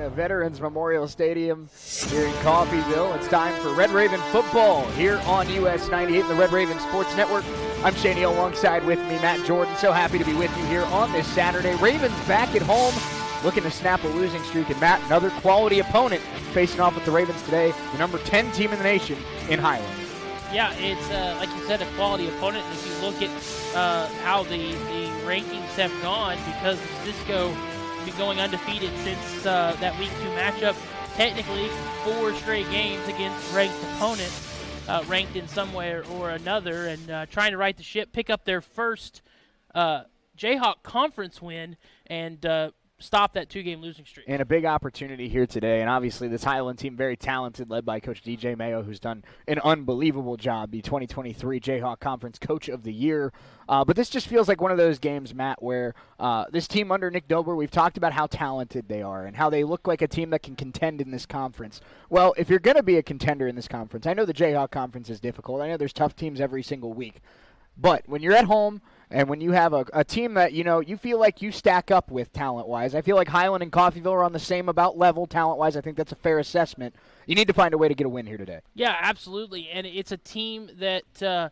of Veterans Memorial Stadium here in Coffeyville. It's time for Red Raven football here on US 98 and the Red Raven Sports Network. I'm Shane Neal, alongside with me, Matt Jordan. So happy to be with you here on this Saturday. Ravens back at home, looking to snap a losing streak. And Matt, another quality opponent facing off with the Ravens today, the number 10 team in the nation in Highland. Yeah, it's, like you said, a quality opponent. And if you look at how the rankings have gone, because of Cisco going undefeated since that Week 2 matchup, technically 4 straight games against ranked opponents, ranked in some way or another, and trying to right the ship, pick up their first Jayhawk conference win, and stop that 2-game losing streak. And a big opportunity here today. And obviously this Highland team, very talented, led by Coach DJ Mayo, who's done an unbelievable job, the 2023 Jayhawk Conference Coach of the Year. But this just feels like one of those games, Matt, where this team under Nick Dober, we've talked about how talented they are and how they look like a team that can contend in this conference. Well, if you're going to be a contender in this conference, I know the Jayhawk Conference is difficult. I know there's tough teams every single week. But when you're at home and when you have a team that, you know, you feel like you stack up with talent-wise, I feel like Highland and Coffeyville are on the same about level talent-wise. I think that's a fair assessment. You need to find a way to get a win here today. Yeah, absolutely. And it's a team that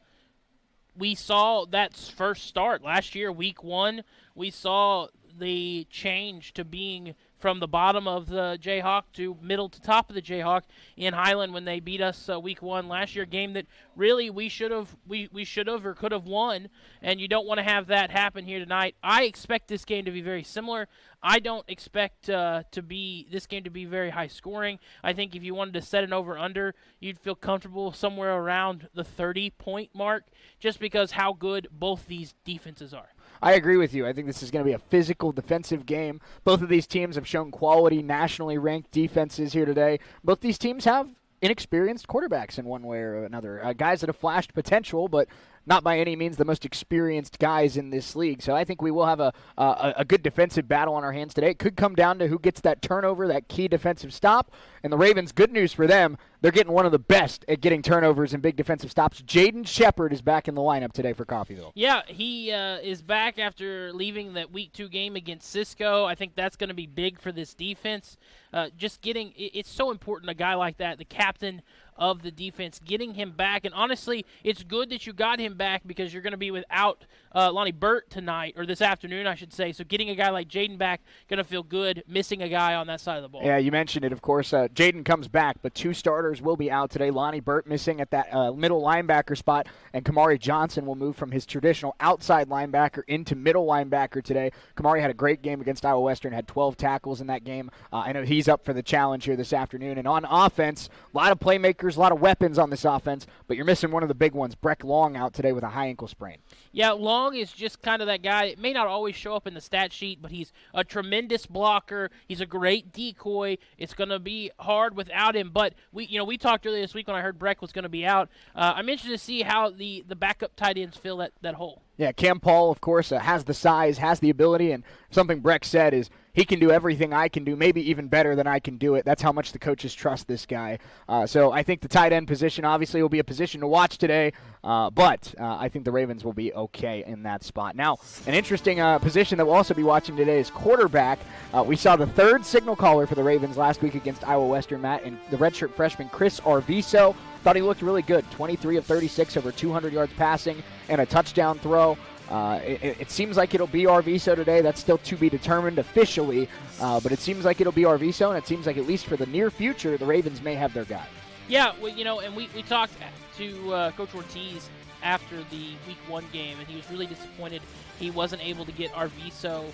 we saw that first start. Last year, Week 1, we saw the change to being from the bottom of the Jayhawk to middle to top of the Jayhawk in Highland when they beat us Week 1 last year, a game that really we should have or could have won, and you don't want to have that happen here tonight. I expect this game to be very similar. I don't expect this game to be very high scoring. I think if you wanted to set an over-under, you'd feel comfortable somewhere around the 30-point mark, just because how good both these defenses are. I agree with you. I think this is going to be a physical defensive game. Both of these teams have shown quality, nationally ranked defenses here today. Both these teams have inexperienced quarterbacks in one way or another. Guys that have flashed potential, but not by any means the most experienced guys in this league. So I think we will have a good defensive battle on our hands today. It could come down to who gets that turnover, that key defensive stop. And the Ravens, good news for them, they're getting one of the best at getting turnovers and big defensive stops. Jaden Shepard is back in the lineup today for Coffeyville. Yeah, he is back after leaving that Week 2 game against Cisco. I think that's going to be big for this defense. It's so important, a guy like that, the captain of the defense, getting him back. And honestly, it's good that you got him back because you're going to be without Lonnie Burt tonight, or this afternoon, I should say. So getting a guy like Jaden back, going to feel good, missing a guy on that side of the ball. Yeah, you mentioned it, of course. Jaden comes back, but 2 starters will be out today. Lonnie Burt missing at that middle linebacker spot, and Kamari Johnson will move from his traditional outside linebacker into middle linebacker today. Kamari had a great game against Iowa Western, had 12 tackles in that game. I know he's up for the challenge here this afternoon. And on offense, a lot of playmakers, a lot of weapons on this offense, but you're missing one of the big ones. Breck Long out today with a high ankle sprain. Yeah, Long is just kind of that guy. It may not always show up in the stat sheet, but he's a tremendous blocker. He's a great decoy. It's going to be hard without him. But we talked earlier this week when I heard Breck was going to be out. I'm interested to see how the backup tight ends fill that hole. Yeah, Cam Paul, of course, has the size, has the ability, and something Breck said is he can do everything I can do, maybe even better than I can do it. That's how much the coaches trust this guy. So I think the tight end position obviously will be a position to watch today, but I think the Ravens will be okay in that spot. Now, an interesting position that we'll also be watching today is quarterback. We saw the 3rd signal caller for the Ravens last week against Iowa Western, Matt, and the redshirt freshman Chris Arviso. Thought he looked really good. 23 of 36, over 200 yards passing, and a touchdown throw. It seems like it'll be Arviso today. That's still to be determined officially, but it seems like it'll be Arviso, and it seems like at least for the near future, the Ravens may have their guy. Yeah, well, and we talked to Coach Ortiz after the Week 1 game, and he was really disappointed he wasn't able to get Arviso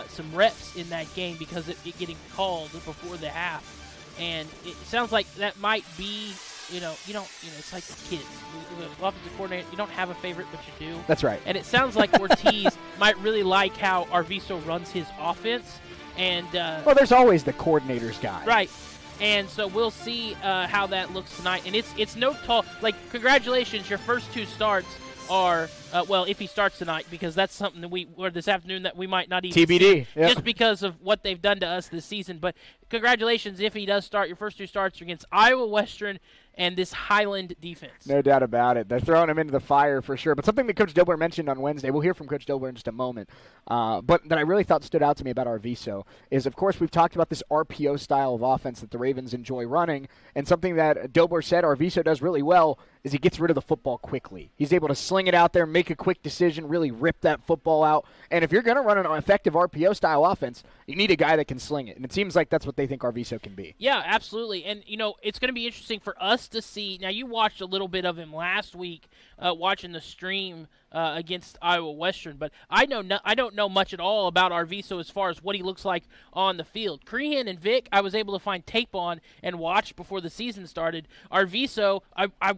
some reps in that game because it getting called before the half. And it sounds like that might be, it's like kids. The offensive coordinator, you don't have a favorite, but you do. That's right. And it sounds like Ortiz might really like how Arviso runs his offense. And well, there's always the coordinator's guy. Right. And so we'll see how that looks tonight. And it's no tall. Like, congratulations, your first 2 starts are, if he starts tonight, because that's something that or this afternoon that we might not even TBD, see, yep. Just because of what they've done to us this season. But congratulations if he does start. Your first 2 starts are against Iowa Western and this Highland defense. No doubt about it. They're throwing him into the fire for sure. But something that Coach Dilber mentioned on Wednesday, we'll hear from Coach Dilber in just a moment, but that I really thought stood out to me about Arviso is, of course, we've talked about this RPO style of offense that the Ravens enjoy running, and something that Dilber said Arviso does really well is he gets rid of the football quickly. He's able to sling it out there, make a quick decision, really rip that football out. And if you're going to run an effective RPO style offense, you need a guy that can sling it. And it seems like that's what they think Arviso can be. Yeah, absolutely. And, it's going to be interesting for us to see. Now, you watched a little bit of him last week watching the stream against Iowa Western, but I don't know much at all about Arviso as far as what he looks like on the field. Crehan and Vic, I was able to find tape on and watch before the season started. Arviso,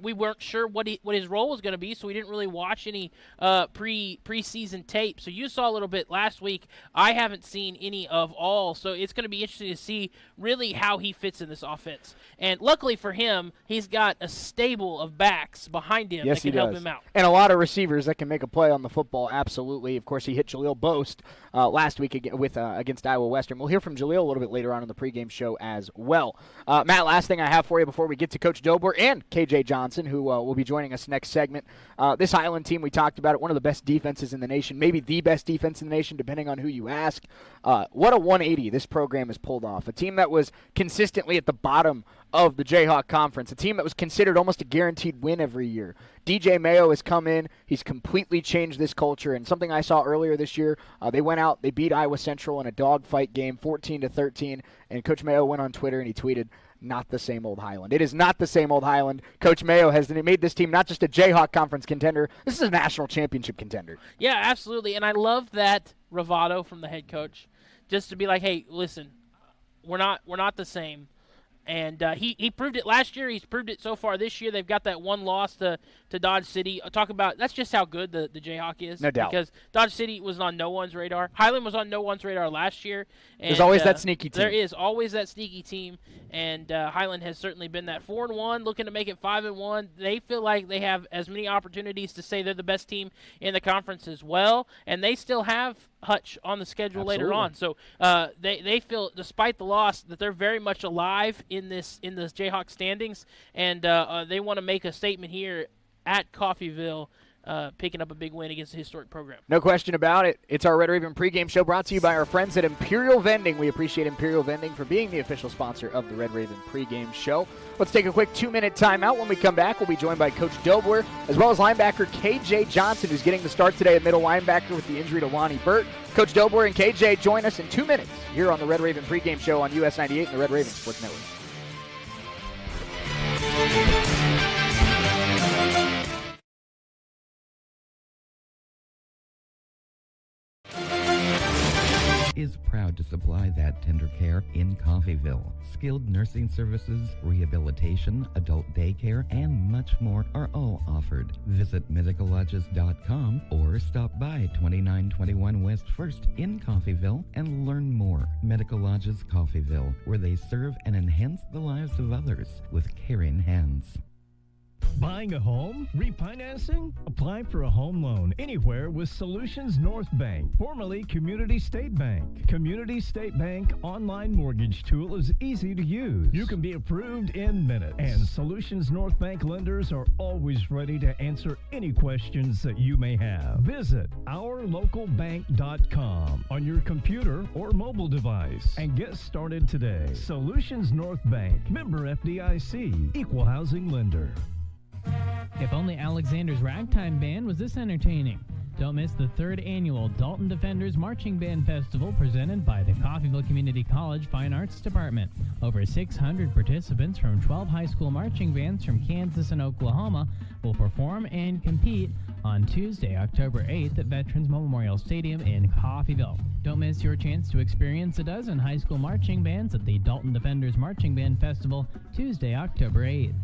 we weren't sure what his role was going to be, so we didn't really watch any preseason tape. So you saw a little bit last week. I haven't seen any of all, so it's going to be interesting to see really how he fits in this offense. And luckily for him, he's got a stable of backs behind him that can help him out. And a lot of receivers that can make a play on the football, absolutely. Of course, he hit Jaleel Boast last week against Iowa Western. We'll hear from Jaleel a little bit later on in the pregame show as well. Matt, last thing I have for you before we get to Coach Dilber and KJ Johnson, who will be joining us next segment. This Highland team, we talked about it, one of the best defenses in the nation, maybe the best defense in the nation, depending on who you ask. What a 180 this program has pulled off. A team that was consistently at the bottom of the Jayhawk Conference, a team that was considered almost a guaranteed win every year. DJ Mayo has come in. He's completely changed this culture. And something I saw earlier this year, they went out, they beat Iowa Central in a dogfight game, 14-13. And Coach Mayo went on Twitter and he tweeted, "Not the same old Highland." It is not the same old Highland. Coach Mayo has made this team not just a Jayhawk Conference contender. This is a national championship contender. Yeah, absolutely. And I love that bravado from the head coach, just to be like, hey, listen, we're not the same. And he proved it last year. He's proved it so far this year. They've got that one loss to Dodge City. Talk about that's just how good the Jayhawk is. No doubt. Because Dodge City was on no one's radar. Highland was on no one's radar last year. And, there's always that sneaky team. There is always that sneaky team. And Highland has certainly been that 4-1, looking to make it 5-1. They feel like they have as many opportunities to say they're the best team in the conference as well. And they still have Hutch on the schedule later on. So they feel, despite the loss, that they're very much alive in this Jayhawk standings, and they want to make a statement here at Coffeyville, picking up a big win against a historic program. No question about it. It's our Red Raven pregame show brought to you by our friends at Imperial Vending. We appreciate Imperial Vending for being the official sponsor of the Red Raven pregame show. Let's take a quick 2-minute timeout. When we come back, we'll be joined by Coach Dilber, as well as linebacker KJ Johnson, who's getting the start today at middle linebacker with the injury to Lonnie Burt. Coach Dilber and KJ join us in 2 minutes here on the Red Raven pregame show on US 98 and the Red Raven Sports Network. Is proud to supply that tender care in Coffeyville. Skilled nursing services, rehabilitation, adult daycare, and much more are all offered. Visit medicallodges.com or stop by 2921 West 1st in Coffeyville and learn more. Medical Lodges Coffeyville, where they serve and enhance the lives of others with caring hands. Buying a home? Refinancing? Apply for a home loan anywhere with Solutions North Bank, formerly Community State Bank. Community State Bank online mortgage tool is easy to use. You can be approved in minutes, and Solutions North Bank lenders are always ready to answer any questions that you may have. Visit ourlocalbank.com on your computer or mobile device and get started today. Solutions North Bank, member FDIC, equal housing lender. If only Alexander's Ragtime Band was this entertaining. Don't miss the 3rd annual Dalton Defenders Marching Band Festival presented by the Coffeyville Community College Fine Arts Department. Over 600 participants from 12 high school marching bands from Kansas and Oklahoma will perform and compete on Tuesday, October 8th at Veterans Memorial Stadium in Coffeyville. Don't miss your chance to experience a dozen high school marching bands at the Dalton Defenders Marching Band Festival Tuesday, October 8th.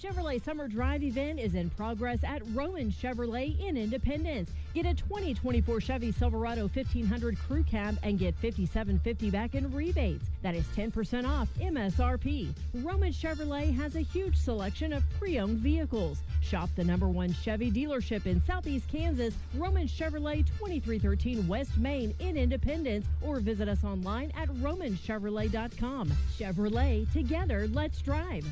Chevrolet Summer Drive event is in progress at Roman Chevrolet in Independence. Get a 2024 Chevy Silverado 1500 Crew Cab and get $57.50 back in rebates. That is 10% off MSRP. Roman Chevrolet has a huge selection of pre-owned vehicles. Shop the #1 Chevy dealership in Southeast Kansas, Roman Chevrolet, 2313 West Main in Independence, or visit us online at romanchevrolet.com. Chevrolet, together, let's drive.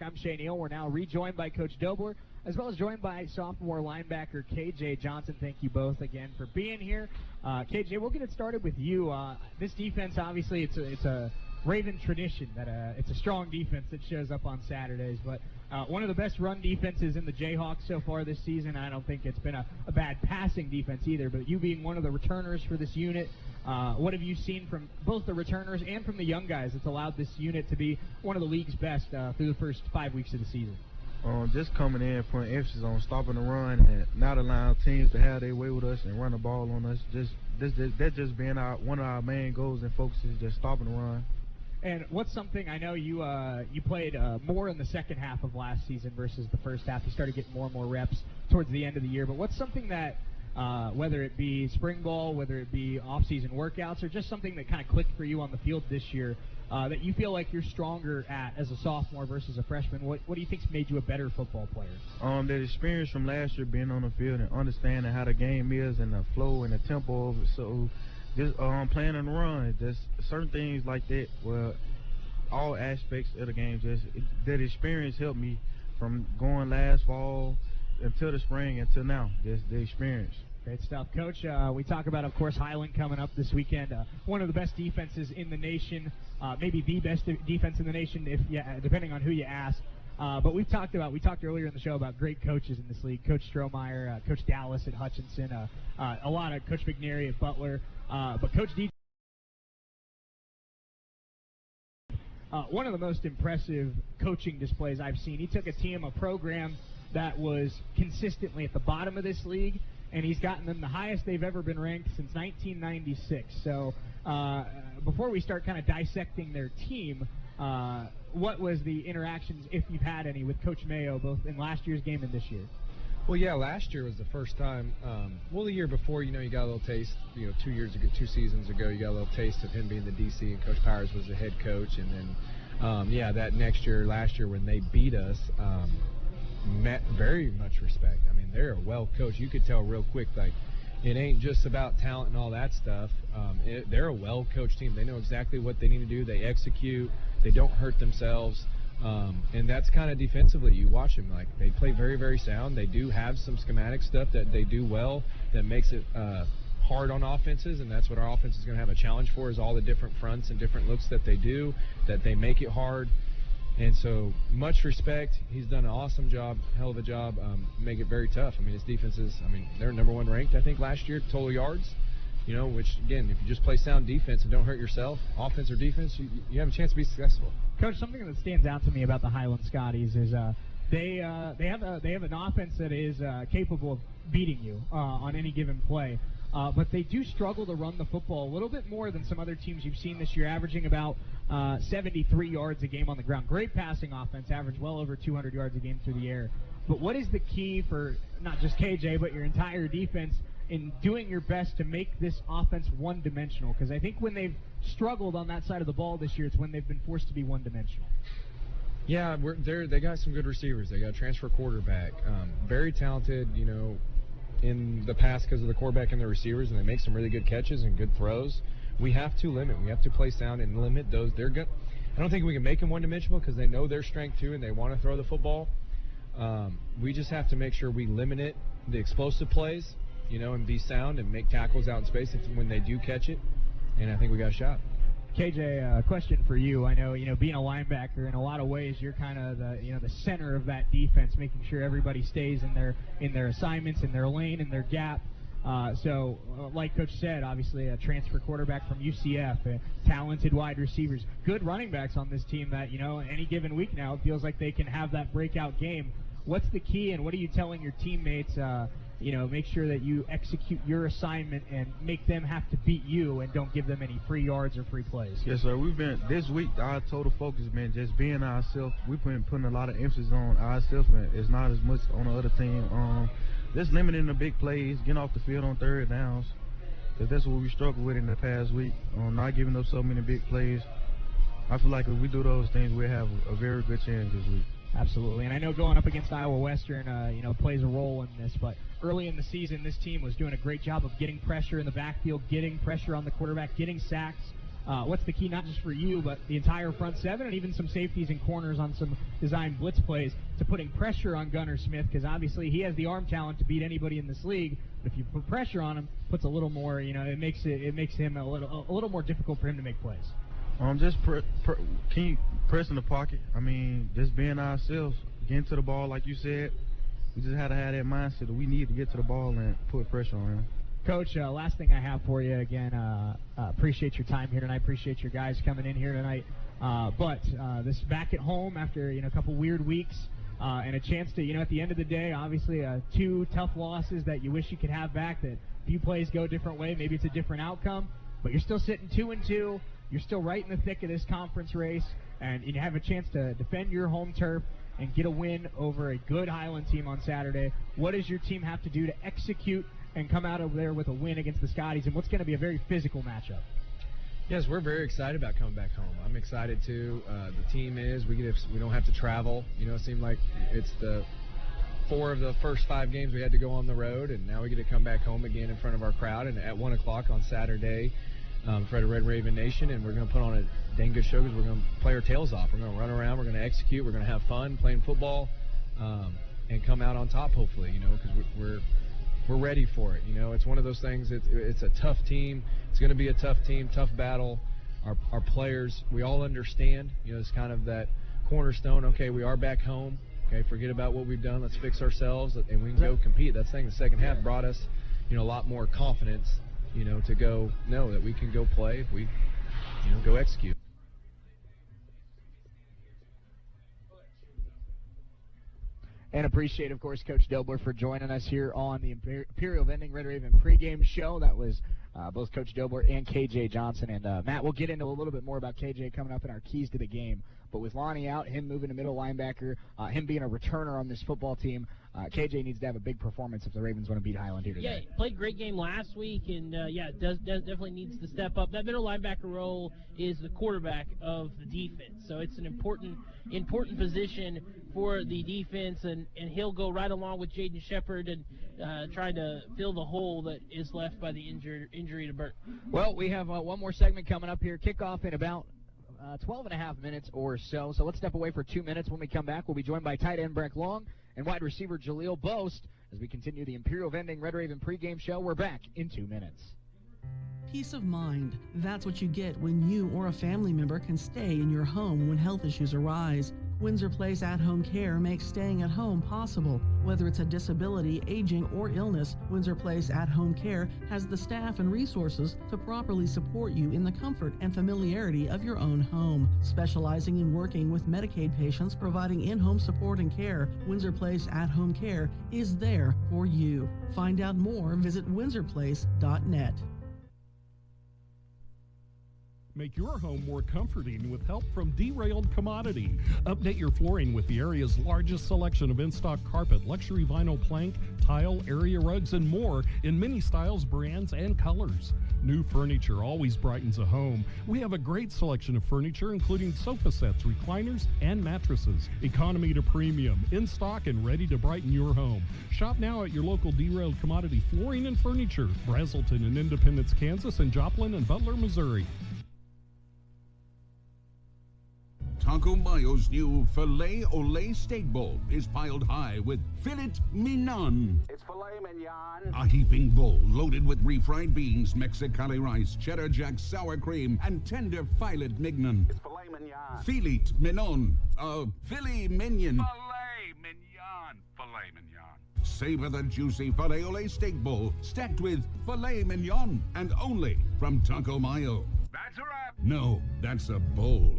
I'm Shane Neal. We're now rejoined by Coach Dobler, as well as joined by sophomore linebacker KJ Johnson. Thank you both again for being here. KJ, we'll get it started with you. This defense, obviously, it's a Raven tradition that it's a strong defense that shows up on Saturdays, but one of the best run defenses in the Jayhawks so far this season. I don't think it's been a bad passing defense either, but you being one of the returners for this unit, what have you seen from both the returners and from the young guys that's allowed this unit to be one of the league's best through the first 5 weeks of the season? Just coming in, putting emphasis on stopping the run and not allowing teams to have their way with us and run the ball on us. That's just being one of our main goals and focuses, just stopping the run. And what's something, I know you played more in the second half of last season versus the first half. You started getting more and more reps towards the end of the year. But what's something that, whether it be spring ball, whether it be off-season workouts, or just something that kind of clicked for you on the field this year that you feel like you're stronger at as a sophomore versus a freshman? What do you think's made you a better football player? The experience from last year being on the field and understanding how the game is and the flow and the tempo of it. So just playing on the run, just certain things like that. Well, all aspects of the game, that experience helped me from going last fall until the spring until now. Just the experience. Great stuff, Coach. We talk about, of course, Highland coming up this weekend. One of the best defenses in the nation, maybe the best defense in the nation, depending on who you ask. But we talked earlier in the show about great coaches in this league. Coach Strohmeyer, Coach Dallas at Hutchinson, a lot of Coach McNary at Butler. But Coach D. One of the most impressive coaching displays I've seen. He took a team, a program that was consistently at the bottom of this league, and he's gotten them the highest they've ever been ranked since 1996. So before we start kind of dissecting their team, what was the interactions, if you've had any, with Coach Mayo, both in last year's game and this year? Well, yeah, last year was the first time. The year before, you got a little taste. 2 seasons ago, you got a little taste of him being the DC, and Coach Powers was the head coach. And then, that last year when they beat us, met very much respect. I mean, they're a well coached. You could tell real quick, like, it ain't just about talent and all that stuff. They're a well coached team. They know exactly what they need to do. They execute. They don't hurt themselves. And that's kind of defensively. You watch them, like, they play very, very sound. They do have some schematic stuff that they do well that makes it hard on offenses, and that's what our offense is going to have a challenge for, is all the different fronts and different looks that they do, that they make it hard. And so, much respect. He's done an awesome job, hell of a job, make it very tough. I mean, his defenses, they're #1 ranked, I think, last year, total yards. Which, again, if you just play sound defense and don't hurt yourself, offense or defense, you have a chance to be successful. Coach, something that stands out to me about the Highland Scotties is they have an offense that is capable of beating you on any given play. But they do struggle to run the football a little bit more than some other teams you've seen this year, averaging about 73 yards a game on the ground. Great passing offense, average well over 200 yards a game through the air. But what is the key for not just KJ, but your entire defense in doing your best to make this offense one-dimensional? Because I think when they've struggled on that side of the ball this year, it's when they've been forced to be one-dimensional. Yeah, they got some good receivers. They got a transfer quarterback, very talented, in the past because of the quarterback and the receivers, and they make some really good catches and good throws. We have to limit. We have to play sound and limit those. I don't think we can make them one-dimensional because they know their strength too, and they want to throw the football. We just have to make sure we limit the explosive plays, and be sound and make tackles out in space when they do catch it. And I think we got a shot. KJ, a question for you. I know, being a linebacker, in a lot of ways, you're kind of the center of that defense, making sure everybody stays in their assignments, in their lane, in their gap. So, like Coach said, obviously a transfer quarterback from UCF, talented wide receivers, good running backs on this team that, any given week now, it feels like they can have that breakout game. What's the key, and what are you telling your teammates, make sure that you execute your assignment and make them have to beat you and don't give them any free yards or free plays. Yes, sir. This week, our total focus has been just being ourselves. We've been putting a lot of emphasis on ourselves, and it's not as much on the other team. Just limiting the big plays, getting off the field on third downs, because that's what we struggled with in the past week, not giving up so many big plays. I feel like if we do those things, we'll have a very good chance this week. Absolutely, and I know going up against Iowa Western, plays a role in this, but early in the season, this team was doing a great job of getting pressure in the backfield, getting pressure on the quarterback, getting sacks. What's the key, not just for you, but the entire front seven and even some safeties and corners on some designed blitz plays to putting pressure on Gunnar Smith, because obviously he has the arm talent to beat anybody in this league, but if you put pressure on him, puts a little more, it makes him a little more difficult for him to make plays. Can you press in the pocket? Just being ourselves, getting to the ball, like you said. We just had to have that mindset that we need to get to the ball and put pressure on him. Coach, last thing I have for you, again, appreciate your time here tonight. Appreciate your guys coming in here tonight. But this back at home after a couple weird weeks and a chance to, at the end of the day, obviously 2 tough losses that you wish you could have back. That a few plays go a different way, maybe it's a different outcome, but you're still sitting 2-2. You're still right in the thick of this conference race, and you have a chance to defend your home turf and get a win over a good Highland team on Saturday. What does your team have to do to execute and come out over there with a win against the Scotties and what's going to be a very physical matchup? Yes, we're very excited about coming back home. I'm excited too. The team is. We don't have to travel. It seemed like it's the 4 of the first 5 games we had to go on the road, and now we get to come back home again in front of our crowd. And at 1 o'clock on Saturday, for the Red Raven Nation, and we're going to put on a dang good show because we're going to play our tails off. We're going to run around. We're going to execute. We're going to have fun playing football, and come out on top, hopefully. Because we're ready for it. It's one of those things. It's a tough team. It's going to be a tough team, tough battle. Our players, we all understand. It's kind of that cornerstone. Okay, we are back home. Okay, forget about what we've done. Let's fix ourselves, and we can go compete. That's the thing. The second half brought us, a lot more confidence. To go know that we can go play if we, go execute. And appreciate, of course, Coach Dobler for joining us here on the Imperial Vending Red Raven pregame show. That was both Coach Dobler and KJ Johnson. And Matt, we'll get into a little bit more about KJ coming up in our keys to the game. But with Lonnie out, him moving to middle linebacker, him being a returner on this football team, KJ needs to have a big performance if the Ravens want to beat Highland here today. Yeah, played a great game last week, and definitely needs to step up. That middle linebacker role is the quarterback of the defense, so it's an important position for the defense, and he'll go right along with Jaden Shepard and try to fill the hole that is left by the injury to Burt. Well, we have one more segment coming up here. Kickoff in about 12 and a half minutes or so. So let's step away for 2 minutes. When we come back, we'll be joined by tight end Breck Long and wide receiver Jaleel Boast as we continue the Imperial Vending Red Raven pregame show. We're back in 2 minutes. Peace of mind. That's what you get when you or a family member can stay in your home when health issues arise. Windsor Place At-Home Care makes staying at home possible. Whether it's a disability, aging, or illness, Windsor Place At-Home Care has the staff and resources to properly support you in the comfort and familiarity of your own home. Specializing in working with Medicaid patients providing in-home support and care, Windsor Place At-Home Care is there for you. Find out more, visit windsorplace.net. Make your home more comforting with help from Derailed Commodity. Update your flooring with the area's largest selection of in-stock carpet, luxury vinyl plank, tile, area rugs, and more in many styles, brands, and colors. New furniture always brightens a home. We have a great selection of furniture, including sofa sets, recliners, and mattresses. Economy to premium, in stock and ready to brighten your home. Shop now at your local Derailed Commodity Flooring and Furniture, Brazelton in Independence, Kansas, and Joplin and Butler, Missouri. Taco Mayo's new Filet Olé Steak Bowl is piled high with filet mignon. It's filet mignon. A heaping bowl loaded with refried beans, Mexicali rice, cheddar jack, sour cream, and tender filet mignon. It's filet mignon. Filet mignon. Filet mignon. Filet mignon. Filet mignon. Savor the juicy Filet Olé Steak Bowl stacked with filet mignon and only from Taco Mayo. That's a wrap. No, that's a bowl.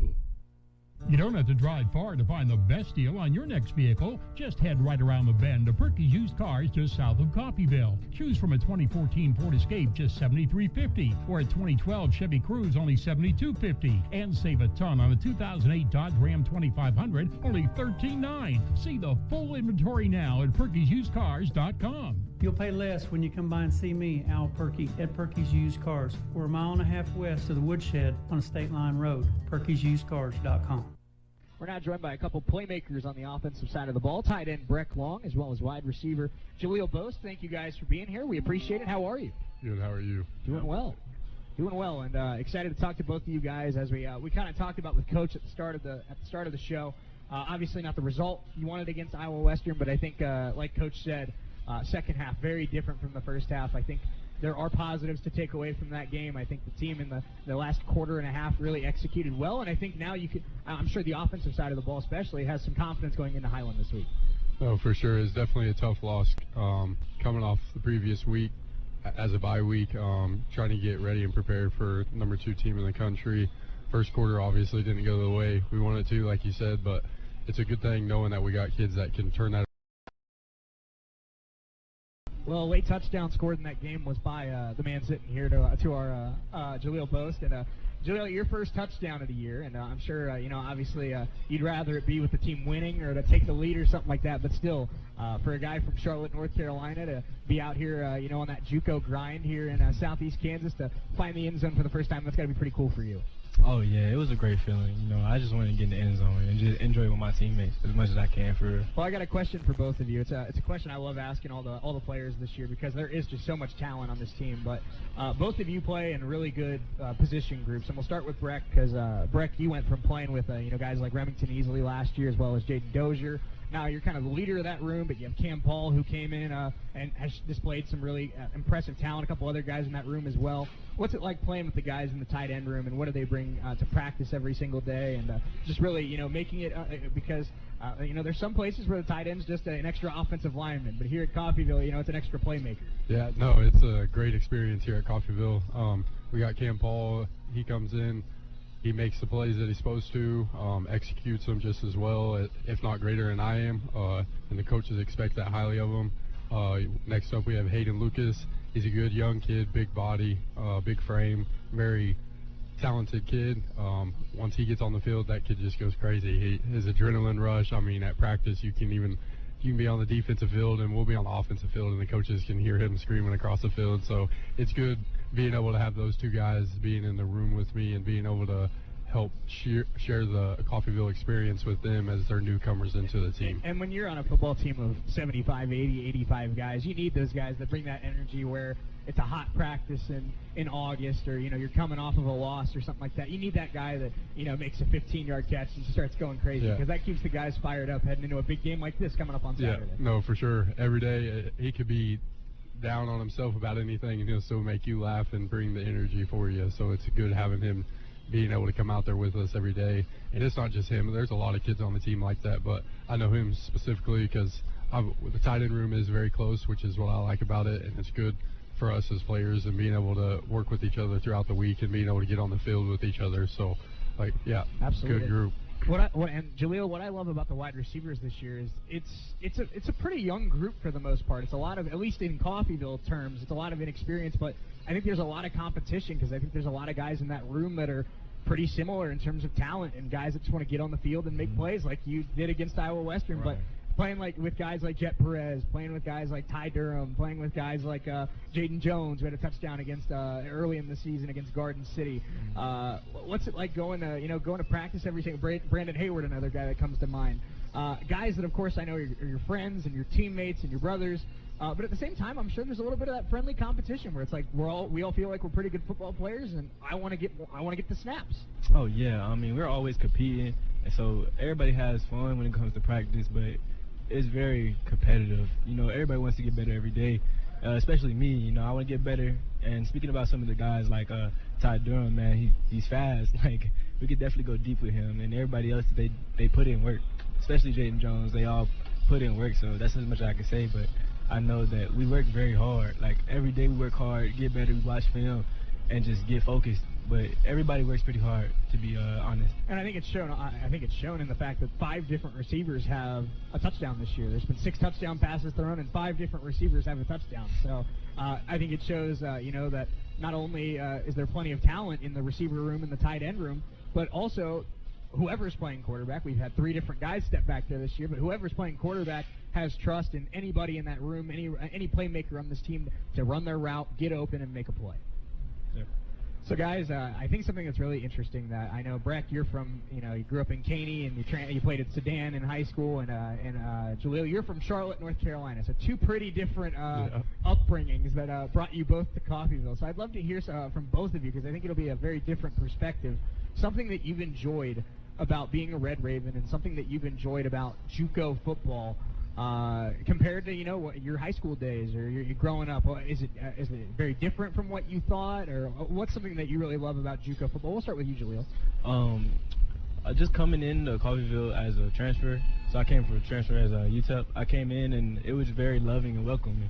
You don't have to drive far to find the best deal on your next vehicle. Just head right around the bend to Perky's Used Cars just south of Coffeyville. Choose from a 2014 Ford Escape, just $73.50, or a 2012 Chevy Cruze, only $72.50, and save a ton on a 2008 Dodge Ram 2500, only $13.9. See the full inventory now at Perky'sUsedCars.com. You'll pay less when you come by and see me, Al Perky, at Perky's Used Cars. We're a mile and a half west of the Woodshed on a State Line Road. Perky'sUsedCars.com. We're now joined by a couple playmakers on the offensive side of the ball. Tight end Breck Long, as well as wide receiver Jaleel Boast. Thank you guys for being here. We appreciate it. How are you? Good. How are you? Doing well. Doing well, and excited to talk to both of you guys as we kind of talked about with Coach at the start of the show. Obviously, not the result you wanted against Iowa Western, but I think, like Coach said, second half very different from the first half. I think there are positives to take away from that game. I think the team in the last quarter and a half really executed well, and I think now I'm sure the offensive side of the ball especially has some confidence going into Highland this week. Oh, for sure. It's definitely a tough loss coming off the previous week as a bye week, trying to get ready and prepared for number 2 team in the country. First quarter obviously didn't go the way we wanted to, like you said, but it's a good thing knowing that we got kids that can turn that. Well, a late touchdown scored in that game was by the man sitting here to our Jaleel Boast. And Jaleel, your first touchdown of the year, and I'm sure, obviously you'd rather it be with the team winning or to take the lead or something like that, but still, for a guy from Charlotte, North Carolina to be out here, on that JUCO grind here in southeast Kansas to find the end zone for the first time, that's got to be pretty cool for you. Oh, yeah, it was a great feeling. I just wanted to get in the end zone and just enjoy it with my teammates as much as I can, for real. Well, I got a question for both of you. It's a question I love asking all the players this year because there is just so much talent on this team. But both of you play in really good position groups, and we'll start with Breck because Breck, you went from playing with guys like Remington Easley last year as well as Jaden Dozier. Now you're kind of the leader of that room, but you have Cam Paul who came in and has displayed some really impressive talent. A couple other guys in that room as well. What's it like playing with the guys in the tight end room, and what do they bring to practice every single day? And just really, making it because there's some places where the tight end's just an extra offensive lineman, but here at Coffeyville, it's an extra playmaker. Yeah, no, it's a great experience here at Coffeyville. We got Cam Paul. He comes in. He makes the plays that he's supposed to, executes them just as well, if not greater than I am, and the coaches expect that highly of him. Next up, we have Hayden Lucas. He's a good young kid, big body, big frame, very talented kid. Once he gets on the field, that kid just goes crazy. His adrenaline rush, at practice, you can be on the defensive field and we'll be on the offensive field and the coaches can hear him screaming across the field. So it's good being able to have those two guys being in the room with me and being able to help share the Coffeyville experience with them as they're newcomers into the team. And when you're on a football team of 75, 80, 85 guys, you need those guys that bring that energy where it's a hot practice in August or, you're coming off of a loss or something like that. You need that guy that, makes a 15-yard catch and starts going crazy because that keeps the guys fired up heading into a big game like this coming up on Saturday. Yeah, no, for sure. Every day he could be down on himself about anything and he'll still make you laugh and bring the energy for you. So it's good having him being able to come out there with us every day. And it's not just him. There's a lot of kids on the team like that, but I know him specifically because the tight end room is very close, which is what I like about it, and it's good for us as players and being able to work with each other throughout the week and being able to get on the field with each other. So, absolutely. Good group. And Jaleel, what I love about the wide receivers this year is it's a pretty young group for the most part. It's a lot of, at least in Coffeyville terms, it's a lot of inexperience, but I think there's a lot of competition because I think there's a lot of guys in that room that are pretty similar in terms of talent and guys that just want to get on the field and make plays like you did against Iowa Western, but playing with guys like Jet Perez, playing with guys like Ty Durham, playing with guys like Jaden Jones, who had a touchdown against early in the season against Garden City. What's it like going to practice every single? Brandon Hayward, another guy that comes to mind. Guys that, of course, I know are your friends and your teammates and your brothers. But at the same time, I'm sure there's a little bit of that friendly competition where it's like we all feel like we're pretty good football players, and I want to get the snaps. Oh yeah, we're always competing, and so everybody has fun when it comes to practice, but it's very competitive. Everybody wants to get better every day, especially me. I want to get better. And speaking about some of the guys like Ty Durham, man, he's fast. Like we could definitely go deep with him, and everybody else they put in work, especially Jaden Jones. They all put in work, so that's as much as I can say. But I know that we work very hard. Like every day we work hard, get better, we watch film, and just get focused. But everybody works pretty hard, to be honest. And I think it's shown. I think it's shown in the fact that 5 different receivers have a touchdown this year. There's been 6 touchdown passes thrown, and 5 different receivers have a touchdown. So I think it shows, that not only is there plenty of talent in the receiver room and the tight end room, but also whoever's playing quarterback. We've had 3 different guys step back there this year, but whoever's playing quarterback has trust in anybody in that room, any playmaker on this team to run their route, get open, and make a play. Yeah. So, guys, I think something that's really interesting that I know, Breck, you're from, you grew up in Caney and you played at Sedan in high school, and Jaleel, you're from Charlotte, North Carolina. So 2 pretty different upbringings that brought you both to Coffeyville. So I'd love to hear from both of you, because I think it'll be a very different perspective, something that you've enjoyed about being a Red Raven and something that you've enjoyed about JUCO football. Compared to your high school days or your growing up, is it very different from what you thought, or what's something that you really love about JUCO football? We'll start with you, Jaleel. Just coming into Coffeyville as a transfer, so I came for a transfer as a UTEP. I came in and it was very loving and welcoming.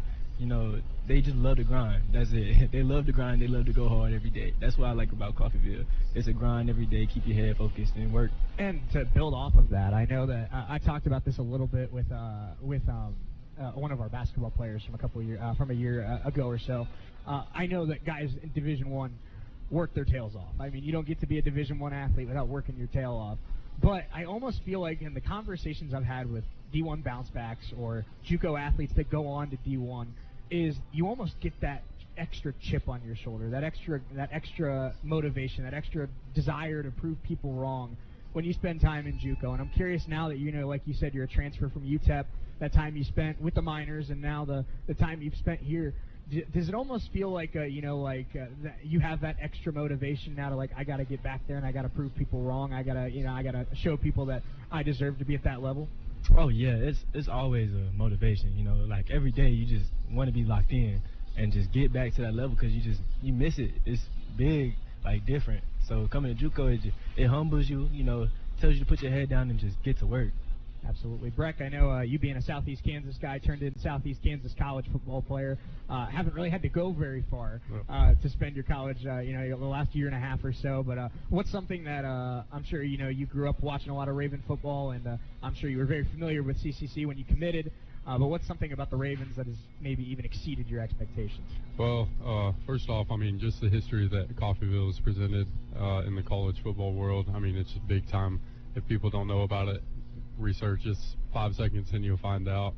They just love to grind. That's it. They love to grind. They love to go hard every day. That's what I like about Coffeyville. It's a grind every day. Keep your head focused and work. And to build off of that, I know that I talked about this a little bit with one of our basketball players from a year ago or so. I know that guys in Division I work their tails off. I mean, you don't get to be a Division I athlete without working your tail off. But I almost feel like in the conversations I've had with D1 bounce backs or JUCO athletes that go on to D1, is you almost get that extra chip on your shoulder, that extra motivation, that extra desire to prove people wrong when you spend time in JUCO. And I'm curious now that, like you said, you're a transfer from UTEP, that time you spent with the minors and now the time you've spent here, does it almost feel like, that you have that extra motivation now to, I got to get back there and I got to prove people wrong. I got to show people that I deserve to be at that level? Oh, yeah, it's always a motivation, every day you just want to be locked in and just get back to that level, because you miss it. It's big, different. So coming to JUCO, it humbles you, tells you to put your head down and just get to work. Absolutely. Breck, I know you being a Southeast Kansas guy, turned into Southeast Kansas college football player, haven't really had to go very far to spend your college, the last year and a half or so. But what's something that I'm sure, you grew up watching a lot of Raven football, and I'm sure you were very familiar with CCC when you committed. But what's something about the Ravens that has maybe even exceeded your expectations? Well, first off, just the history that Coffeyville has presented in the college football world. It's big time. If people don't know about it, research. It's 5 seconds and you'll find out.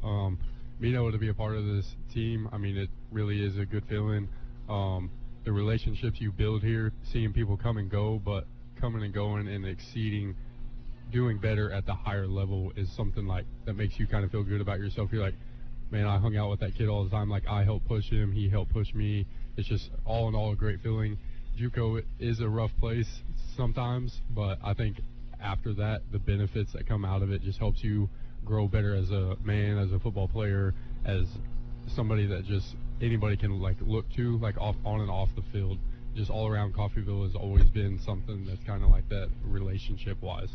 Being able to be a part of this team, it really is a good feeling. The relationships you build here, seeing people come and go, but coming and going and exceeding, doing better at the higher level is something that makes you kind of feel good about yourself. You're like, man, I hung out with that kid all the time. I helped push him, he helped push me. It's just all in all a great feeling. JUCO is a rough place sometimes, but I think after that, the benefits that come out of it just helps you grow better as a man, as a football player, as somebody that just anybody can look to, on and off the field. Just all around Coffeyville has always been something that's kind of like that relationship wise.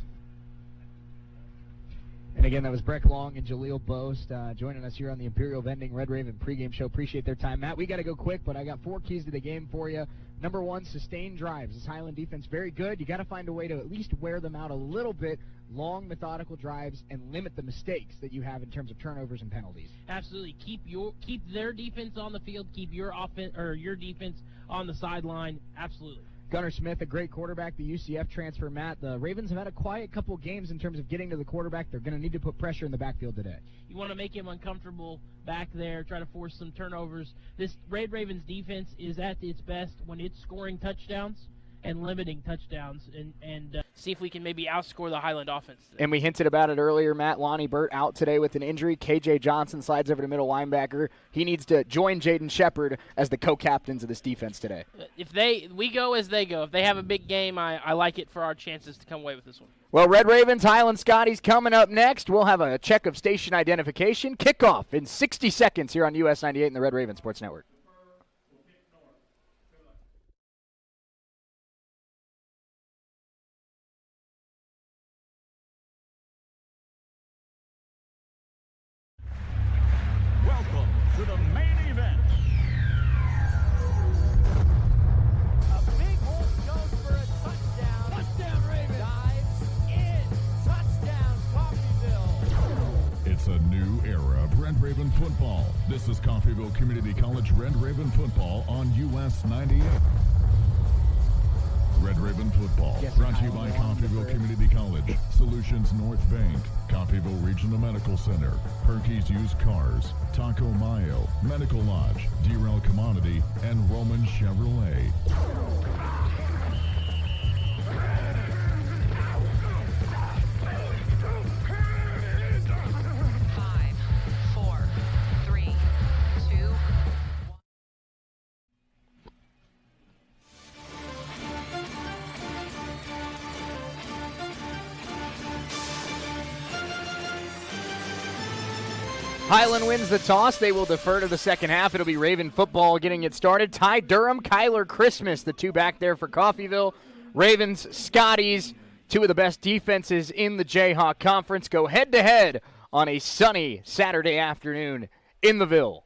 And again, that was Breck Long and Jaleel Boast joining us here on the Imperial Vending Red Raven pregame show. Appreciate their time. Matt, we got to go quick, but I got 4 keys to the game for you. Number 1, sustained drives. This Highland defense, very good. You got to find a way to at least wear them out a little bit. Long, methodical drives, and limit the mistakes that you have in terms of turnovers and penalties. Absolutely. Keep their defense on the field. Keep your offense or your defense on the sideline. Absolutely. Gunnar Smith, a great quarterback, the UCF transfer. Matt, the Ravens have had a quiet couple games in terms of getting to the quarterback. They're going to need to put pressure in the backfield today. You want to make him uncomfortable back there, try to force some turnovers. This Red Ravens defense is at its best when it's scoring touchdowns and limiting touchdowns, and see if we can maybe outscore the Highland offense today. And we hinted about it earlier, Matt. Lonnie Burt out today with an injury. KJ Johnson slides over to middle linebacker. He needs to join Jaden Shepard as the co-captains of this defense today. If we go as they go. If they have a big game, I like it for our chances to come away with this one. Well, Red Ravens, Highland Scotties coming up next. We'll have a check of station identification. Kickoff in 60 seconds here on US 98 and the Red Raven Sports Network. Welcome to the main event. a new era of Red Raven football. This is Coffeyville Community College Red Raven football on US 98. Red Raven football, brought to you by Coffeyville Community College, Solutions North Bank, Coffeyville Regional Medical Center, Perky's Used Cars, Taco Mayo, Medical Lodge, Derail Commodity, and Roman Chevrolet. Highland wins the toss. They will defer to the second half. It'll be Raven football getting it started. Ty Durham, Kyler Christmas, the two back there for Coffeyville. Ravens, Scotties, two of the best defenses in the Jayhawk Conference, go head-to-head on a sunny Saturday afternoon in the Ville.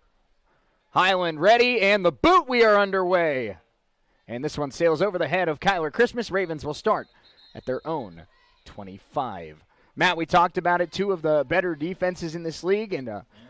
Highland ready, and the boot, we are underway. And this one sails over the head of Kyler Christmas. Ravens will start at their own 25. Matt, we talked about it, two of the better defenses in this league, and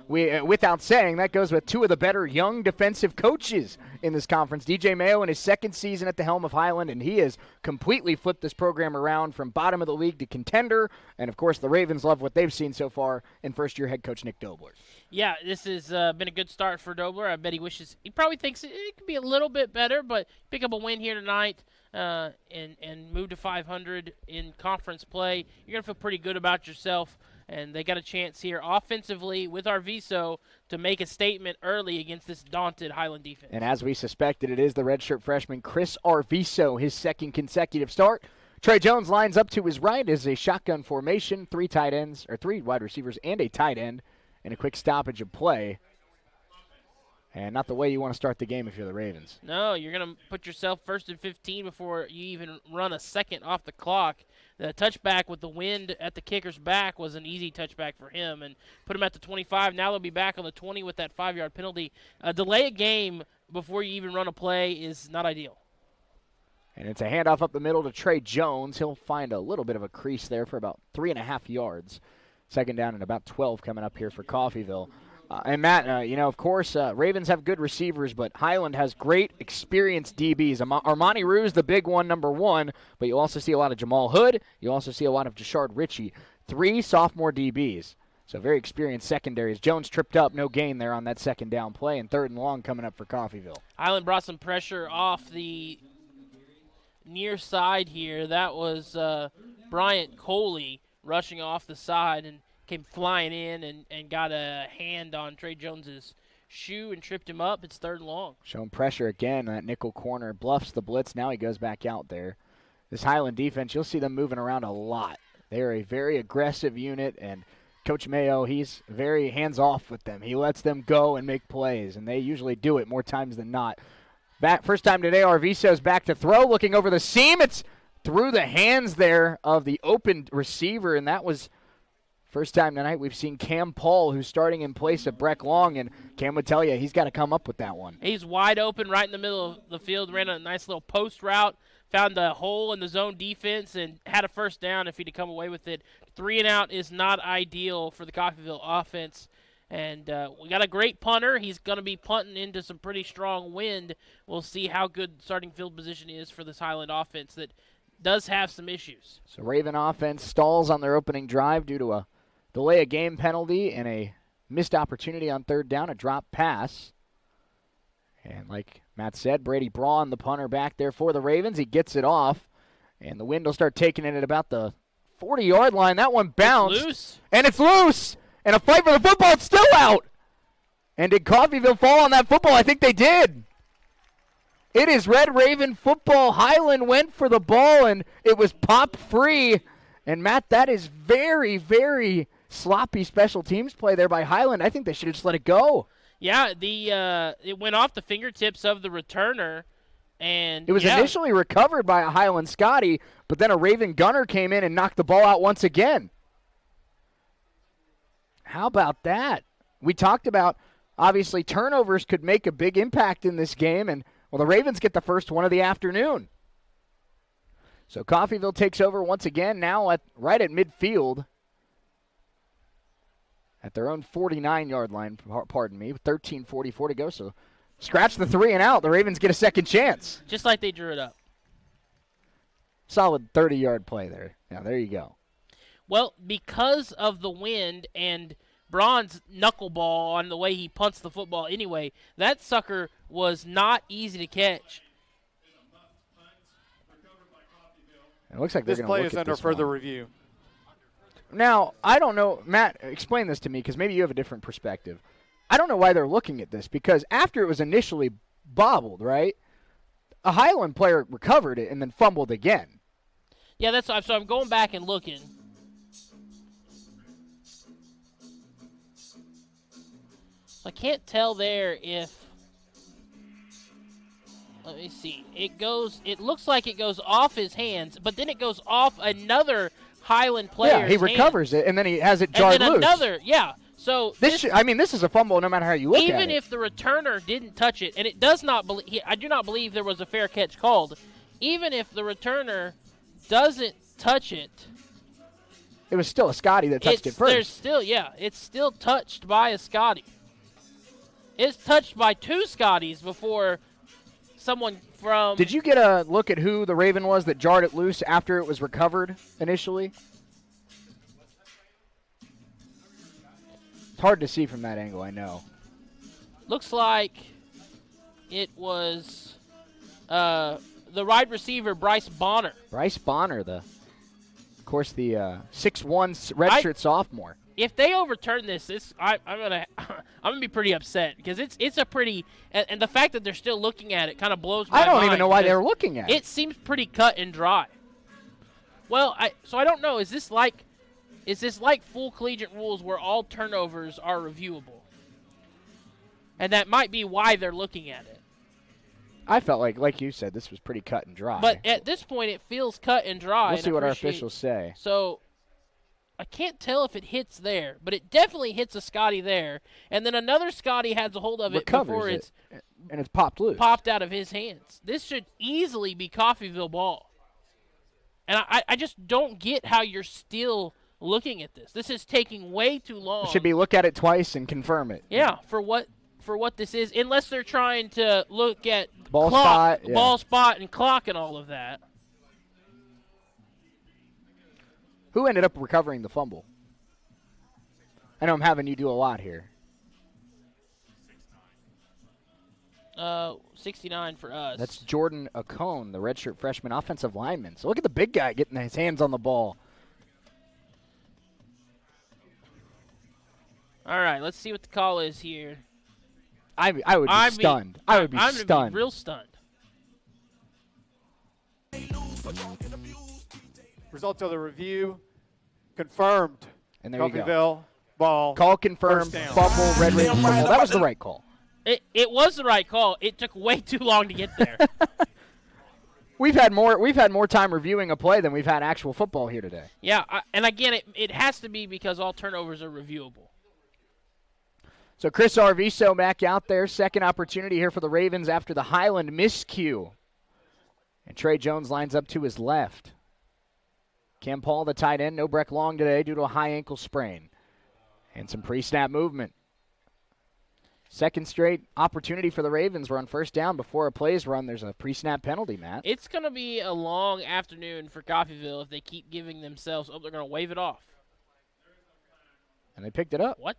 we, without saying, that goes with two of the better young defensive coaches in this conference. DJ Mayo in his second season at the helm of Highland, and he has completely flipped this program around from bottom of the league to contender, and of course the Ravens love what they've seen so far in first-year head coach Nick Dobler. Yeah, this has been a good start for Dobler. I bet he probably thinks it could be a little bit better, but pick up a win here tonight. And move to 500 in conference play, you're going to feel pretty good about yourself. And they got a chance here offensively with Arviso to make a statement early against this daunted Highland defense. And as we suspected, it is the redshirt freshman Chris Arviso, his second consecutive start. Trey Jones lines up to his right as a shotgun formation, three wide receivers and a tight end, and a quick stoppage of play. And not the way you want to start the game if you're the Ravens. No, you're going to put yourself first and 15 before you even run a second off the clock. The touchback with the wind at the kicker's back was an easy touchback for him, and put him at the 25. Now they'll be back on the 20 with that 5-yard penalty. Delay a game before you even run a play is not ideal. And it's a handoff up the middle to Trey Jones. He'll find a little bit of a crease there for about 3.5 yards. Second down and about 12 coming up here for Coffeyville. And Matt, of course, Ravens have good receivers, but Highland has great, experienced DBs. Armani Ruse, the big one, number one, but you also see a lot of Jamal Hood. You also see a lot of Jashard Ritchie. 3 sophomore DBs, so very experienced secondaries. Jones tripped up, no gain there on that second down play, and third and long coming up for Coffeyville. Highland brought some pressure off the near side here. That was Bryant Coley rushing off the side and came flying in and got a hand on Trey Jones's shoe and tripped him up. It's third and long. Showing pressure again. That nickel corner bluffs the blitz. Now he goes back out there. This Highland defense, you'll see them moving around a lot. They're a very aggressive unit, and Coach Mayo, he's very hands-off with them. He lets them go and make plays, and they usually do it more times than not. First time today, Arviso's back to throw, looking over the seam. It's through the hands there of the open receiver, and that was first time tonight we've seen Cam Paul, who's starting in place of Breck Long, and Cam would tell you he's got to come up with that one. He's wide open right in the middle of the field, ran a nice little post route, found a hole in the zone defense, and had a first down if he'd have come away with it. 3 and out is not ideal for the Coffeyville offense. And we got a great punter. He's going to be punting into some pretty strong wind. We'll see how good starting field position is for this Highland offense that does have some issues. So Raven offense stalls on their opening drive due to a delay a game penalty and a missed opportunity on third down, a drop pass. And like Matt said, Brady Braun, the punter, back there for the Ravens. He gets it off, and the wind will start taking it at about the 40-yard line. That one bounced. It's loose. And it's loose. And a fight for the football. It's still out. And did Coffeyville fall on that football? I think they did. It is Red Raven football. Highland went for the ball, and it was popped free. And, Matt, that is very, very sloppy special teams play there by Highland. I think they should have just let it go. Yeah, it went off the fingertips of the returner. And it was initially recovered by a Highland Scotty, but then a Raven gunner came in and knocked the ball out once again. How about that? We talked about, obviously, turnovers could make a big impact in this game, and, well, the Ravens get the first one of the afternoon. So Coffeyville takes over once again, now right at midfield. at their own 49-yard line, pardon me, 13:44 to go. So scratch the 3 and out. The Ravens get a second chance. Just like they drew it up. Solid 30-yard play there. Now, there you go. Well, because of the wind and Braun's knuckleball on the way he punts the football anyway, that sucker was not easy to catch. It looks like they're this going to play look is at under this further one. review. Now, I don't know. Matt, explain this to me because maybe you have a different perspective. I don't know why they're looking at this because after it was initially bobbled, right, a Highland player recovered it and then fumbled again. Yeah, so I'm going back and looking. I can't tell there if, let me see. It looks like it goes off his hands, but then it goes off another Highland player's Yeah, he recovers it and then he has it jarred and then loose. Another, yeah. So this is a fumble no matter how you look at it. Even if the returner didn't touch it, and it does not believe, I do not believe there was a fair catch called. Even if the returner doesn't touch it, it was still a Scotty that touched it first. It's still touched by a Scotty. It's touched by 2 Scotties before someone from... Did you get a look at who the Raven was that jarred it loose after it was recovered initially? It's hard to see from that angle, I know. Looks like it was the wide receiver, Bryce Bonner. Bryce Bonner, of course, the 6'1" redshirt sophomore. If they overturn this, I'm gonna be pretty upset because it's a pretty and the fact that they're still looking at it kind of blows my mind. I don't even know why they're looking at it. It seems pretty cut and dry. Well, so I don't know. Is this like full collegiate rules where all turnovers are reviewable? And that might be why they're looking at it. I felt like you said, this was pretty cut and dry. But at this point, it feels cut and dry. We'll see what our officials say. So I can't tell if it hits there, but it definitely hits a Scotty there. And then another Scotty has a hold of it before it's and it's popped loose. Popped out of his hands. This should easily be Coffeyville ball. And I just don't get how you're still looking at this. This is taking way too long. It should be look at it twice and confirm it. Yeah, for what this is, unless they're trying to look at ball spot and clock and all of that. Who ended up recovering the fumble? I know I'm having you do a lot here. 69 for us. That's Jordan Acone, the redshirt freshman offensive lineman. So look at the big guy getting his hands on the ball. All right, let's see what the call is here. I would be stunned. I would be stunned. I'm real stunned. Results of the review confirmed. And there you go. Coffeyville ball. Call confirmed. Fumble, Red Raven fumble. That was the right call. It was the right call. It took way too long to get there. We've had more time reviewing a play than we've had actual football here today. Yeah, and again, it has to be because all turnovers are reviewable. So Chris Arviso back out there. Second opportunity here for the Ravens after the Highland miscue. And Trey Jones lines up to his left. Cam Paul, the tight end, no Breck Long today due to a high ankle sprain. And some pre-snap movement. Second straight opportunity for the Ravens. We're on first down. Before a play's run, there's a pre-snap penalty, Matt. It's going to be a long afternoon for Coffeyville if they keep giving themselves, they're going to wave it off. And they picked it up. What?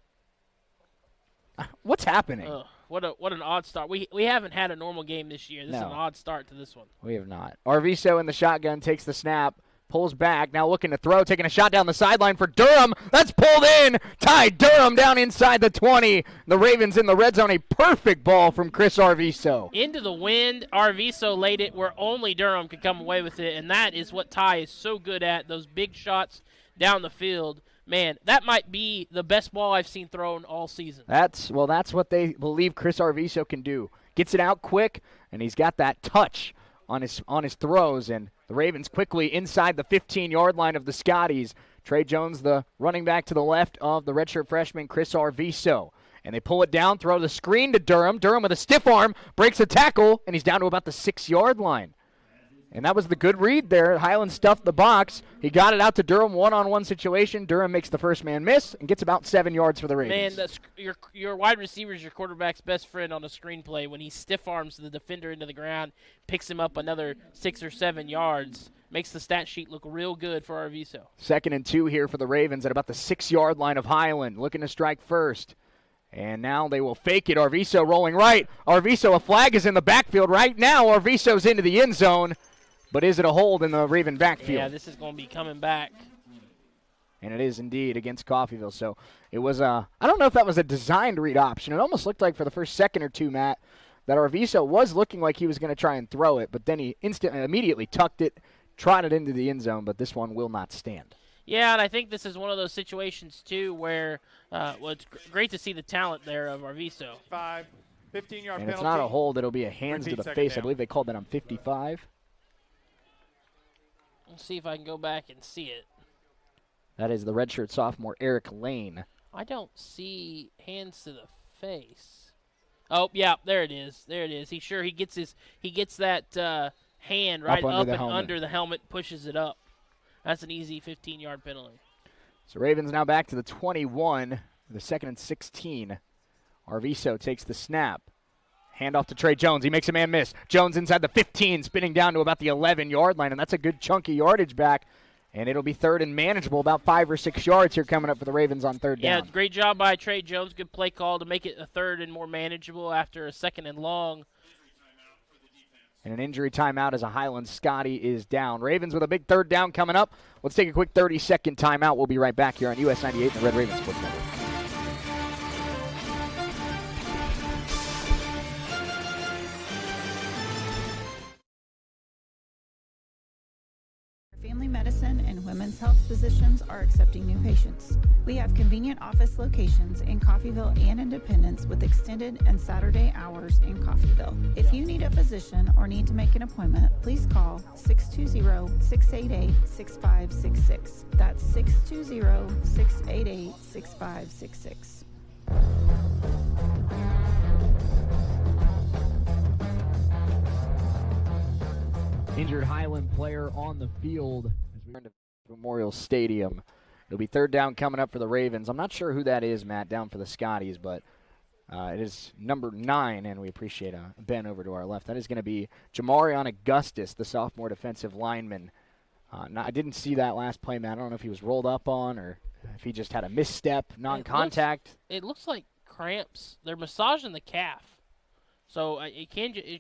What's happening? What an odd start. We haven't had a normal game this year. This is an odd start to this one. We have not. Arviso in the shotgun takes the snap, pulls back, now looking to throw, taking a shot down the sideline for Durham. That's pulled in. Ty Durham down inside the 20. The Ravens in the red zone. A perfect ball from Chris Arviso. Into the wind. Arviso laid it where only Durham could come away with it, and that is what Ty is so good at, those big shots down the field. Man, that might be the best ball I've seen thrown all season. That's what they believe Chris Arviso can do. Gets it out quick, and he's got that touch on his throws. And the Ravens quickly inside the 15-yard line of the Scotties. Trey Jones, the running back to the left of the redshirt freshman, Chris Arviso. And they pull it down, throw the screen to Durham. Durham with a stiff arm, breaks a tackle, and he's down to about the 6-yard line. And that was the good read there. Highland stuffed the box. He got it out to Durham, one-on-one situation. Durham makes the first man miss and gets about 7 yards for the Ravens. Man, your wide receiver is your quarterback's best friend on a screenplay. When he stiff arms the defender into the ground, picks him up another 6 or 7 yards, makes the stat sheet look real good for Arviso. 2nd and 2 here for the Ravens at about the 6-yard line of Highland, looking to strike first. And now they will fake it. Arviso rolling right. Arviso, a flag is in the backfield right now. Arviso's into the end zone. But is it a hold in the Raven backfield? Yeah, this is going to be coming back. And it is indeed against Coffeyville. So it was I don't know if that was a designed read option. It almost looked like for the first second or two, Matt, that Arviso was looking like he was going to try and throw it. But then he immediately tucked it, trotted into the end zone. But this one will not stand. Yeah, and I think this is one of those situations, too, where it's great to see the talent there of Arviso. 15-yard penalty. And it's not a hold. It'll be a hands to the face. Down. I believe they called that on 55. Let's see if I can go back and see it. That is the redshirt sophomore, Eric Lane. I don't see hands to the face. Oh, yeah, there it is. There it is. He gets that hand right up and under the helmet, pushes it up. That's an easy 15-yard penalty. So Ravens now back to the 21, the 2nd and 16. Arviso takes the snap. Hand off to Trey Jones. He makes a man miss. Jones inside the 15, spinning down to about the 11-yard line, and that's a good chunky yardage back. And it'll be 3rd and manageable, about 5 or 6 yards here coming up for the Ravens on 3rd down. Yeah, great job by Trey Jones. Good play call to make it a 3rd and more manageable after a 2nd and long. And an injury timeout as a Highland Scotty is down. Ravens with a big 3rd down coming up. Let's take a quick 30-second timeout. We'll be right back here on US 98 and the Red Ravens Sports Network. Family medicine and women's health physicians are accepting new patients. We have convenient office locations in Coffeyville and Independence with extended and Saturday hours in Coffeyville. If you need a physician or need to make an appointment, please call 620-688-6566. That's 620-688-6566. Injured Highland player on the field as we return to Memorial Stadium. It'll be 3rd down coming up for the Ravens. I'm not sure who that is, Matt, down for the Scotties, but it is number 9, and we appreciate Ben over to our left. That is going to be Jamarion Augustus, the sophomore defensive lineman. I didn't see that last play, Matt. I don't know if he was rolled up on or if he just had a misstep, non-contact. It looks like cramps. They're massaging the calf. So it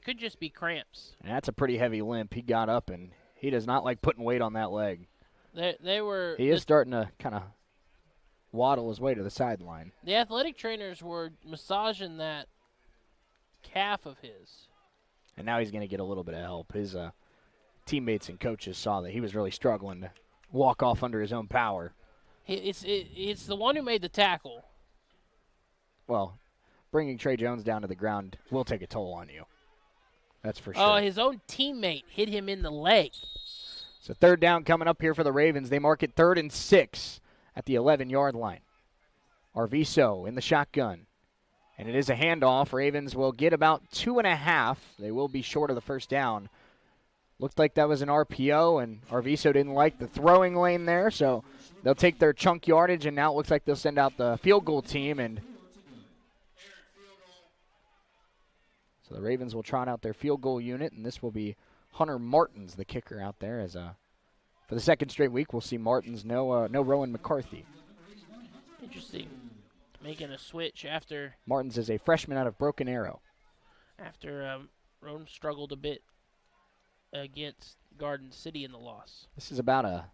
could just be cramps. And that's a pretty heavy limp. He got up, and he does not like putting weight on that leg. He is starting to kind of waddle his way to the sideline. The athletic trainers were massaging that calf of his. And now he's going to get a little bit of help. His teammates and coaches saw that he was really struggling to walk off under his own power. It's the one who made the tackle. Well, bringing Trey Jones down to the ground will take a toll on you. That's for sure. Oh, his own teammate hit him in the leg. So 3rd down coming up here for the Ravens. They mark it 3rd and 6 at the 11-yard line. Arviso in the shotgun. And it is a handoff. Ravens will get about 2.5. They will be short of the 1st down. Looked like that was an RPO, and Arviso didn't like the throwing lane there, so they'll take their chunk yardage, and now it looks like they'll send out the field goal team, and so the Ravens will trot out their field goal unit, and this will be Hunter Martins, the kicker, out there. As for the 2nd straight week, we'll see Martins, no Rowan McCarthy. Interesting. Making a switch after. Martins is a freshman out of Broken Arrow. After Rowan struggled a bit against Garden City in the loss. This is about a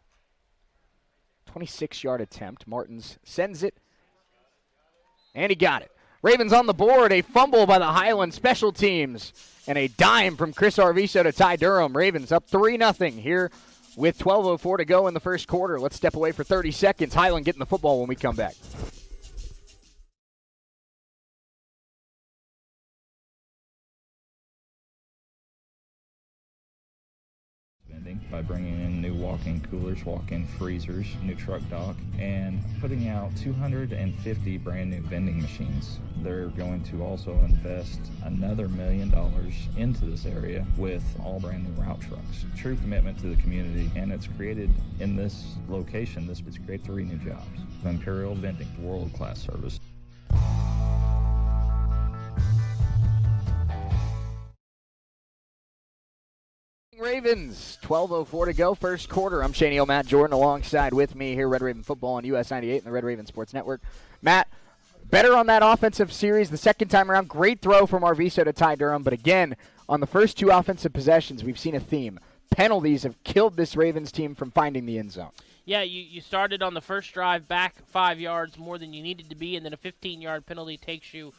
26-yard attempt. Martins sends it, and he got it. Ravens on the board, a fumble by the Highland special teams, and a dime from Chris Arviso to Ty Durham. Ravens up 3-0 here with 12:04 to go in the 1st quarter. Let's step away for 30 seconds. Highland getting the football when we come back. by bringing in new walk-in coolers, walk-in freezers, new truck dock, and putting out 250 brand new vending machines. They're going to also invest another $1 million into this area with all brand new route trucks. True commitment to the community, and it's created in this location. This was create 3 new jobs. Imperial Vending, world-class service. Ravens, 12:04 to go, first quarter. I'm Shane Matt Jordan alongside with me here, Red Raven Football on US 98 and the Red Raven Sports Network. Matt, better on that offensive series the second time around. Great throw from Arviso to Ty Durham, but again, on the first 2 offensive possessions, we've seen a theme. Penalties have killed this Ravens team from finding the end zone. Yeah, you started on the first drive back 5 yards more than you needed to be, and then a 15-yard penalty takes you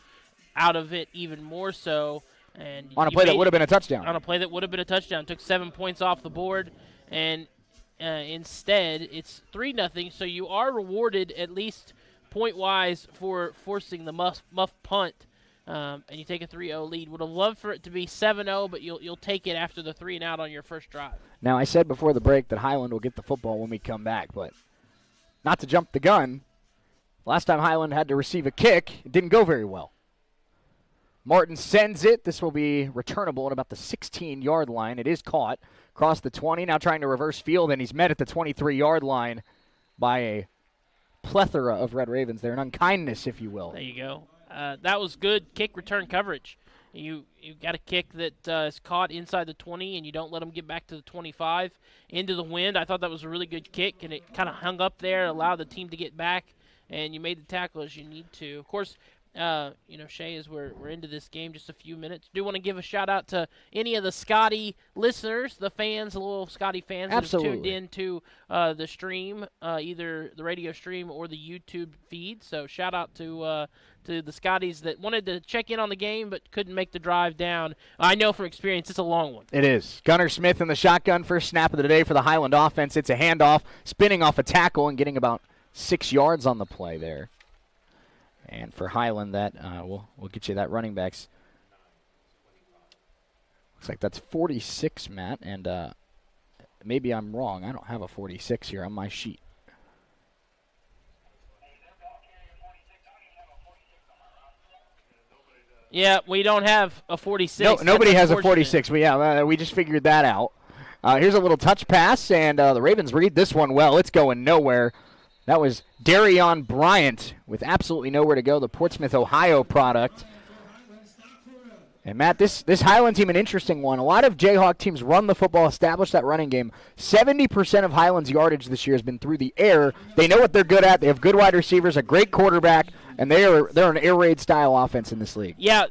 out of it even more so. And on a play that would have been a touchdown. On a play that would have been a touchdown. Took 7 points off the board, and instead it's 3-0, so you are rewarded at least point-wise for forcing the muff punt, and you take a 3-0 lead. Would have loved for it to be 7-0, but you'll take it after the 3-and-out on your first drive. Now, I said before the break that Highland will get the football when we come back, but not to jump the gun, last time Highland had to receive a kick, it didn't go very well. Martin sends it. This will be returnable at about the 16-yard line. It is caught across the 20. Now trying to reverse field, and he's met at the 23-yard line by a plethora of Red Ravens there, an unkindness, if you will. There you go. That was good kick return coverage. You got a kick that is caught inside the 20, and you don't let them get back to the 25 into the wind. I thought that was a really good kick, and it kind of hung up there, allowed the team to get back, and you made the tackle as you need to. Of course, Shay, as we're into this game, just a few minutes, do want to give a shout-out to any of the Scotty listeners, the fans, the little Scotty fans that have tuned in to the stream, either the radio stream or the YouTube feed. So shout-out to the Scotties that wanted to check in on the game but couldn't make the drive down. I know from experience it's a long one. It is. Gunnar Smith in the shotgun, first snap of the day for the Highland offense. It's a handoff, spinning off a tackle and getting about 6 yards on the play there. And for Highland, that we'll get you that running backs. Looks like that's 46, Matt, and maybe I'm wrong. I don't have a 46 here on my sheet. Yeah, we don't have a 46. No, nobody has a 46. We just figured that out. Here's a little touch pass, and the Ravens read this one well. It's going nowhere. That was Darion Bryant with absolutely nowhere to go, the Portsmouth, Ohio product. And, Matt, this Highland team, an interesting one. A lot of Jayhawk teams run the football, establish that running game. 70% of Highland's yardage this year has been through the air. They know what they're good at. They have good wide receivers, a great quarterback, and they're an air raid style offense in this league. Yeah,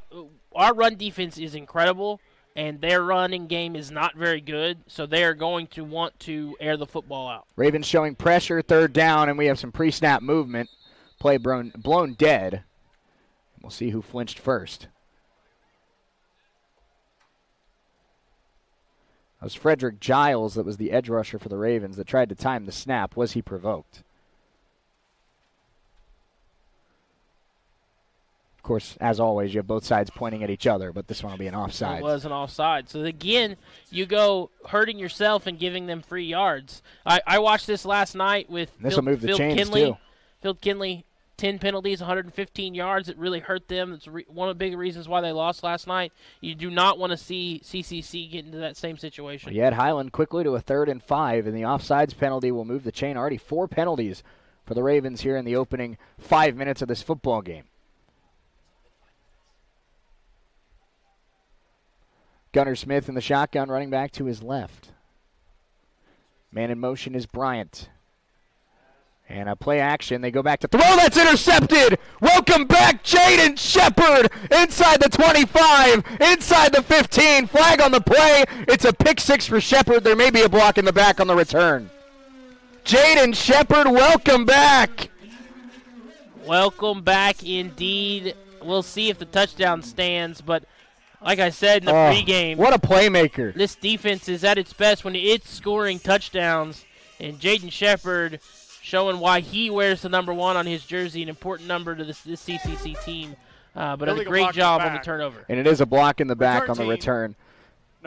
our run defense is incredible, and their running game is not very good, so they are going to want to air the football out. Ravens showing pressure, third down, and we have some pre-snap movement. Play blown dead. We'll see who flinched first. That was Frederick Giles that was the edge rusher for the Ravens that tried to time the snap. Was he provoked? Of course, as always, you have both sides pointing at each other, but this one will be an offside. It was an offside. So, again, you go hurting yourself and giving them free yards. I watched this last night with Phil Kinley. Too. Phil Kinley, 10 penalties, 115 yards. It really hurt them. It's one of the big reasons why they lost last night. You do not want to see CCC get into that same situation. Well, you had Highland quickly to a 3rd and 5, and the offsides penalty will move the chain. Already 4 penalties for the Ravens here in the opening 5 minutes of this football game. Gunnar Smith in the shotgun, running back to his left. Man in motion is Bryant. And a play action. They go back to throw. That's intercepted. Welcome back, Jaden Shepard. Inside the 25, inside the 15. Flag on the play. It's a pick 6 for Shepard. There may be a block in the back on the return. Jaden Shepard, welcome back. Welcome back indeed. We'll see if the touchdown stands, but like I said in the pregame, what a playmaker. This defense is at its best when it's scoring touchdowns, and Jaden Shepard showing why he wears the number 1 on his jersey, an important number to this CCC team. But a great job on the turnover. And it is a block in the back on the return.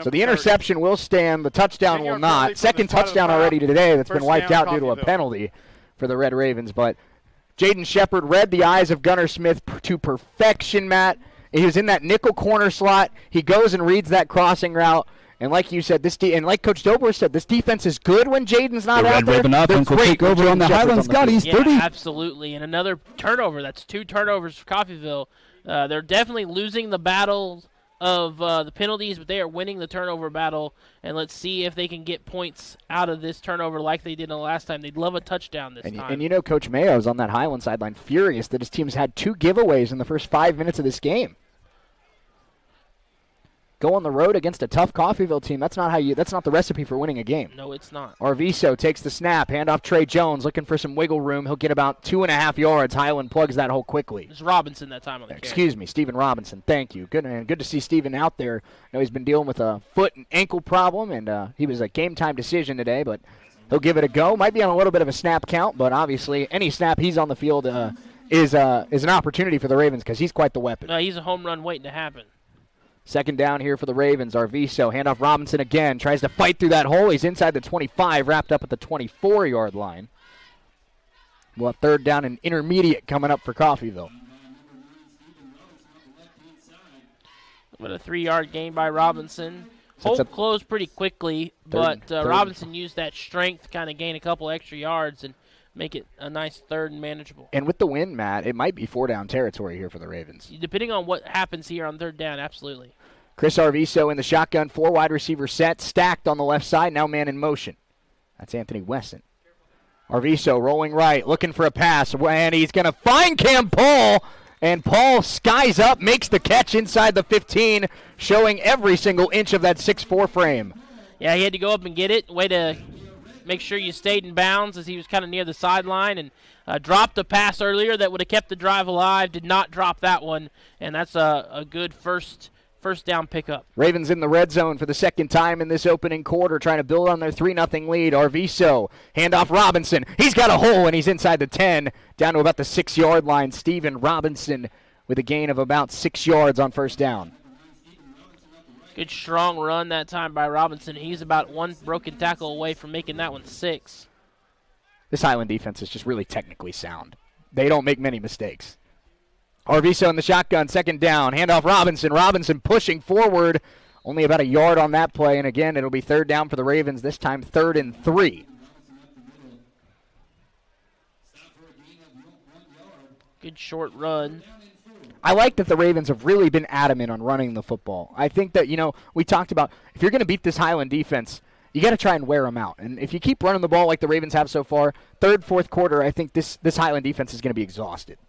So the interception will stand. The touchdown will not. Second touchdown already today that's been wiped out due to a penalty for the Red Ravens. But Jaden Shepard read the eyes of Gunnar Smith to perfection, Matt. He was in that nickel corner slot. He goes and reads that crossing route. And like you said, and like Coach Dobler said, this defense is good when Jaden's not out there. Red Raven offense will take over on the Highland Scotties. 30. Absolutely. And another turnover. That's 2 turnovers for Coffeyville. They're definitely losing the battle of the penalties, but they are winning the turnover battle. And let's see if they can get points out of this turnover like they did the last time. They'd love a touchdown this time. And you know Coach Mayo's on that Highland sideline furious that his team's had 2 giveaways in the first 5 minutes of this game. Go on the road against a tough Coffeyville team. That's not the recipe for winning a game. No, it's not. Arviso takes the snap, handoff Trey Jones, looking for some wiggle room. He'll get about 2.5 yards. Highland plugs that hole quickly. It's Robinson that time on the carry. Excuse me, Stephen Robinson. Thank you. Good to see Stephen out there. I know he's been dealing with a foot and ankle problem, and he was a game-time decision today, but he'll give it a go. Might be on a little bit of a snap count, but obviously any snap he's on the field is an opportunity for the Ravens because he's quite the weapon. No, he's a home run waiting to happen. Second down here for the Ravens. Arviso, handoff Robinson again. Tries to fight through that hole. He's inside the 25, wrapped up at the 24-yard line. We'll have third down and intermediate coming up for Coffeyville. But a 3-yard gain by Robinson. Hole closed pretty quickly, but Robinson used that strength to kind of gain a couple extra yards and make it a nice third and manageable. And with the win, Matt, it might be 4-down territory here for the Ravens. Depending on what happens here on third down, absolutely. Chris Arviso in the shotgun, 4 wide receiver set, stacked on the left side, now man in motion. That's Anthony Wesson. Arviso rolling right, looking for a pass, and he's going to find Cam Paul, and Paul skies up, makes the catch inside the 15, showing every single inch of that 6'4 frame. Yeah, he had to go up and get it. Way to make sure you stayed in bounds as he was kind of near the sideline, and dropped a pass earlier that would have kept the drive alive. Did not drop that one, and that's a good first down pickup. Ravens in the red zone for the second time in this opening quarter, trying to build on their 3-0 lead. Arviso, handoff Robinson. He's got a hole, and he's inside the 10, down to about the 6-yard line. Stephen Robinson with a gain of about 6 yards on first down. Good strong run that time by Robinson. He's about 1 broken tackle away from making that one 6. This Highland defense is just really technically sound. They don't make many mistakes. Arviso in the shotgun, second down. Handoff Robinson. Robinson pushing forward. Only about a yard on that play. And again, it'll be third down for the Ravens, this time 3rd and 3. Good short run. I like that the Ravens have really been adamant on running the football. I think that, we talked about if you're going to beat this Highland defense, you got to try and wear them out. And if you keep running the ball like the Ravens have so far, third, fourth quarter, I think this Highland defense is going to be exhausted.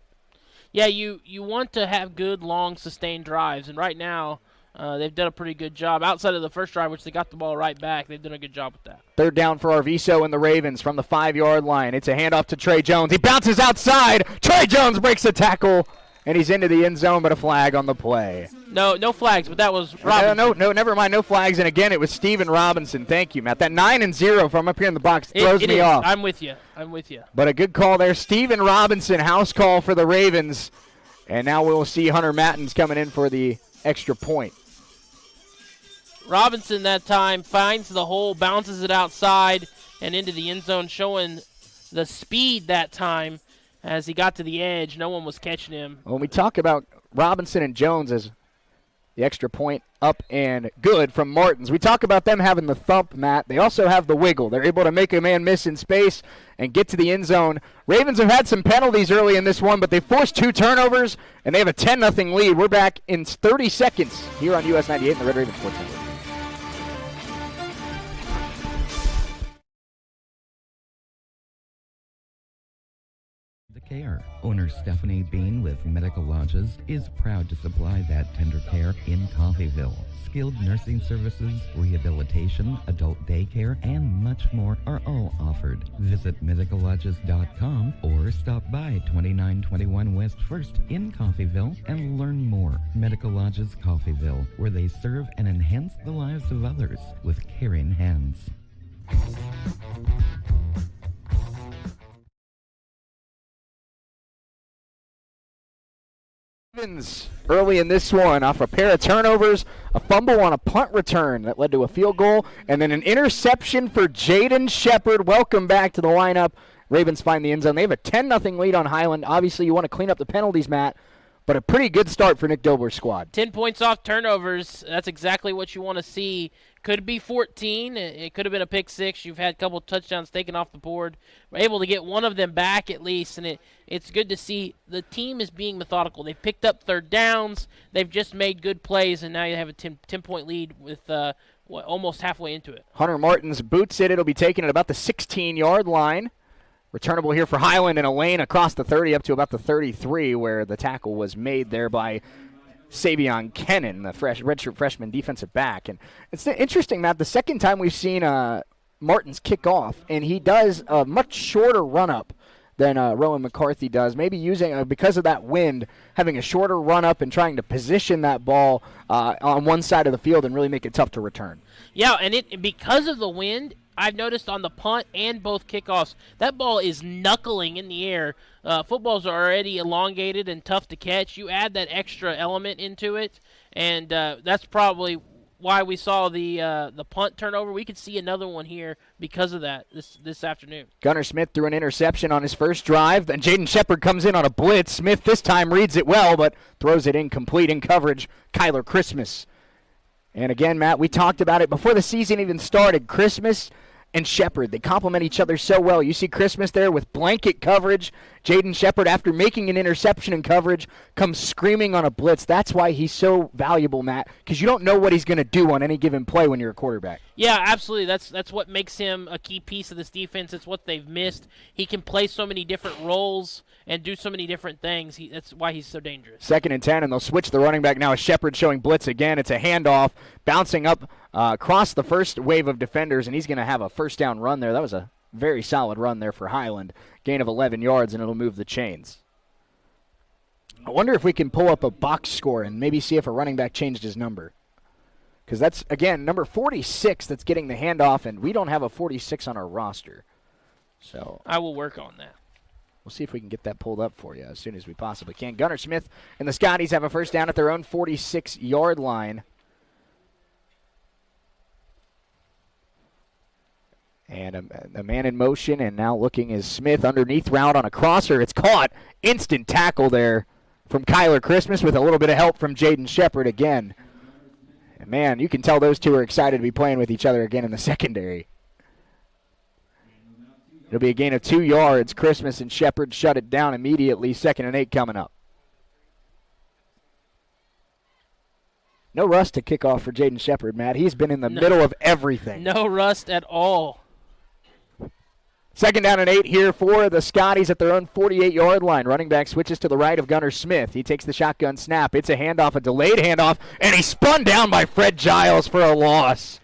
Yeah, you want to have good, long, sustained drives. And right now, they've done a pretty good job. Outside of the first drive, which they got the ball right back, they've done a good job with that. Third down for Arviso and the Ravens from the 5-yard line. It's a handoff to Trey Jones. He bounces outside. Trey Jones breaks a tackle. And he's into the end zone, but a flag on the play. No flags, but that was Robinson. No, never mind, no flags. And again, it was Stephen Robinson. Thank you, Matt. That 9-0 from up here in the box throws me off. I'm with you. But a good call there. Stephen Robinson, house call for the Ravens. And now we'll see Hunter Mattins coming in for the extra point. Robinson that time finds the hole, bounces it outside and into the end zone, showing the speed that time. As he got to the edge, no one was catching him. When we talk about Robinson and Jones as the extra point up and good from Martins, we talk about them having the thump, Matt. They also have the wiggle. They're able to make a man miss in space and get to the end zone. Ravens have had some penalties early in this one, but they forced 2 turnovers, and they have a 10-0 lead. We're back in 30 seconds here on US 98 and the Red Raven Sports Network. Care. Owner Stephanie Bean with Medical Lodges is proud to supply that tender care in Coffeyville. Skilled nursing services, rehabilitation, adult daycare, and much more are all offered. Visit medicallodges.com or stop by 2921 West 1st in Coffeyville and learn more. Medical Lodges Coffeyville, where they serve and enhance the lives of others with caring hands. Ravens early in this one off a pair of turnovers, a fumble on a punt return that led to a field goal, and then an interception for Jaden Shepard. Welcome back to the lineup. Ravens find the end zone. They have a 10-0 lead on Highland. Obviously, you want to clean up the penalties, Matt, but a pretty good start for Nick Dobler's squad. 10 points off turnovers. That's exactly what you want to see. Could be 14. It could have been a pick six. You've had a couple touchdowns taken off the board. We're able to get one of them back at least, and it's good to see the team is being methodical. They've picked up third downs. They've just made good plays, and now you have a 10-point lead with almost halfway into it. Hunter Martins boots it. It'll be taken at about the 16-yard line. Returnable here for Highland in a lane across the 30 up to about the 33 where the tackle was made there by Savion Kennan, the redshirt freshman defensive back. And it's interesting, Matt, the second time we've seen Martins kick off, and he does a much shorter run-up than Rowan McCarthy does, maybe using, because of that wind, having a shorter run-up and trying to position that ball on one side of the field and really make it tough to return. Yeah, and because of the wind, I've noticed on the punt and both kickoffs, that ball is knuckling in the air. Footballs are already elongated and tough to catch. You add that extra element into it, and that's probably why we saw the punt turnover. We could see another one here because of that this afternoon. Gunnar Smith threw an interception on his first drive. Then Jaden Shepard comes in on a blitz. Smith this time reads it well, but throws it incomplete in coverage. Kyler Christmas. And again, Matt, we talked about it before the season even started. Christmas and Shepard, they complement each other so well. You see Christmas there with blanket coverage. Jaden Shepard, after making an interception in coverage, comes screaming on a blitz. That's why he's so valuable, Matt, because you don't know what he's going to do on any given play when you're a quarterback. Yeah, absolutely. That's what makes him a key piece of this defense. It's what they've missed. He can play so many different roles and do so many different things. That's why he's so dangerous. 2nd and 10, and they'll switch the running back now. Shepard showing blitz again. It's a handoff, bouncing up across the first wave of defenders, and he's going to have a first down run there. That was a very solid run there for Highland. Gain of 11 yards, and it'll move the chains. I wonder if we can pull up a box score and maybe see if a running back changed his number. Because that's, again, number 46 that's getting the handoff, and we don't have a 46 on our roster. So I will work on that. We'll see if we can get that pulled up for you as soon as we possibly can. Gunnar Smith and the Scotties have a first down at their own 46-yard line. And a man in motion, and now looking is Smith underneath route on a crosser. It's caught. Instant tackle there from Kyler Christmas with a little bit of help from Jaden Shepard again. And man, you can tell those two are excited to be playing with each other again in the secondary. It'll be a gain of 2 yards. Christmas and Shepard shut it down immediately. 2nd and 8 coming up. No rust to kick off for Jaden Shepard, Matt. He's been in the middle of everything. No rust at all. 2nd down and 8 here for the Scotties at their own 48-yard line. Running back switches to the right of Gunnar Smith. He takes the shotgun snap. It's a handoff, a delayed handoff, and he's spun down by Fred Giles for a loss.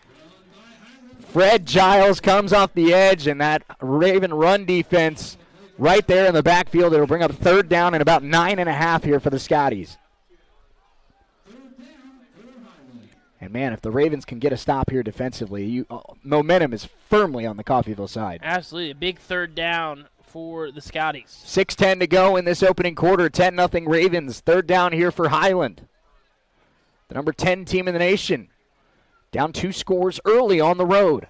Fred Giles comes off the edge, and that Raven run defense right there in the backfield. It'll bring up 3rd down and about 9.5 here for the Scotties. And, man, if the Ravens can get a stop here defensively, momentum is firmly on the Coffeyville side. Absolutely. A big 3rd down for the Scotties. 6:10 to go in this opening quarter. 10-0 Ravens. 3rd down here for Highland. The number 10 team in the nation. Down 2 scores early on the road.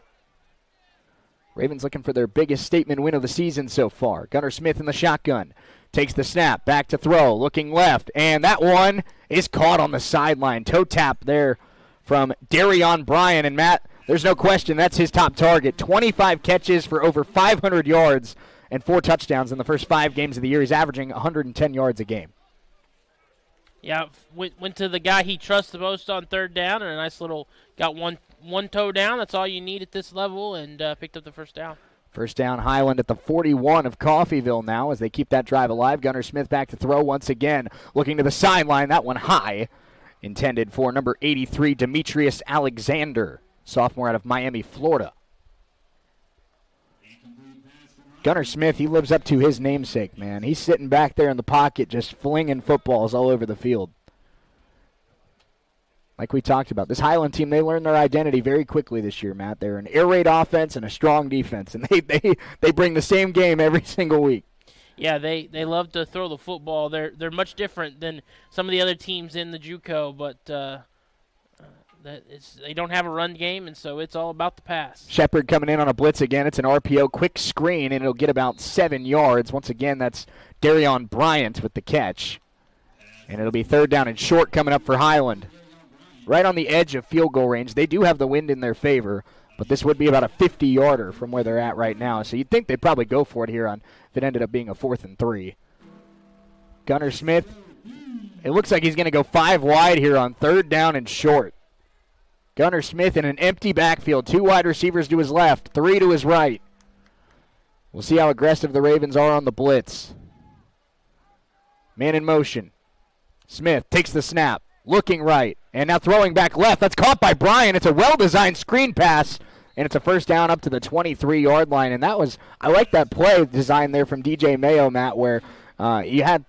Ravens looking for their biggest statement win of the season so far. Gunnar Smith in the shotgun. Takes the snap. Back to throw. Looking left. And that one is caught on the sideline. Toe tap there from Darion Bryan. And, Matt, there's no question that's his top target. 25 catches for over 500 yards and 4 touchdowns in the first 5 games of the year. He's averaging 110 yards a game. Yeah, went to the guy he trusts the most on 3rd down, and a nice little got one toe down. That's all you need at this level, and picked up the first down. First down, Highland at the 41 of Coffeyville now as they keep that drive alive. Gunnar Smith back to throw once again, looking to the sideline. That one high, intended for number 83, Demetrius Alexander, sophomore out of Miami, Florida. Gunnar Smith, he lives up to his namesake, man. He's sitting back there in the pocket just flinging footballs all over the field. Like we talked about, this Highland team, they learned their identity very quickly this year, Matt. They're an air raid offense and a strong defense, and they bring the same game every single week. Yeah, they love to throw the football. They're much different than some of the other teams in the JUCO, but they don't have a run game, and so it's all about the pass. Shepard coming in on a blitz again. It's an RPO quick screen, and it'll get about 7 yards. Once again, that's Darion Bryant with the catch. And it'll be 3rd down and short coming up for Highland. Right on the edge of field goal range. They do have the wind in their favor, but this would be about a 50-yarder from where they're at right now. So you'd think they'd probably go for it here if it ended up being a 4th and 3. Gunnar Smith, it looks like he's going to go 5 wide here on 3rd down and short. Gunnar Smith in an empty backfield. 2 wide receivers to his left, 3 to his right. We'll see how aggressive the Ravens are on the blitz. Man in motion. Smith takes the snap, looking right, and now throwing back left. That's caught by Bryan. It's a well-designed screen pass, and it's a 1st down up to the 23-yard line. And I like that play design there from DJ Mayo, Matt, where you had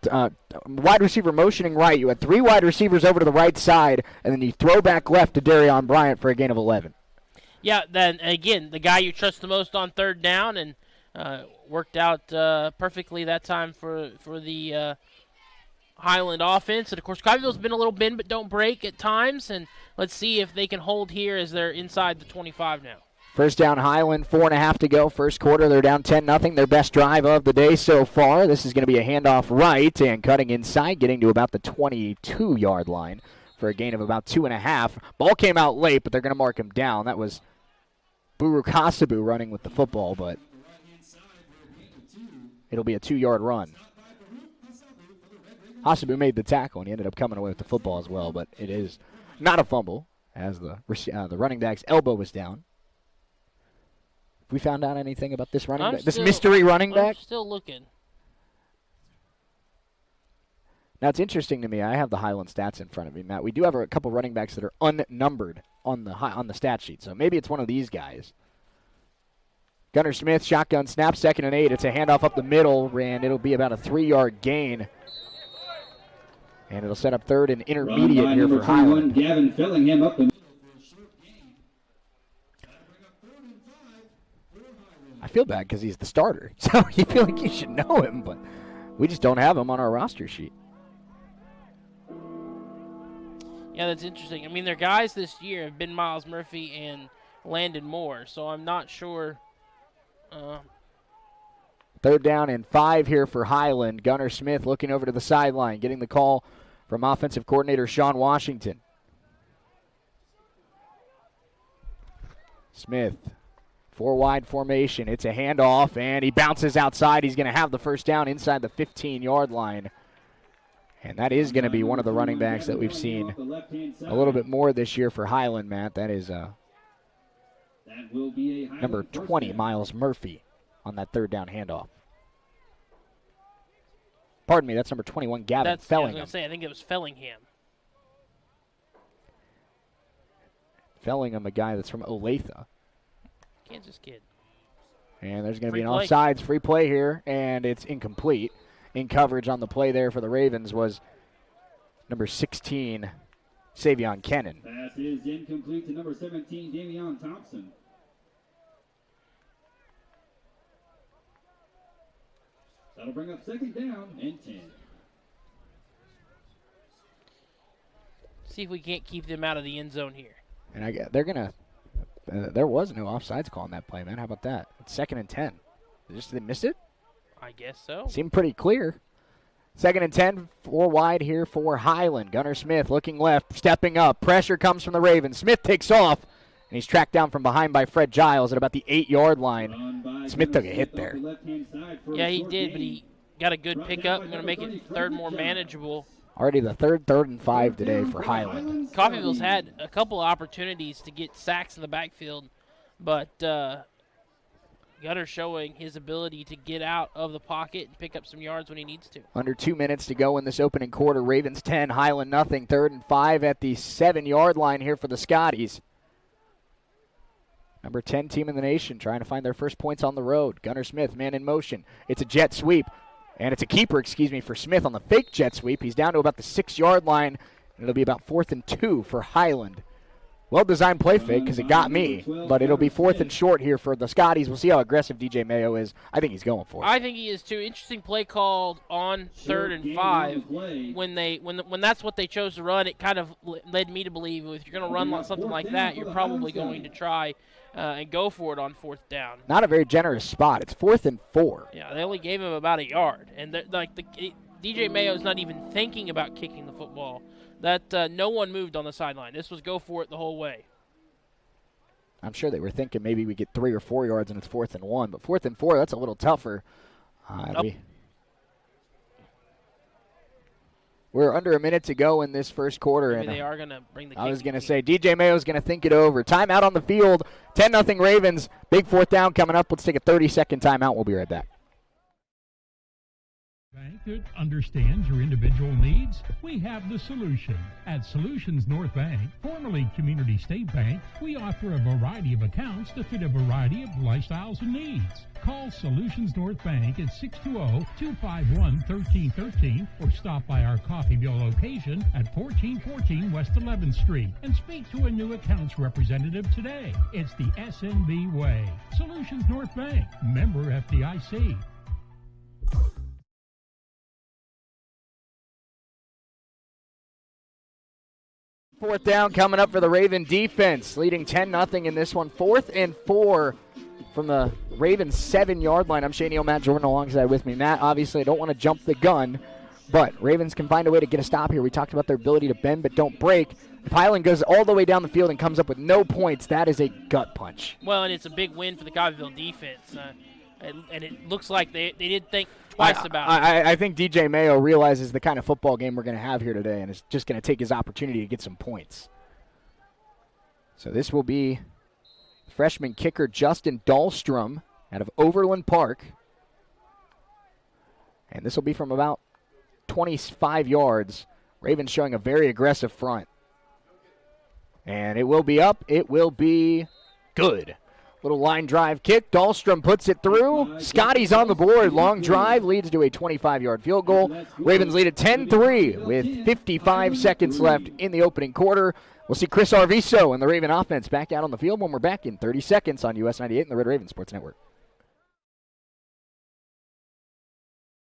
wide receiver motioning right. You had 3 wide receivers over to the right side, and then you throw back left to Darion Bryant for a gain of 11. Yeah, then again, the guy you trust the most on 3rd down, and worked out perfectly that time for the Highland offense. And, of course, Coffeyville's been a little bend but don't break at times, and let's see if they can hold here as they're inside the 25 now. 1st down Highland, 4.5 to go. First quarter, they're down 10-0. Their best drive of the day so far. This is going to be a handoff right and cutting inside, getting to about the 22-yard line for a gain of about 2.5. Ball came out late, but they're going to mark him down. That was Buru Kasabu running with the football, but it'll be a 2-yard run. Hasabu made the tackle, and he ended up coming away with the football as well, but it is not a fumble as the running back's elbow was down. Have we found out anything about this running back? This mystery running back? I'm still looking. Now, it's interesting to me. I have the Highland stats in front of me, Matt. We do have a couple running backs that are unnumbered on the stat sheet, so maybe it's one of these guys. Gunnar Smith, shotgun snap, 2nd and 8. It's a handoff up the middle, and it'll be about a 3-yard gain. And it'll set up 3rd and intermediate here for Highland. Gavin Fillingham up the middle. I feel bad because he's the starter, so you feel like you should know him, but we just don't have him on our roster sheet. Yeah, that's interesting. I mean, their guys this year have been Miles Murphy and Landon Moore, so I'm not sure. 3rd down and 5 here for Highland. Gunnar Smith looking over to the sideline, getting the call from offensive coordinator Sean Washington. Smith, 4-wide formation. It's a handoff, and he bounces outside. He's going to have the 1st down inside the 15-yard line. And that is going to be one of the running backs that we've seen a little bit more this year for Highland, Matt. That is number 20, Miles Murphy, on that 3rd down handoff. Pardon me, that's number 21, Gavin Fellingham. I was going to say, I think it was Fellingham. Fellingham, a guy that's from Olathe. Kansas kid. And there's going to be an offsides free play here, and it's incomplete. In coverage on the play there for the Ravens was number 16, Savion Kennan. Pass is incomplete to number 17, Damian Thompson. That'll bring up 2nd down and 10. See if we can't keep them out of the end zone here. And they're going to there was no offsides call on that play, man. How about that? It's 2nd and 10. They missed it? I guess so. Seemed pretty clear. 2nd and 10, 4 wide here for Highland. Gunnar Smith looking left, stepping up. Pressure comes from the Ravens. Smith takes off, and he's tracked down from behind by Fred Giles at about the 8-yard line. Smith took a hit there. Yeah, he did, but he got a good pickup. I'm going to make it 3rd more manageable. Already the 3rd and 5 today for Highland. Coffeyville's had a couple of opportunities to get sacks in the backfield, but Gunnar showing his ability to get out of the pocket and pick up some yards when he needs to. Under 2 minutes to go in this opening quarter. Ravens 10, Highland nothing. 3rd and 5 at the 7-yard line here for the Scotties. Number 10 team in the nation trying to find their first points on the road. Gunnar Smith, man in motion. It's a jet sweep. And it's a keeper, for Smith on the fake jet sweep. He's down to about the 6-yard line, and it'll be about 4th and 2 for Highland Well-designed play fake because it got me, but it'll be 4th and short here for the Scotties. We'll see how aggressive DJ Mayo is. I think he's going for it. I think he is too. Interesting play called on 3rd and 5. When that's what they chose to run, it kind of led me to believe if you're going to run something like that, you're probably going to try and go for it on 4th down. Not a very generous spot. It's 4th and 4. Yeah, they only gave him about a yard, and DJ Mayo's not even thinking about kicking the football. That no one moved on the sideline. This was go for it the whole way. I'm sure they were thinking maybe we get 3 or 4 yards and it's 4th and 1, but 4th and 4, that's a little tougher. We're under a minute to go in this first quarter. Maybe they are going to bring the I was going to say, DJ Mayo's going to think it over. Timeout on the field, 10-0 Ravens. Big 4th down coming up. Let's take a 30-second timeout. We'll be right back. Bank that understands your individual needs? We have the solution. At Solutions North Bank, formerly Community State Bank, we offer a variety of accounts to fit a variety of lifestyles and needs. Call Solutions North Bank at 620-251-1313 or stop by our Coffeyville location at 1414 West 11th Street and speak to a new accounts representative today. It's the SNB way. Solutions North Bank, member FDIC. 4th down coming up for the Raven defense, leading 10-0 in this one. 4th and 4 from the Ravens 7-yard line. I'm Shane Neal, Matt Jordan alongside with me. Matt, obviously I don't want to jump the gun, but Ravens can find a way to get a stop here. We talked about their ability to bend but don't break. If Highland goes all the way down the field and comes up with no points, that is a gut punch. Well, and it's a big win for the Coffeyville defense. And it looks like they did think twice about it. I think DJ Mayo realizes the kind of football game we're going to have here today and is just going to take his opportunity to get some points. So this will be freshman kicker Justin Dahlstrom out of Overland Park. And this will be from about 25 yards. Ravens showing a very aggressive front. And it will be up. It will be good. Little line drive kick. Dahlstrom puts it through. Scotty's on the board. Long drive leads to a 25-yard field goal. Ravens lead at 10-3 with 55 seconds left in the opening quarter. We'll see Chris Arviso and the Raven offense back out on the field when we're back in 30 seconds on US 98 and the Red Raven Sports Network.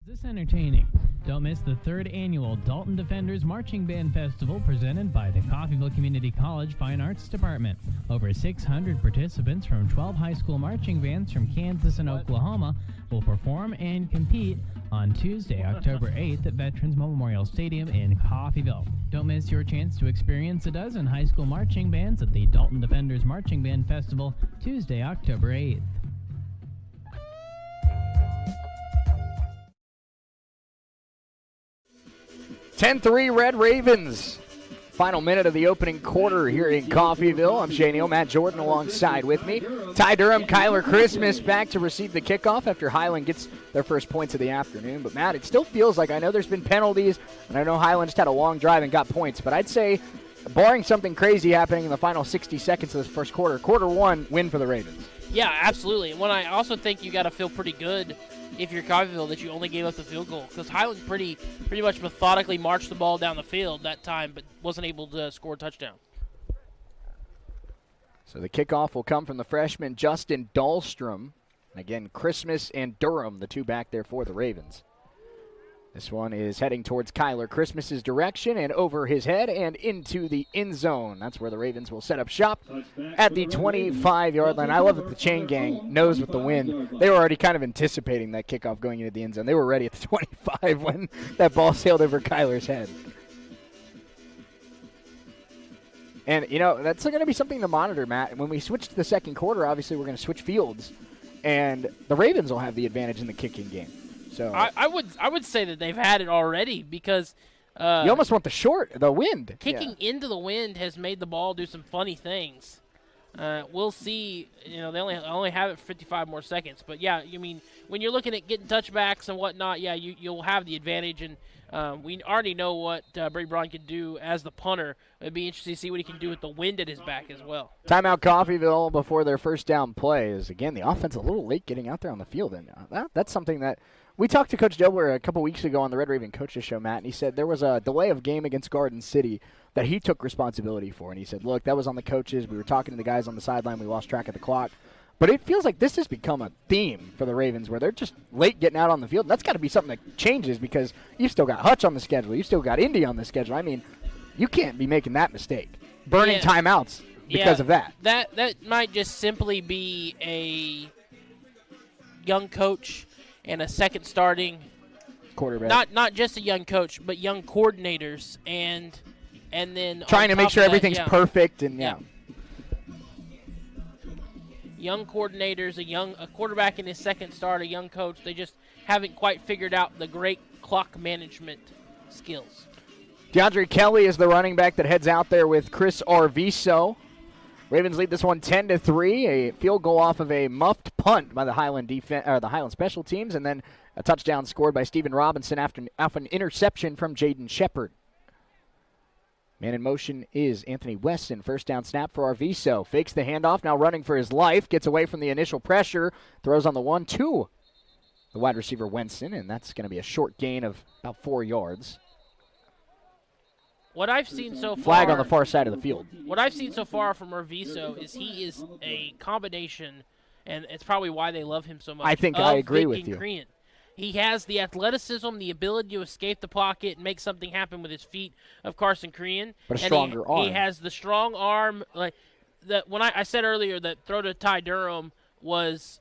Is this entertaining? Don't miss the 3rd annual Dalton Defenders Marching Band Festival presented by the Coffeyville Community College Fine Arts Department. Over 600 participants from 12 high school marching bands from Kansas and Oklahoma will perform and compete on Tuesday, October 8th at Veterans Memorial Stadium in Coffeyville. Don't miss your chance to experience a dozen high school marching bands at the Dalton Defenders Marching Band Festival Tuesday, October 8th. 10-3 Red Ravens. Final minute of the opening quarter here in Coffeyville. I'm Shane Neal, Matt Jordan alongside with me. Ty Durham, Kyler Christmas back to receive the kickoff after Highland gets their first points of the afternoon. But, Matt, it still feels like, I know there's been penalties, and I know Highland just had a long drive and got points, but I'd say, barring something crazy happening in the final 60 seconds of this first quarter, quarter one, win for the Ravens. Yeah, absolutely. And I also think you got to feel pretty good if you're Coffeyville that you only gave up the field goal, because Highland pretty much methodically marched the ball down the field that time but wasn't able to score a touchdown. So the kickoff will come from the freshman Justin Dahlstrom. And again, Christmas and Durham, the two back there for the Ravens. This one is heading towards Kyler Christmas's direction and over his head and into the end zone. That's where the Ravens will set up shop at the 25-yard line. I love that the chain gang knows with the wind. They were already kind of anticipating that kickoff going into the end zone. They were ready at the 25 when that ball sailed over Kyler's head. And, you know, that's going to be something to monitor, Matt. When we switch to the second quarter, obviously we're going to switch fields, and the Ravens will have the advantage in the kicking game. So I would say that they've had it already because you almost want the wind. Kicking into the wind has made the ball do some funny things. We'll see. You know, they only have it for 55 more seconds. But yeah, you mean when you're looking at getting touchbacks and whatnot, yeah, you'll have the advantage. And we already know what Brady Braun can do as the punter. It'd be interesting to see what he can do with the wind at his back as well. Timeout Coffeyville before their first down play is, again, the offense a little late getting out there on the field. And that's something that We talked to Coach Dobler a couple weeks ago on the Red Raven Coaches Show, Matt, and he said there was a delay of game against Garden City that he took responsibility for. And he said, look, that was on the coaches. We were talking to the guys on the sideline. We lost track of the clock. But it feels like this has become a theme for the Ravens where they're just late getting out on the field. And that's got to be something that changes because you've still got Hutch on the schedule. You've still got Indy on the schedule. I mean, you can't be making that mistake. Burning timeouts because of that. That might just simply be a young coach and a second starting quarterback. Not just a young coach, but young coordinators and then trying to make sure everything's perfect and young coordinators, a quarterback in his second start, a young coach. They just haven't quite figured out the great clock management skills. DeAndre Kelly is the running back that heads out there with Chris Arviso. Ravens lead this one 10-3. A field goal off of a muffed punt by the Highland special teams, and then a touchdown scored by Steven Robinson after an interception from Jaden Shepard. Man in motion is Anthony Weston. First down snap for Arviso. Fakes the handoff, now running for his life. Gets away from the initial pressure. Throws on the 1-2. The wide receiver Wenson, and that's going to be a short gain of about 4 yards. What I've seen so far, flag on the far side of the field. What I've seen so far from Arviso is he is a combination, and it's probably why they love him so much. I think I agree with you. Crean. He has the athleticism, the ability to escape the pocket and make something happen with his feet of Carson Crean. But a stronger arm. He has the strong arm. Like when I said earlier that throw to Ty Durham was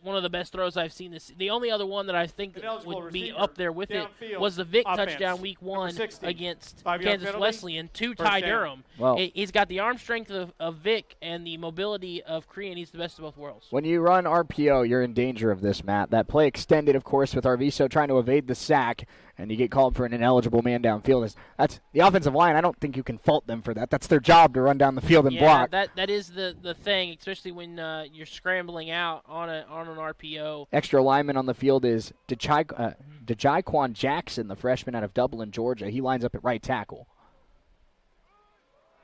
one of the best throws I've seen this. The only other one that I think would be up there with it was the Vic touchdown week 1 against Kansas Wesleyan to Ty Durham. Well, he's got the arm strength of Vic and the mobility of Crean. He's the best of both worlds. When you run RPO, you're in danger of this, Matt. That play extended, of course, with Arviso trying to evade the sack, and you get called for an ineligible man downfield. That's the offensive line. I don't think you can fault them for that. That's their job to run down the field and block. That is the thing, especially when you're scrambling out on an RPO. Extra lineman on the field is DeJaquan Jackson, the freshman out of Dublin, Georgia. He lines up at right tackle.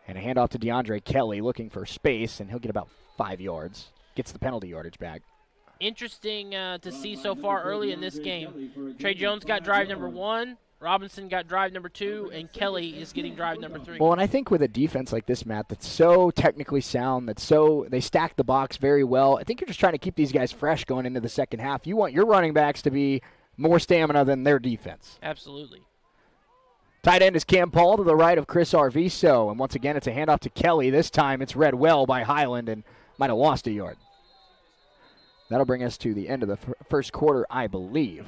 And a handoff to DeAndre Kelly looking for space, and he'll get about 5 yards. Gets the penalty yardage back. Interesting to see so far early in this game. Trey Jones got drive number 1. Robinson got drive number 2, and Kelly is getting drive number 3. Well, and I think with a defense like this, Matt, that's so technically sound, they stack the box very well. I think you're just trying to keep these guys fresh going into the second half. You want your running backs to be more stamina than their defense. Absolutely. Tight end is Cam Paul to the right of Chris Arviso, and once again it's a handoff to Kelly. This time it's read well by Highland and might have lost a yard. That'll bring us to the end of the first quarter, I believe.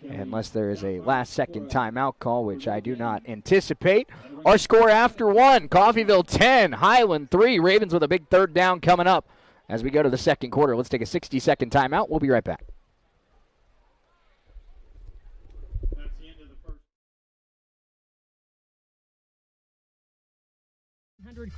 Unless there is a last-second timeout call, which I do not anticipate. Our score after 1, Coffeyville 10, Highland 3. Ravens with a big third down coming up as we go to the second quarter. Let's take a 60-second timeout. We'll be right back.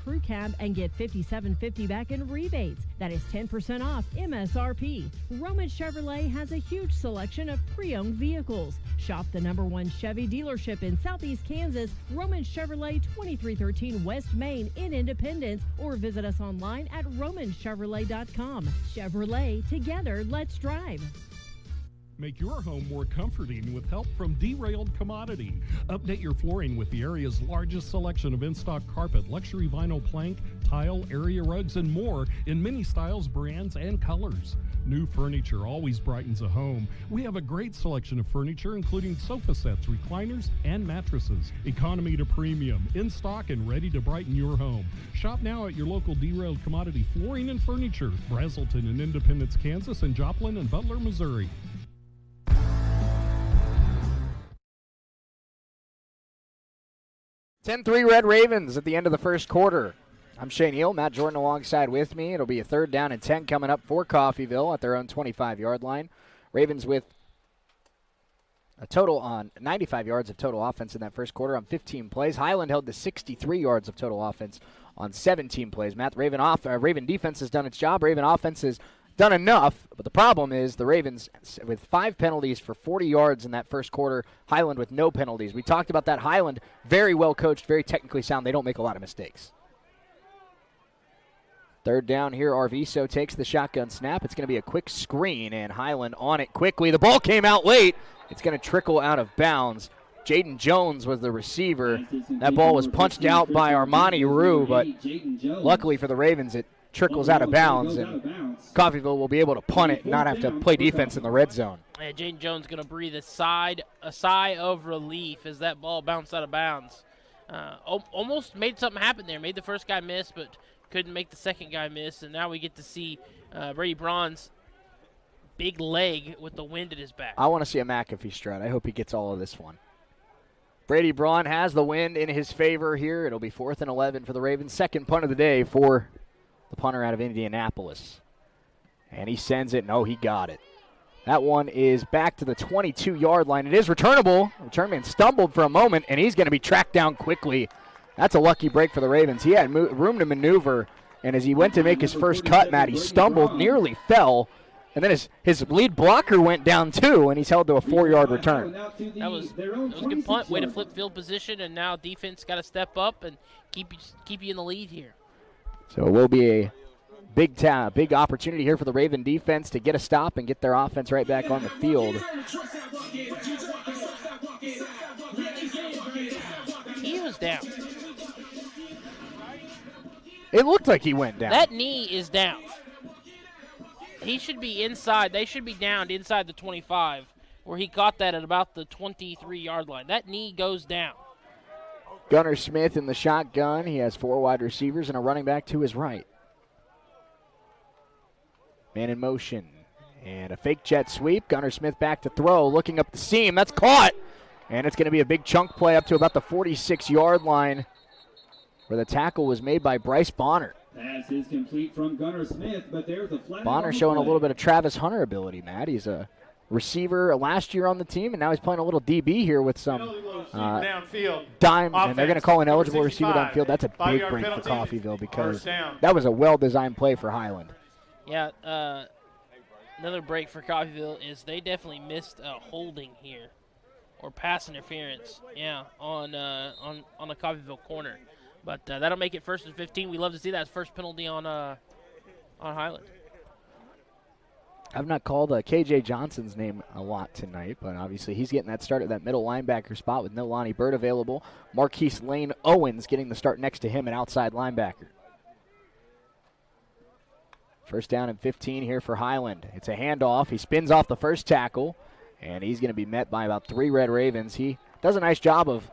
Crew Cab and get $57.50 back in rebates. That is 10% off MSRP. Roman Chevrolet has a huge selection of pre-owned vehicles. Shop the #1 Chevy dealership in Southeast Kansas, Roman Chevrolet, 2313 West Main in Independence, or visit us online at romanchevrolet.com. Chevrolet, together, let's drive. Make your home more comforting with help from Derailed Commodity. Update your flooring with the area's largest selection of in-stock carpet, luxury vinyl plank, tile, area rugs, and more in many styles, brands, and colors. New furniture always brightens a home. We have a great selection of furniture, including sofa sets, recliners, and mattresses. Economy to premium, in stock and ready to brighten your home. Shop now at your local Derailed Commodity Flooring and Furniture, Brazelton in Independence, Kansas, and Joplin and Butler, Missouri. 10-3 Red Ravens at the end of the first quarter. I'm Shane Eel, Matt Jordan alongside with me. It'll be a 3rd down and 10 coming up for Coffeyville at their own 25-yard line. Ravens with a total on 95 yards of total offense in that first quarter on 15 plays. Highland held to 63 yards of total offense on 17 plays. Matt, Raven defense has done its job. Raven offense has done enough, but the problem is the Ravens with 5 penalties for 40 yards in that first quarter, Highland with no penalties. We talked about that. Highland, very well coached, very technically sound. They don't make a lot of mistakes. Third down here, Arviso takes the shotgun snap. It's going to be a quick screen, and Highland on it quickly. The ball came out late. It's going to trickle out of bounds. Jaden Jones was the receiver. That ball was punched out by Armani Rue, but luckily for the Ravens, it trickles out of bounds, and Coffeyville will be able to punt it and not have to play defense in the red zone. Yeah, Jaden Jones going to breathe a sigh of relief as that ball bounced out of bounds. Almost made something happen there. Made the first guy miss, but couldn't make the second guy miss, and now we get to see Brady Braun's big leg with the wind at his back. I want to see a McAfee strut. I hope he gets all of this one. Brady Braun has the wind in his favor here. It'll be 4th and 11 for the Ravens. Second punt of the day for the punter out of Indianapolis. And he sends it. No, he got it. That one is back to the 22-yard line. It is returnable. Return man stumbled for a moment, and he's going to be tracked down quickly. That's a lucky break for the Ravens. He had room to maneuver, and as he went to make his first cut, Matt, he stumbled, nearly fell, and then his lead blocker went down too, and he's held to a 4-yard return. That was a good punt. Way to flip field position, and now defense got to step up and keep you in the lead here. So it will be a big opportunity here for the Raven defense to get a stop and get their offense right back on the field. He was down. It looked like he went down. That knee is down. He should be inside. They should be down inside the 25, where he caught that at about the 23-yard line. That knee goes down. Gunnar Smith in the shotgun. He has 4 wide receivers and a running back to his right. Man in motion. And a fake jet sweep. Gunnar Smith back to throw. Looking up the seam. That's caught. And it's going to be a big chunk play up to about the 46-yard line, where the tackle was made by Bryce Bonner. Pass is complete from Gunnar Smith, but there's a flag. Bonner showing a little bit of Travis Hunter ability, Matt. He's a receiver last year on the team, and now he's playing a little DB here with some dime, and they're going to call an eligible receiver downfield. That's a big break for Coffeyville because that was a well-designed play for Highland. Yeah, another break for Coffeyville is they definitely missed a holding here, or pass interference, on the Coffeyville corner. But that'll make it 1st and 15. We love to see that first penalty on Highland. I've not called KJ Johnson's name a lot tonight, but obviously he's getting that start at that middle linebacker spot with no Lonnie Bird available. Marquise Lane Owens getting the start next to him, an outside linebacker. First down and 15 here for Highland. It's a handoff. He spins off the first tackle, and he's going to be met by about 3 Red Ravens. He does a nice job of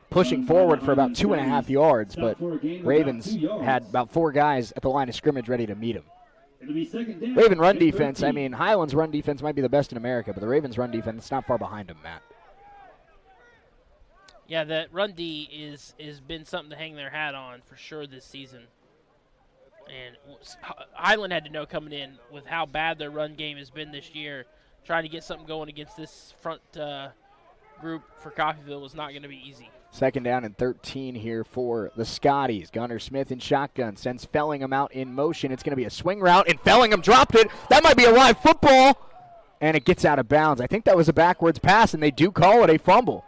pushing forward for about 2.5 yards, but Ravens had about 4 guys at the line of scrimmage ready to meet him. Raven run defense, I mean, Highland's run defense might be the best in America, but the Ravens run defense is not far behind them, Matt. Yeah, that run D is been something to hang their hat on for sure this season. And Highland had to know coming in with how bad their run game has been this year, trying to get something going against this front group for Coffeyville was not going to be easy. Second down and 13 here for the Scotties. Gunnar Smith in shotgun sends Fellingham out in motion. It's going to be a swing route, and Fellingham dropped it. That might be a live football, and it gets out of bounds. I think that was a backwards pass, and they do call it a fumble.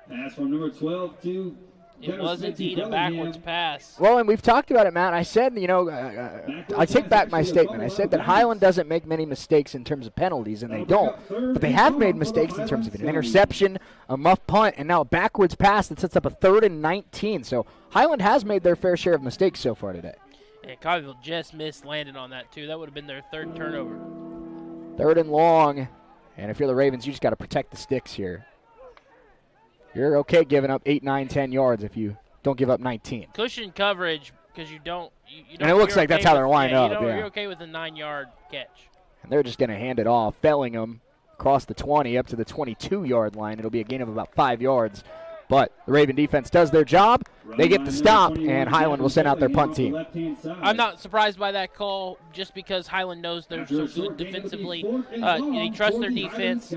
Pass from number 12 to It was indeed a backwards pass. Well, and we've talked about it, Matt. I said, I take back my statement. I said that Highland doesn't make many mistakes in terms of penalties, and they don't. But they have made mistakes in terms of an interception, a muff punt, and now a backwards pass that sets up a 3rd and 19. So Highland has made their fair share of mistakes so far today. And Coffeyville just missed landing on that, too. That would have been their 3rd turnover. 3rd and long. And if you're the Ravens, you just got to protect the sticks here. You're okay giving up 8, 9, 10 yards if you don't give up 19. Cushion coverage because you don't. And it looks like that's how they're lined up. You're okay with a 9-yard catch. And they're just going to hand it off. Fellingham across the 20 up to the 22-yard line. It'll be a gain of about 5 yards. But the Raven defense does their job. They get the stop, and Highland will send out their punt team. I'm not surprised by that call just because Highland knows they're so good defensively. They trust their defense.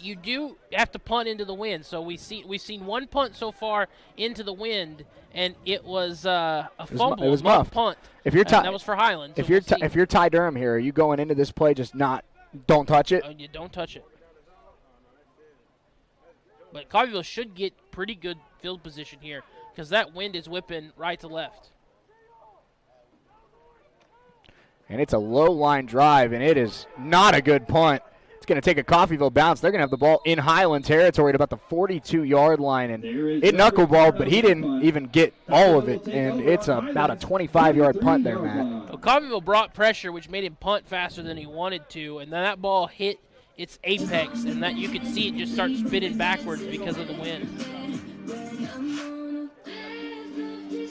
You do have to punt into the wind. So we've seen one punt so far into the wind, and it was a fumble. It was muffed. Punt. If you're that was for Highland. So if you're Ty Durham here, are you going into this play just don't touch it? You don't touch it. But Coffeyville should get pretty good field position here because that wind is whipping right to left. And it's a low line drive, and it is not a good punt. It's going to take a Coffeyville bounce. They're going to have the ball in Highland territory at about the 42-yard line. And it knuckleballed, but he didn't even get all of it. And it's about a 25-yard punt there, Matt. Well, Coffeyville brought pressure, which made him punt faster than he wanted to. And then that ball hit its apex, and that you could see it just start spinning backwards because of the wind.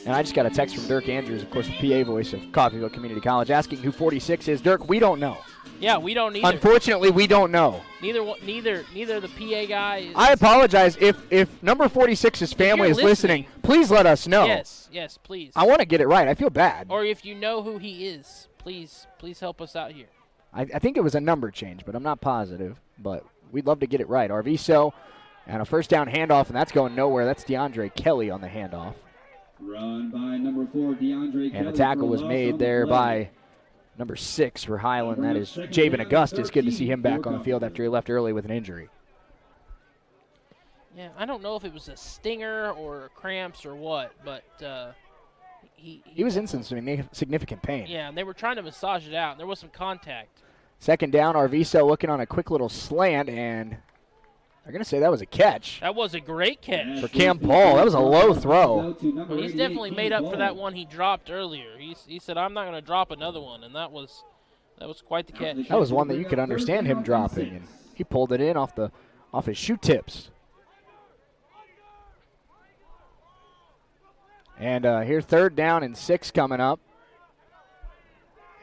And I just got a text from Dirk Andrews, of course, the PA voice of Coffeyville Community College, asking who 46 is. Dirk, we don't know. Yeah, we don't either. Unfortunately, we don't know. Neither the PA guy. I apologize if number 46's family is listening. Please let us know. Yes, please. I want to get it right. I feel bad. Or if you know who he is, please help us out here. I think it was a number change, but I'm not positive. But we'd love to get it right. Arviso and a first down handoff, and that's going nowhere. That's DeAndre Kelly on the handoff. Run by number 4, DeAndre Kelly. And a tackle was made there by number 6 for Highland. That is Javen Augustus. Good to see him back on the field after he left early with an injury. Yeah, I don't know if it was a stinger or cramps or what, but he was in some significant pain. Yeah, and they were trying to massage it out, and there was some contact. Second down, Arviso looking on a quick little slant, and they're going to say that was a catch. That was a great catch. For Cam Paul, that was a low throw. Well, he's definitely made up for that one he dropped earlier. He said, I'm not going to drop another one, and that was quite the catch. That was one that you could understand him dropping, and he pulled it in off his shoe tips. And here's 3rd down and 6 coming up.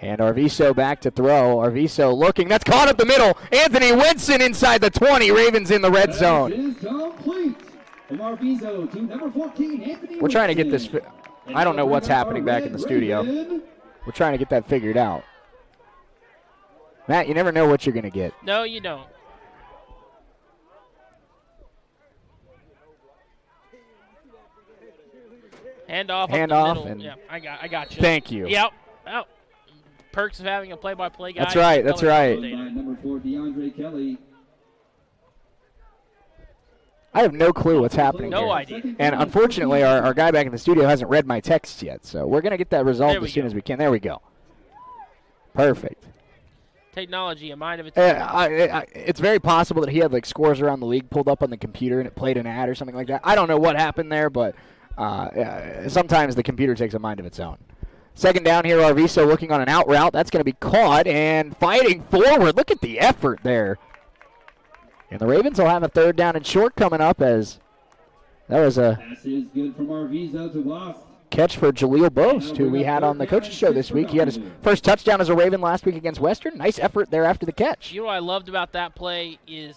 And Arviso back to throw. Arviso looking. That's caught up the middle. Anthony Winson inside the 20. Ravens in the red zone. From Arviso to number 14, Anthony We're trying to get this. I don't know what's happening back in the studio. We're trying to get that figured out. Matt, you never know what you're going to get. No, you don't. Handoff and yeah, I got you. Thank you. Yep. Oh, perks of having a play-by-play guy. That's right. That's right. Number 4, DeAndre Kelly. I have no clue what's happening No here. idea. And unfortunately, our guy back in the studio hasn't read my texts yet, so we're going to get that resolved as soon as we can. There we go. Perfect. Technology, a mind of its own. It's very possible that he had like scores around the league pulled up on the computer and it played an ad or something like that. I don't know what happened there, but sometimes the computer takes a mind of its own. Second down here, Arviso looking on an out route. That's going to be caught and fighting forward. Look at the effort there. And the Ravens will have a 3rd down and short coming up as that was a Pass is good from Arviso to Lost. catch for Jaleel Boast, who we had on the coaches show this week. He had his first touchdown as a Raven last week against Western. Nice effort there after the catch. You know what I loved about that play is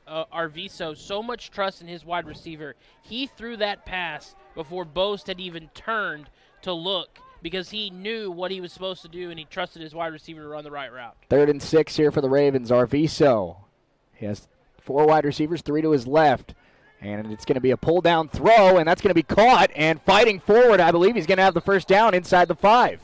Arviso, so much trust in his wide receiver. He threw that pass before Boast had even turned to look because he knew what he was supposed to do, and he trusted his wide receiver to run the right route. 3rd and 6 here for the Ravens. Arviso. He has 4 wide receivers, 3 to his left. And it's going to be a pull-down throw, and that's going to be caught. And fighting forward, I believe he's going to have the first down inside the 5.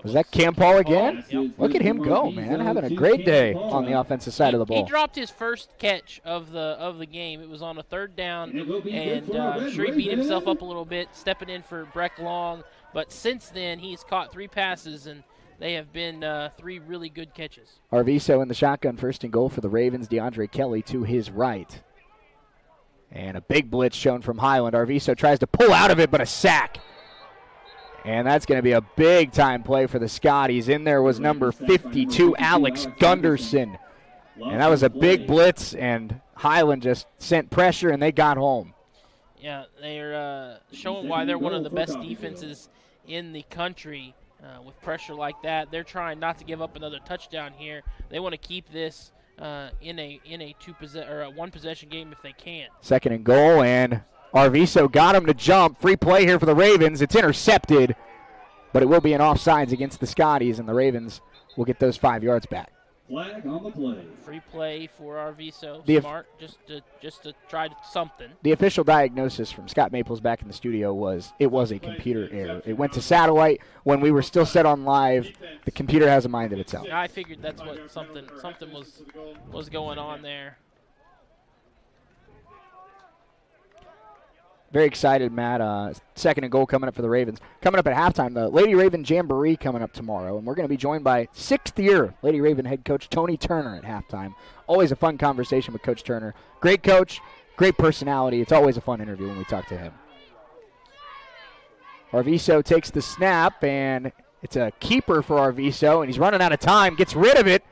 Was that Cam Paul again? Yep. Look at him go, man. Having a great day on the offensive side of the ball. He dropped his first catch of the game. It was on a 3rd down, and I'm sure he beat himself up a little bit, stepping in for Breck Long. But since then, he's caught 3 passes, and they have been 3 really good catches. Arviso in the shotgun, 1st and goal for the Ravens. DeAndre Kelly to his right. And a big blitz shown from Highland. Arviso tries to pull out of it, but a sack. And that's going to be a big-time play for the Scotties. In there was number 52, Alex Gunderson. And that was a big blitz, and Highland just sent pressure, and they got home. Yeah, they're showing why they're one of the best defenses in the country with pressure like that. They're trying not to give up another touchdown here. They want to keep this in a 1-possession game if they can. 2nd and goal, and Arviso got him to jump. Free play here for the Ravens. It's intercepted, but it will be an offsides against the Scotties, and the Ravens will get those 5 yards back. Flag on the play. Free play for Arviso. Smart, just to try something. The official diagnosis from Scott Maples back in the studio was it was a computer error. It went to satellite when we were still set on live. The computer has a mind of its own. I figured that's what something was going on there. Very excited, Matt. Second and goal coming up for the Ravens. Coming up at halftime, the Lady Raven Jamboree coming up tomorrow, and we're going to be joined by sixth-year Lady Raven head coach Tony Turner at halftime. Always a fun conversation with Coach Turner. Great coach, great personality. It's always a fun interview when we talk to him. Arviso takes the snap, and it's a keeper for Arviso, and he's running out of time, gets rid of it,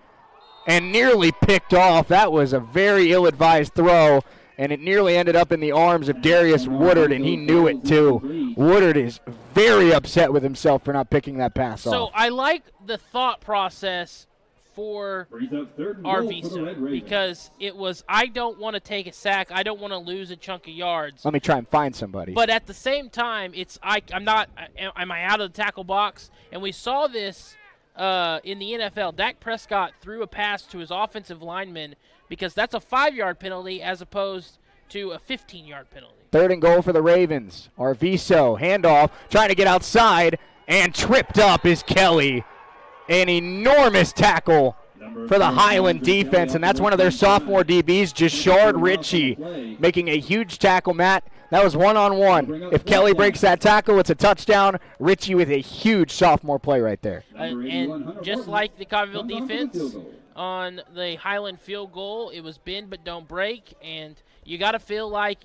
and nearly picked off. That was a very ill-advised throw, and it nearly ended up in the arms of Darius Woodard, and he knew it too. Woodard is very upset with himself for not picking that pass off. So I like the thought process for Arviso because it was, I don't want to take a sack. I don't want to lose a chunk of yards. Let me try and find somebody. But at the same time, am I out of the tackle box? And we saw this in the NFL. Dak Prescott threw a pass to his offensive lineman because that's a 5-yard penalty as opposed to a 15-yard penalty. Third and goal for the Ravens. Arviso, handoff, trying to get outside, and tripped up is Kelly. An enormous tackle for the Highland defense, and that's one of their sophomore DBs, Jashard Ritchie, making a huge tackle. Matt, that was one-on-one. If Kelly breaks that tackle, it's a touchdown. Ritchie with a huge sophomore play right there. And just like the Coffeyville defense on the Highland field goal, it was bend but don't break, and you got to feel like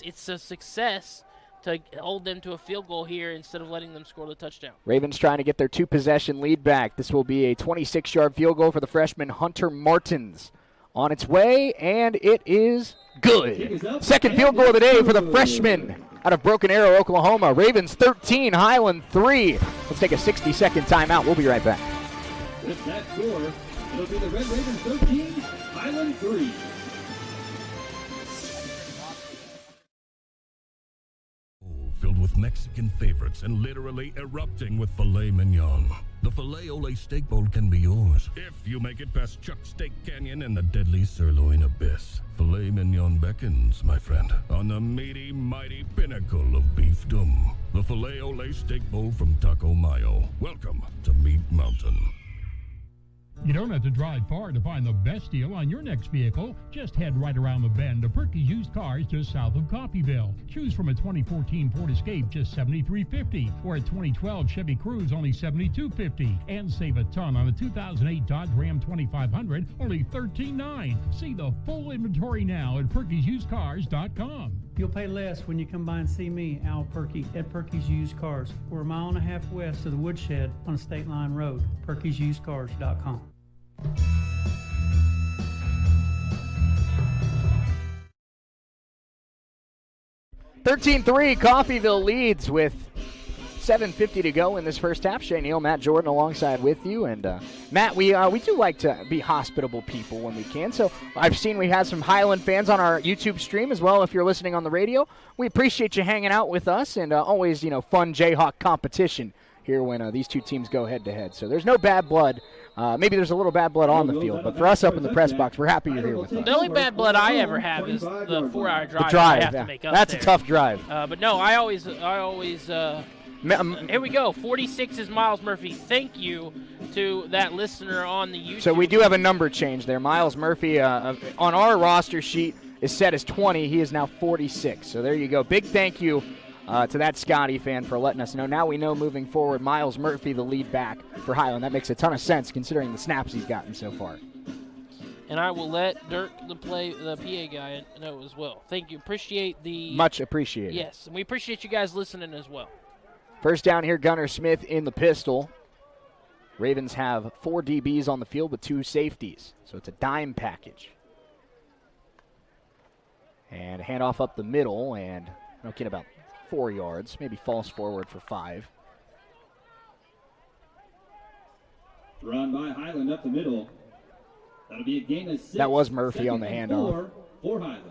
it's a success to hold them to a field goal here instead of letting them score the touchdown. Ravens trying to get their 2-possession lead back. This will be a 26-yard field goal for the freshman Hunter Martins. On its way, and it is good. Second field goal of the day for the freshman out of Broken Arrow, Oklahoma. Ravens 13, Highland 3. Let's take a 60-second timeout. We'll be right back. With that score, it'll be the Red Ravens 13, Highland 3. Filled with Mexican favorites and literally erupting with filet mignon. The Filet Ole Steak Bowl can be yours if you make it past Chuck Steak Canyon and the deadly sirloin abyss. Filet mignon beckons, my friend, on the meaty, mighty pinnacle of beefdom. The Filet Ole Steak Bowl from Taco Mayo. Welcome to Meat Mountain. You don't have to drive far to find the best deal on your next vehicle. Just head right around the bend to Perky's Used Cars just south of Coffeyville. Choose from a 2014 Ford Escape, just $73.50, or a 2012 Chevy Cruze, only $72.50, and save a ton on a 2008 Dodge Ram 2500, only $13.9. See the full inventory now at Perky'sUsedCars.com. You'll pay less when you come by and see me, Al Perky, at Perky's Used Cars. We're a mile and a half west of the Woodshed on State Line Road. Perky'sUsedCars.com. 13-3, Coffeyville leads with 7:50 to go in this first half. Shay Neal, Matt Jordan alongside with you. And Matt, we do like to be hospitable people when we can. So I've seen we have some Highland fans on our YouTube stream as well. If you're listening on the radio, we appreciate you hanging out with us, and always, fun Jayhawk competition here when these two teams go head-to-head. So there's no bad blood. Maybe there's a little bad blood on the field, but for us up in the press box, we're happy you're here with us. The only bad blood I ever have is the 4-hour drive. The drive, I have to make up that's there. a tough drive. But no, I always. Here we go. 46 is Miles Murphy. Thank you to that listener on the YouTube. So we do have a number change there. Miles Murphy on our roster sheet is set as 20. He is now 46. So there you go. Big thank you to that Scotty fan for letting us know. Now we know moving forward, Miles Murphy, the lead back for Highland. That makes a ton of sense considering the snaps he's gotten so far. And I will let Dirk, the PA guy, know as well. Thank you. Appreciate the... Much appreciated. Yes, and we appreciate you guys listening as well. First down here, Gunnar Smith in the pistol. Ravens have 4 DBs on the field with 2 safeties. So it's a dime package. And handoff up the middle, and get about 4 yards, maybe falls forward for 5. Run by Highland up the middle. That'll be a gain of 6. That was Murphy on the handoff. For Highland.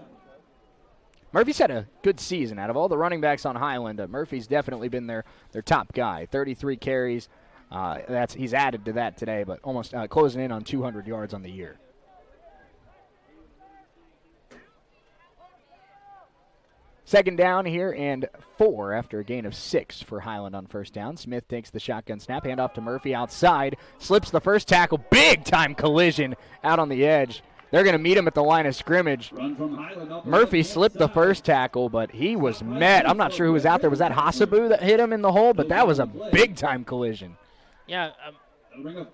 Murphy's had a good season. Out of all the running backs on Highland, Murphy's definitely been their top guy. 33 carries. He's added to that today, but almost closing in on 200 yards on the year. Second down here and 4 after a gain of 6 for Highland on first down. Smith takes the shotgun snap, handoff to Murphy outside, slips the first tackle, big time collision out on the edge. They're going to meet him at the line of scrimmage. Murphy slipped the first tackle, but he was met. I'm not sure who was out there. Was that Hasabu that hit him in the hole? But that was a big-time collision. Yeah,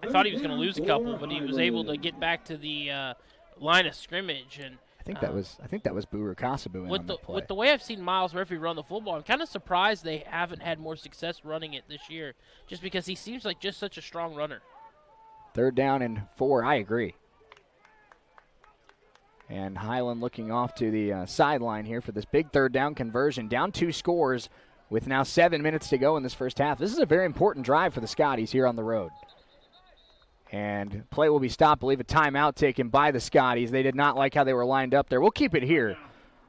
I thought he was going to lose a couple, but he was able to get back to the line of scrimmage. And I think that was Buru Kasabu on the play. With the way I've seen Miles Murphy run the football, I'm kind of surprised they haven't had more success running it this year, just because he seems like just such a strong runner. 3rd down and 4, I agree. And Highland looking off to the sideline here for this big 3rd down conversion. Down 2 scores with now 7 minutes to go in this first half. This is a very important drive for the Scotties here on the road. And play will be stopped. I believe a timeout taken by the Scotties. They did not like how they were lined up there. We'll keep it here.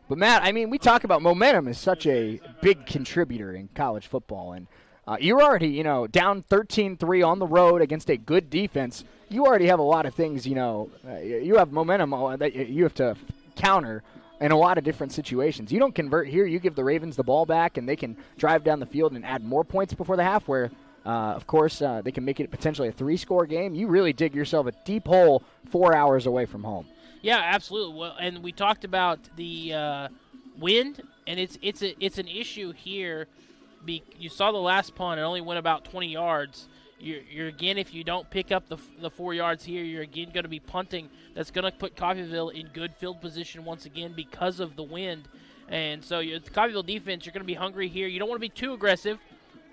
But, Matt, I mean, we talk about momentum is such a big contributor in college football. And you're already, down 13-3 on the road against a good defense. You already have a lot of things, you have momentum that you have to counter in a lot of different situations. You don't convert here. You give the Ravens the ball back, and they can drive down the field and add more points before the half where, of course, they can make it potentially a 3-score game. You really dig yourself a deep hole 4 hours away from home. Yeah, absolutely. Well, and we talked about the wind, and it's an issue here. You saw the last punt; it only went about 20 yards. You're again, if you don't pick up the 4 yards here, you're again going to be punting. That's going to put Coffeyville in good field position once again because of the wind. And so the Coffeyville defense, you're going to be hungry here. You don't want to be too aggressive,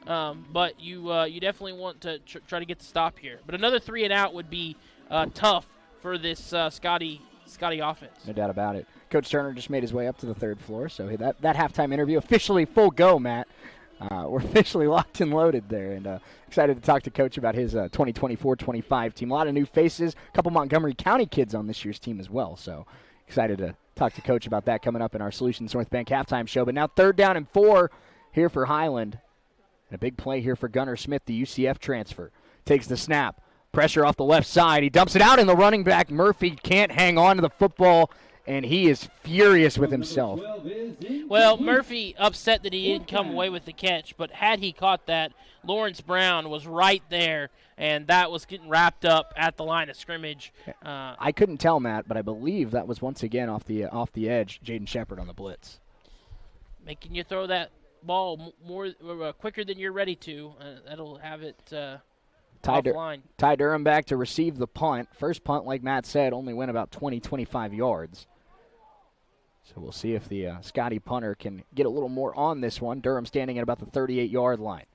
but you definitely want to try to get the stop here. But another 3 and out would be tough for this Scotty offense. No doubt about it. Coach Turner just made his way up to the 3rd floor, so that halftime interview officially full go, Matt. We're officially locked and loaded there, and excited to talk to Coach about his 2024-25 team. A lot of new faces, a couple Montgomery County kids on this year's team as well, so excited to talk to Coach about that coming up in our Solutions North Bank halftime show. But now 3rd down and 4 here for Highland. And a big play here for Gunnar Smith, the UCF transfer. Takes the snap. Pressure off the left side. He dumps it out, and the running back, Murphy, can't hang on to the football, and he is furious with himself. Well, Murphy upset that he didn't come away with the catch, but had he caught that, Lawrence Brown was right there, and that was getting wrapped up at the line of scrimmage. I couldn't tell, Matt, but I believe that was once again off the edge, Jaden Shepard on the blitz. Making you throw that ball more quicker than you're ready to. That'll have it offline. Ty Durham back to receive the punt. First punt, like Matt said, only went about 20-25 yards. So we'll see if the Scotty punter can get a little more on this one. Durham standing at about the 38-yard line.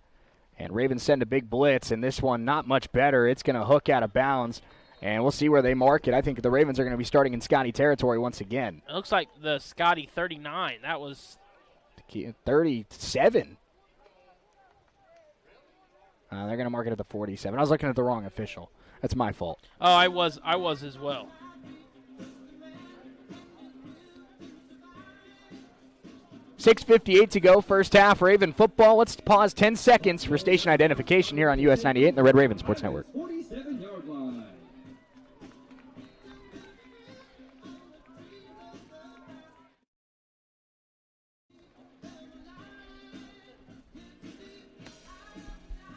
And Ravens send a big blitz, and this one not much better. It's going to hook out of bounds, and we'll see where they mark it. I think the Ravens are going to be starting in Scotty territory once again. It looks like the Scotty 39. That was 37. They're going to mark it at the 47. I was looking at the wrong official. That's my fault. Oh, I was as well. .6:58 to go, first half, Raven football. Let's pause 10 seconds for station identification here on US 98 and the Red Raven Sports Network. 47-yard line.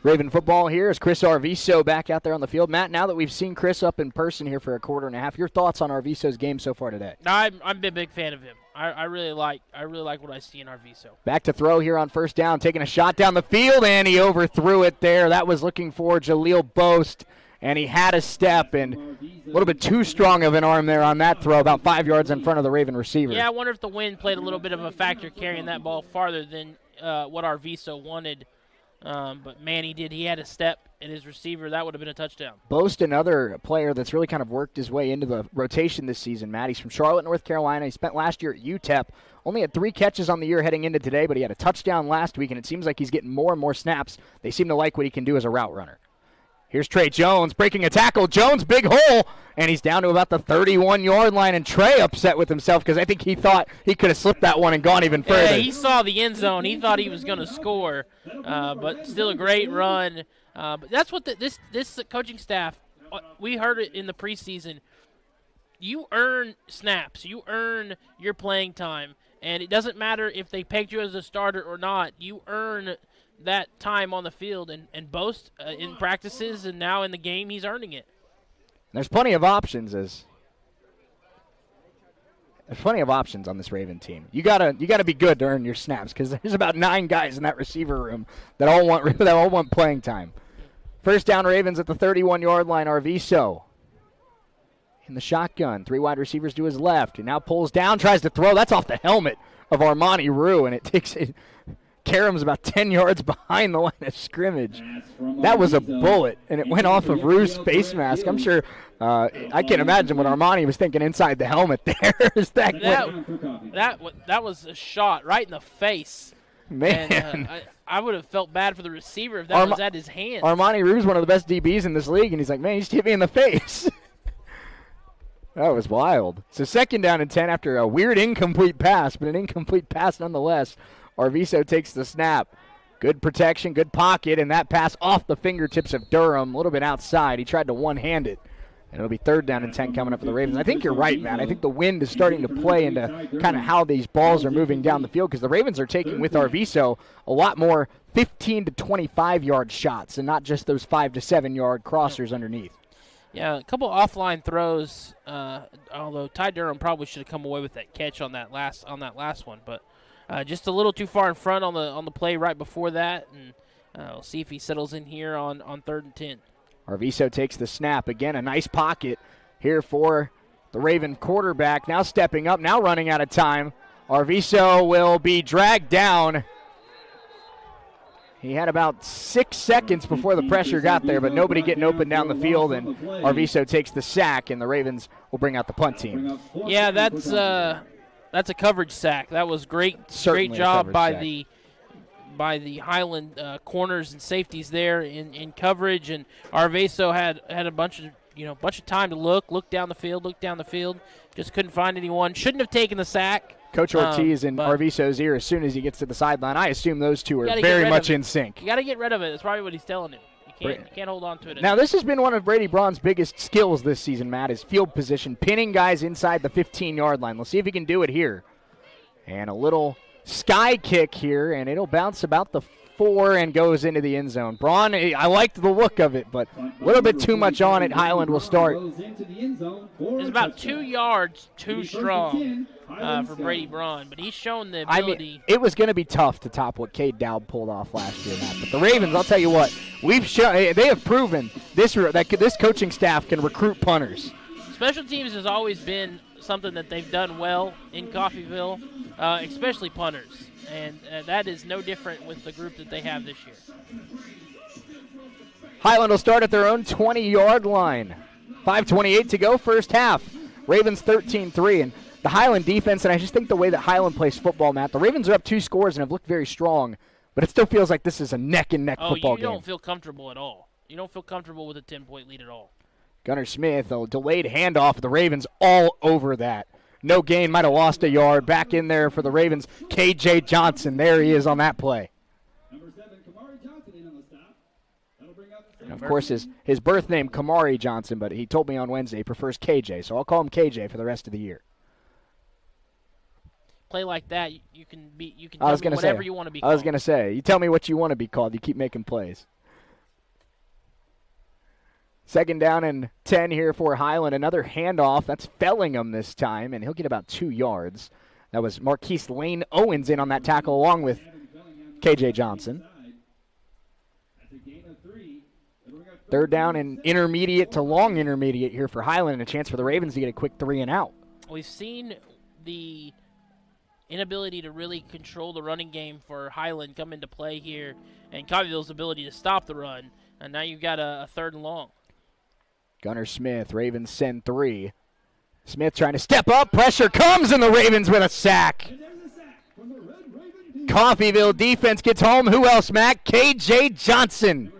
Raven football here is Chris Arviso back out there on the field. Matt, now that we've seen Chris up in person here for a quarter and a half, your thoughts on Arviso's game so far today? I'm a big fan of him. I really like what I see in Arviso. Back to throw here on first down, taking a shot down the field, and he overthrew it there. That was looking for Jaleel Boast, and he had a step and a little bit too strong of an arm there on that throw, about 5 yards in front of the Raven receiver. Yeah, I wonder if the wind played a little bit of a factor carrying that ball farther than what Arviso wanted. But, man, he did. He had a step in his receiver. That would have been a touchdown. Boast, another player that's really kind of worked his way into the rotation this season, Matt. He's from Charlotte, North Carolina. He spent last year at UTEP. Only had 3 catches on the year heading into today, but he had a touchdown last week, and it seems like he's getting more and more snaps. They seem to like what he can do as a route runner. Here's Trey Jones breaking a tackle. Jones, big hole, and he's down to about the 31-yard line, and Trey upset with himself because I think he thought he could have slipped that one and gone even further. Yeah, he saw the end zone. He thought he was going to score, but still a great run. But that's what this coaching staff, we heard it in the preseason, you earn snaps. You earn your playing time, and it doesn't matter if they pegged you as a starter or not. You earn that time on the field, and Boast in practices and now in the game, he's earning it. There's plenty of options as there's plenty of options on this Raven team. You gotta be good to earn your snaps because there's about 9 guys in that receiver room that all want playing time. First down, Ravens at the 31-yard line. Arviso in the shotgun. 3 wide receivers to his left. He now pulls down, tries to throw. That's off the helmet of Armani Rue, and it takes it. Karam's about 10 yards behind the line of scrimmage. That was a bullet, and it went off of Rue's face mask. I'm sure, I can't imagine what Armani was thinking inside the helmet there. That was a shot right in the face. Man. And, I would have felt bad for the receiver if that was at his hand. Armani Rue's one of the best DBs in this league, and he's like, man, he just hit me in the face. That was wild. So second down and 10 after a weird incomplete pass, but an incomplete pass nonetheless. Arviso takes the snap. Good protection, good pocket, and that pass off the fingertips of Durham, a little bit outside. He tried to one-hand it, and it'll be third down and 10 coming up for the Ravens. I think you're right, Matt. I think the wind is starting to play into kind of how these balls are moving down the field because the Ravens are taking with Arviso a lot more 15 to 25-yard shots and not just those 5 to 7-yard crossers underneath. Yeah, a couple offline throws, although Ty Durham probably should have come away with that catch on that last one, but just a little too far in front on the play right before that, and we'll see if he settles in here on third and 10. Arviso takes the snap. Again, a nice pocket here for the Raven quarterback. Now stepping up, now running out of time. Arviso will be dragged down. He had about 6 seconds before the pressure got there, but nobody getting open down the field, and Arviso takes the sack, and the Ravens will bring out the punt team. Yeah, that's a coverage sack. That was great job by the Highland corners and safeties there in coverage, and Arviso had a bunch of time to look down the field, just couldn't find anyone. Shouldn't have taken the sack. Coach Ortiz in Arviso's ear as soon as he gets to the sideline. I assume those two are very much in sync. You got to get rid of it. That's probably what he's telling him. You can't hold on to it. Now, this has been one of Brady Braun's biggest skills this season, Matt, is field position, pinning guys inside the 15-yard line. Let's see if he can do it here. And a little sky kick here, and it'll bounce about the 4 and goes into the end zone. Braun, I liked the look of it, but a little bit too much on it. Highland will start. It's about 2 yards too strong for Brady Braun, but he's shown the ability. It was going to be tough to top what Cade Dowd pulled off last year, Matt. But the Ravens, I'll tell you what, they have proven that this coaching staff can recruit punters. Special teams has always been something that they've done well in Coffeyville, especially punters. And that is no different with the group that they have this year. Highland will start at their own 20-yard line. 5:28 to go, first half. Ravens 13-3. And the Highland defense, and I just think the way that Highland plays football, Matt, the Ravens are up 2 scores and have looked very strong, but it still feels like this is a neck-and-neck football game. You don't feel comfortable at all. You don't feel comfortable with a 10-point lead at all. Gunnar Smith, a delayed handoff. The Ravens all over that. No gain, might have lost a yard. Back in there for the Ravens, K.J. Johnson. There he is on that play. And of course, his birth name, Kamari Johnson, but he told me on Wednesday he prefers KJ, so I'll call him KJ for the rest of the year. Play like that, you can tell me whatever you want to be called. I was going to say, you tell me what you want to be called. You keep making plays. Second down and 10 here for Highland. Another handoff. That's Fellingham this time, and he'll get about 2 yards. That was Marquise Lane Owens in on that tackle along with K.J. Johnson. Third down and intermediate to long intermediate here for Highland, and a chance for the Ravens to get a quick 3 and out. We've seen the inability to really control the running game for Highland come into play here, and Coffeyville's ability to stop the run, and now you've got a 3rd and long. Gunnar Smith, Ravens send 3. Smith trying to step up. Pressure comes, and the Ravens with a sack. Coffeyville defense gets home. Who else, Matt? K.J. Johnson.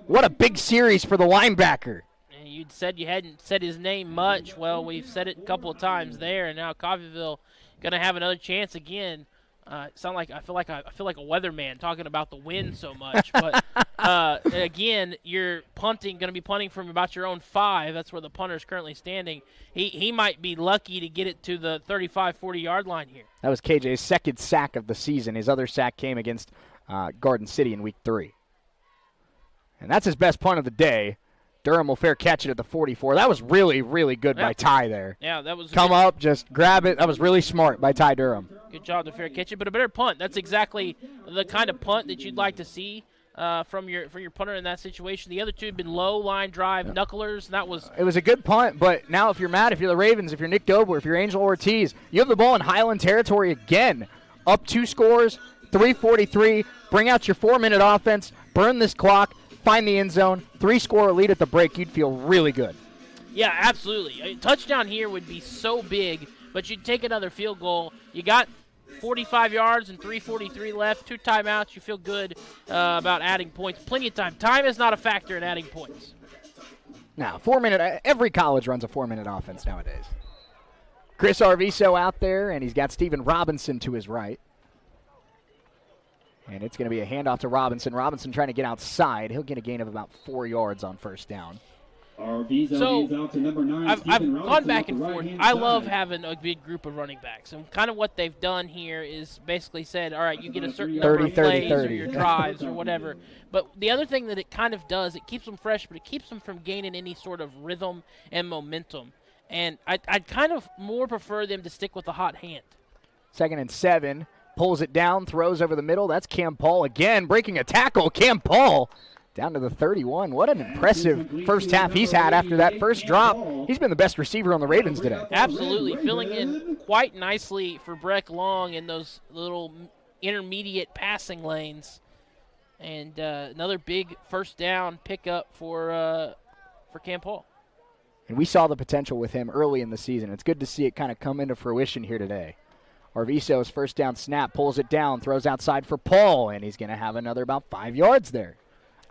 What a big series for the linebacker. And you'd said you hadn't said his name much. Well, we've said it a couple of times there, and now Coffeyville going to have another chance again. I feel like a weatherman talking about the wind so much, but again, you're going to be punting from about your own 5. That's where the punter is currently standing. He might be lucky to get it to the 35, 40-yard line here. That was KJ's 2nd sack of the season. His other sack came against Garden City in Week 3. And that's his best punt of the day. Durham will fair catch it at the 44. That was really, really good by Ty there. Yeah, that was Come up, just grab it. That was really smart by Ty Durham. Good job to fair catch it, but a better punt. That's exactly the kind of punt that you'd like to see from your punter in that situation. The other two had been low line drive knucklers, and that was. It was a good punt, but now if you're Matt, if you're the Ravens, if you're Nick Dober, if you're Angel Ortiz, you have the ball in Highland territory again. Up 2 scores, 3:43. Bring out your 4-minute offense, burn this clock, find the end zone, 3-score lead at the break. You'd feel really good. Yeah, absolutely. A touchdown here would be so big, but you'd take another field goal. You got 45 yards and 3:43 left, 2 timeouts. You feel good about adding points. Plenty of time. Time is not a factor in adding points. Now, 4-minute, every college runs a 4-minute offense nowadays. Chris Arviso out there, and he's got Steven Robinson to his right. And it's going to be a handoff to Robinson. Robinson trying to get outside. He'll get a gain of about 4 yards on first down. So I've gone back and forth. I love having a big group of running backs. And kind of what they've done here is basically said, all right, you get a certain number of plays or your drives or whatever. But the other thing that it kind of does, it keeps them fresh, but it keeps them from gaining any sort of rhythm and momentum. And I'd kind of more prefer them to stick with the hot hand. 2nd and 7. Pulls it down, throws over the middle. That's Cam Paul again, breaking a tackle. Cam Paul down to the 31. What an impressive first half he's had after that first drop. He's been the best receiver on the Ravens today. Absolutely. Filling in quite nicely for Breck Long in those little intermediate passing lanes. And another big first down pickup for Cam Paul. And we saw the potential with him early in the season. It's good to see it kind of come into fruition here today. Arviso's first down snap, pulls it down, throws outside for Paul, and he's going to have another about 5 yards there.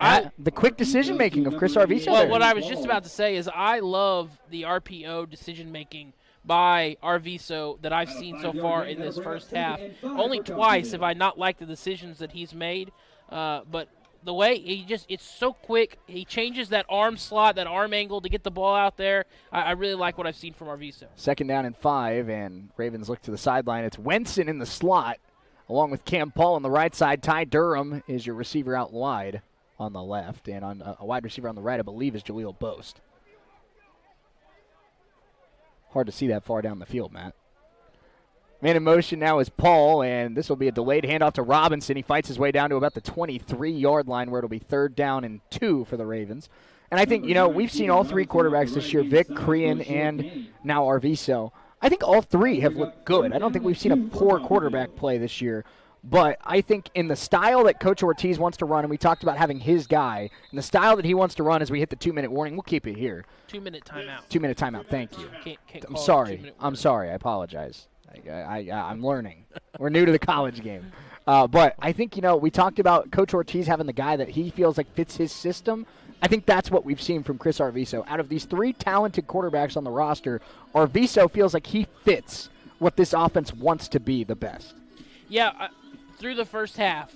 The quick decision-making of Chris Arviso. Well, what I was just about to say is I love the RPO decision-making by Arviso that I've seen so far in this first half. Only twice have I not liked the decisions that he's made, but the way it's so quick. He changes that arm slot, that arm angle to get the ball out there. I really like what I've seen from Arviso. 2nd down and 5, and Ravens look to the sideline. It's Wenson in the slot, along with Cam Paul on the right side. Ty Durham is your receiver out wide on the left, and on a wide receiver on the right, I believe, is Jaleel Boast. Hard to see that far down the field, Matt. Man in motion now is Paul, and this will be a delayed handoff to Robinson. He fights his way down to about the 23-yard line where it'll be 3rd down and 2 for the Ravens. And I think, we've seen all 3 quarterbacks this year, Vic, Crean, and now Arviso. I think all 3 have looked good. I don't think we've seen a poor quarterback play this year. But I think in the style that Coach Ortiz wants to run, and we talked about having his guy, in the style that he wants to run as we hit the 2-minute warning, we'll keep it here. 2-minute timeout. 2-minute timeout, thank you. Can't I'm sorry. I apologize. I'm learning. We're new to the college game. But I think, we talked about Coach Ortiz having the guy that he feels like fits his system. I think that's what we've seen from Chris Arviso. Out of these 3 talented quarterbacks on the roster, Arviso feels like he fits what this offense wants to be the best. Yeah, through the first half,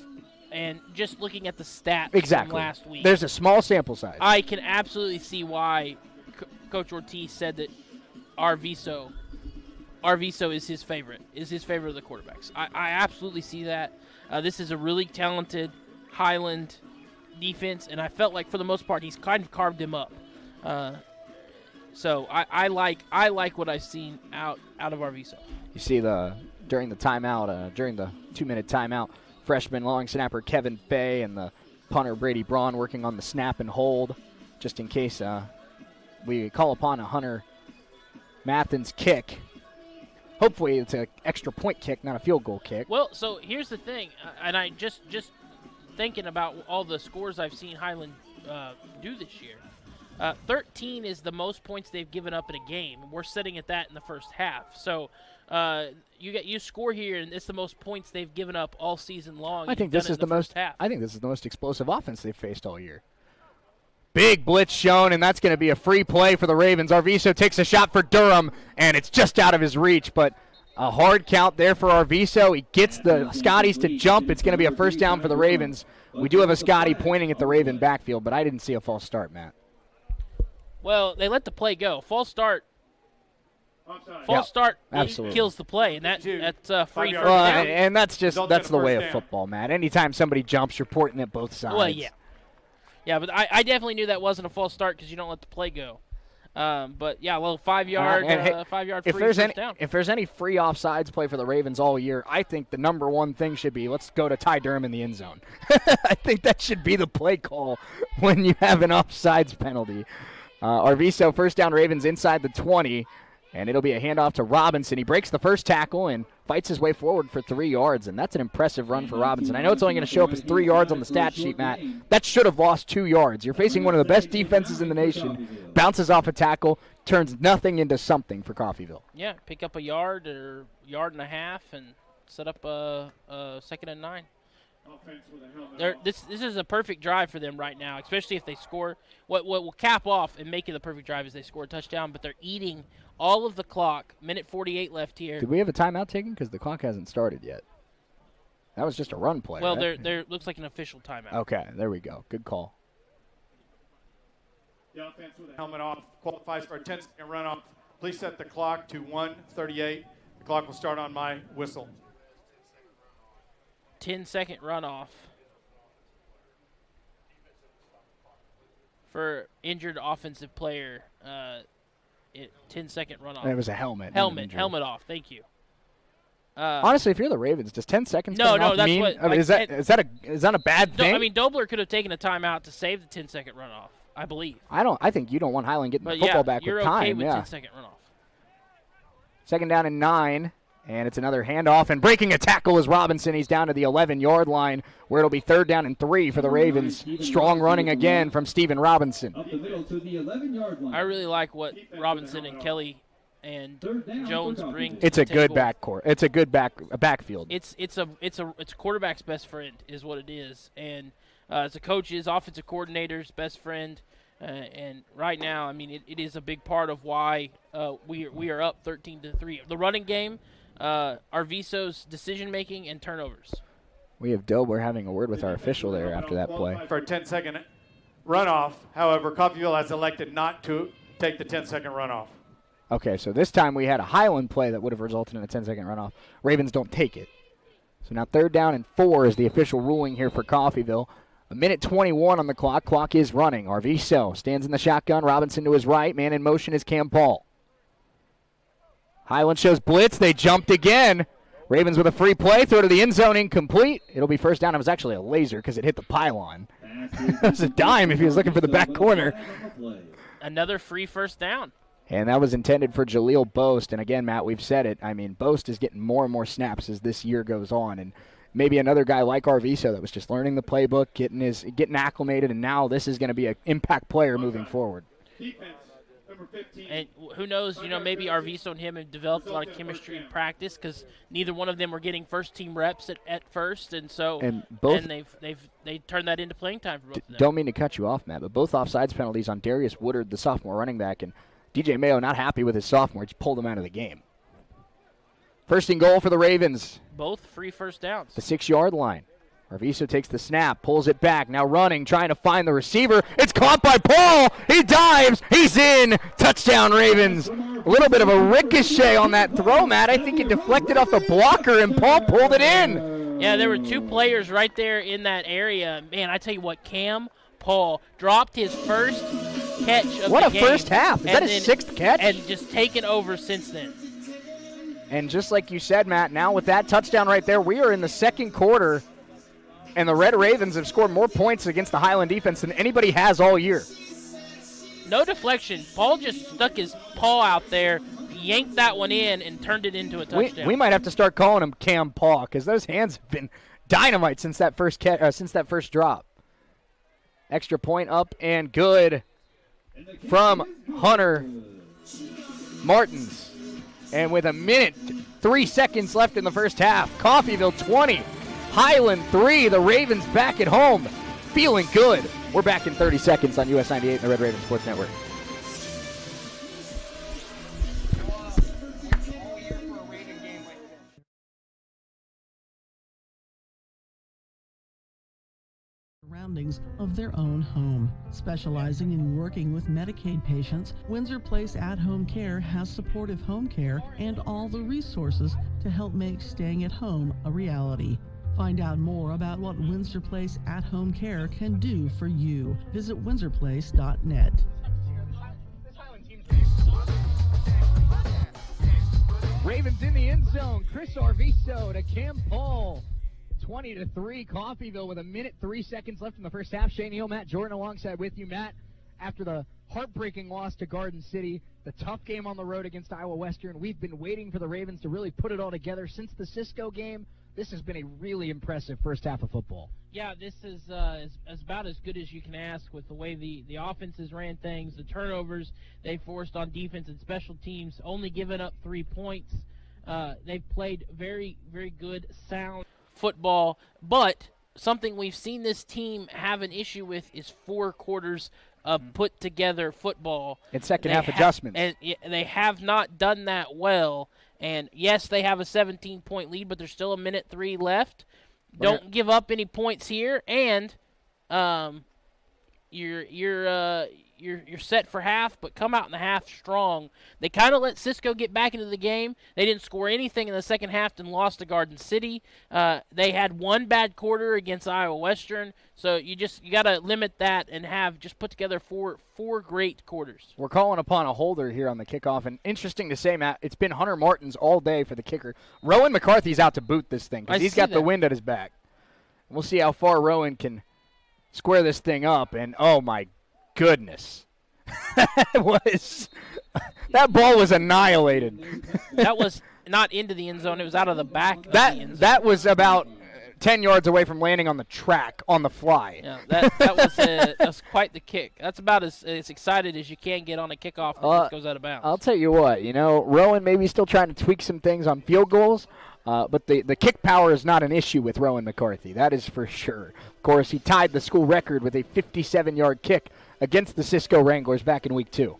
and just looking at the stats from last week. There's a small sample size. I can absolutely see why Coach Ortiz said that Arviso is his favorite of the quarterbacks. I absolutely see that. This is a really talented Highland defense, and I felt like for the most part he's kind of carved him up. So I like what I've seen out of Arviso. You see during the timeout, during the 2-minute timeout, freshman long snapper Kevin Fay and the punter Brady Braun working on the snap and hold, just in case we call upon a Hunter Mathens kick. Hopefully it's an extra point kick, not a field goal kick. Well, so here's the thing, and I just thinking about all the scores I've seen Highland do this year. 13 is the most points they've given up in a game. We're sitting at that in the first half. So you score here, and it's the most points they've given up all season long. I think this is the most explosive offense they've faced all year. Big blitz shown, and that's going to be a free play for the Ravens. Arviso takes a shot for Durham, and it's just out of his reach, but a hard count there for Arviso. He gets the Scotties to jump. It's going to be a first down for the Ravens. We do have a Scotty pointing at the Raven backfield, but I didn't see a false start, Matt. Well, they let the play go. False start absolutely kills the play, and that's free first down. down. And that's the way of football, Matt. Anytime somebody jumps, you're pointing at both sides. Well, yeah. Yeah, but I definitely knew that wasn't a false start because you don't let the play go. But yeah, a little 5-yard, 5-yard free first down. If there's any free offsides play for the Ravens all year, I think the number one thing should be let's go to Ty Durham in the end zone. I think that should be the play call when you have an offsides penalty. Arviso first down Ravens inside the 20, and it'll be a handoff to Robinson. He breaks the first tackle and fights his way forward for 3 yards, and that's an impressive run for Robinson. I know it's only going to show up as 3 yards on the stat sheet, Matt. That should have lost 2 yards. You're facing one of the best defenses in the nation, bounces off a tackle, turns nothing into something for Coffeyville. Yeah, pick up a yard or yard and a half and set up a 2nd and 9. This is a perfect drive for them right now, especially if they score. What will cap off and make it the perfect drive is they score a touchdown, but they're eating all of the clock. Minute 48 left here. Did we have a timeout taken? Because the clock hasn't started yet. That was just a run play, Well, right? there looks like an official timeout. Okay, there we go. Good call. The offense with a helmet off qualifies for a 10-second runoff. Please set the clock to 1:38. The clock will start on my whistle. 10-second runoff for injured offensive player. 10-second runoff. It was a helmet. Helmet off. Thank you. Honestly, if you're the Ravens, does 10 seconds No, off that's mean? what. I mean, is that a bad thing? I mean, Dobler could have taken a timeout to save the 10-second runoff, I believe. I think you don't want Highland getting But the football yeah, back you're with time. okay with yeah. 10-second runoff. 2nd down and 9, and it's another handoff, and breaking a tackle is Robinson. He's down to the 11-yard line, where it'll be 3rd down and 3 for the Ravens. Strong running again from Stephen Robinson. Up the middle to the 11-yard line. I really like what Robinson and Kelly and Jones bring. It's a good backcourt. It's a good backfield. It's a quarterback's best friend is what it is, and it's a coach's offensive coordinator's best friend. And right now, I mean, it is a big part of why we are up 13-3. The running game, Arviso's decision-making, and turnovers. We have Dobler having a word with our official there after that play. For a 10-second runoff, however, Coffeyville has elected not to take the 10-second runoff. Okay, so this time we had a Highland play that would have resulted in a 10-second runoff. Ravens don't take it. So now 3rd down and 4 is the official ruling here for Coffeyville. 1:21 on the clock. Clock is running. Arviso stands in the shotgun. Robinson to his right. Man in motion is Cam Paul. Highland shows blitz. They jumped again. Ravens with a free play. Throw to the end zone. Incomplete. It'll be 1st down. It was actually a laser because it hit the pylon. It was a dime if he was looking for the back corner. Another free 1st down. And that was intended for Jaleel Boast. And again, Matt, we've said it. I mean, Boast is getting more and more snaps as this year goes on. And maybe another guy like Arviso that was just learning the playbook, getting acclimated, and now this is going to be an impact player moving forward. And who knows, maybe Arviso and him have developed a lot of chemistry in practice because neither one of them were getting first-team reps at first, and so they turned that into playing time for both of them. Don't mean to cut you off, Matt, but both offsides penalties on Darius Woodard, the sophomore running back, and DJ Mayo not happy with his sophomore. Just pulled him out of the game. 1st and goal for the Ravens. Both free 1st downs. The 6-yard line. Arviso takes the snap, pulls it back, now running, trying to find the receiver. It's caught by Paul. He dives. He's in. Touchdown, Ravens. A little bit of a ricochet on that throw, Matt. I think it deflected off the blocker, and Paul pulled it in. Yeah, there were 2 players right there in that area. Man, I tell you what, Cam Paul dropped his first catch of the game. What a first half. Is that his 6th catch? And just taken over since then. And just like you said, Matt, now with that touchdown right there, we are in the 2nd quarter, and the Red Ravens have scored more points against the Highland defense than anybody has all year. No deflection. Paul just stuck his paw out there, yanked that one in, and turned it into a touchdown. We might have to start calling him Cam Paw because those hands have been dynamite since that first drop. Extra point up and good from Hunter Martins. And with 1:03 seconds left in the first half, Coffeyville 20, Highland 3, the Ravens back at home. Feeling good. We're back in 30 seconds on US 98 and the Red Raven Sports Network. Surroundings of their own home. Specializing in working with Medicaid patients, Windsor Place At-Home Care has supportive home care and all the resources to help make staying at home a reality. Find out more about what Windsor Place at-home care can do for you. Visit windsorplace.net. Ravens in the end zone. Chris Arviso to Cam Paul. 20-3, Coffeyville with 1:03 left in the first half. Shane Hill, Matt Jordan alongside with you. Matt, after the heartbreaking loss to Garden City, the tough game on the road against Iowa Western, we've been waiting for the Ravens to really put it all together since the Cisco game. This has been a really impressive first half of football. Yeah, this is about as good as you can ask with the way the offenses ran things, the turnovers they forced on defense and special teams, only giving up 3 points. They've played very, very good, sound football, but something we've seen this team have an issue with is 4 quarters of put-together football. And second-half adjustments. And they have not done that well. And, yes, they have a 17-point lead, but there's still 1:03 left. Don't give up any points here, and you're set for half, but come out in the half strong. They kind of let Cisco get back into the game. They didn't score anything in the second half and lost to Garden City. They had 1 bad quarter against Iowa Western, so you got to limit that and have just put together four great quarters. We're calling upon a holder here on the kickoff, and interesting to say, Matt, it's been Hunter Martins all day for the kicker. Rowan McCarthy's out to boot this thing because he's got the wind at his back. We'll see how far Rowan can square this thing up, and oh my goodness. That ball was annihilated. That was not into the end zone. It was out of the back of the end zone. That was about 10 yards away from landing on the track on the fly. Yeah, that's quite the kick. That's about as excited as you can get on a kickoff that just goes out of bounds. I'll tell you what, Rowan maybe still trying to tweak some things on field goals, but the kick power is not an issue with Rowan McCarthy. That is for sure. Of course, he tied the school record with a 57-yard kick against the Cisco Wranglers back in week 2.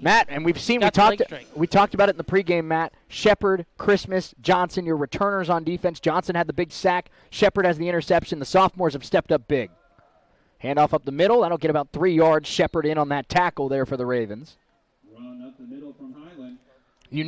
Matt, and we talked about it in the pregame, Matt. Shepard, Christmas, Johnson, your returners on defense. Johnson had the big sack. Shepard has the interception. The sophomores have stepped up big. Handoff up the middle. That'll get about 3 yards. Shepard in on that tackle there for the Ravens. Run up the middle from Highland. You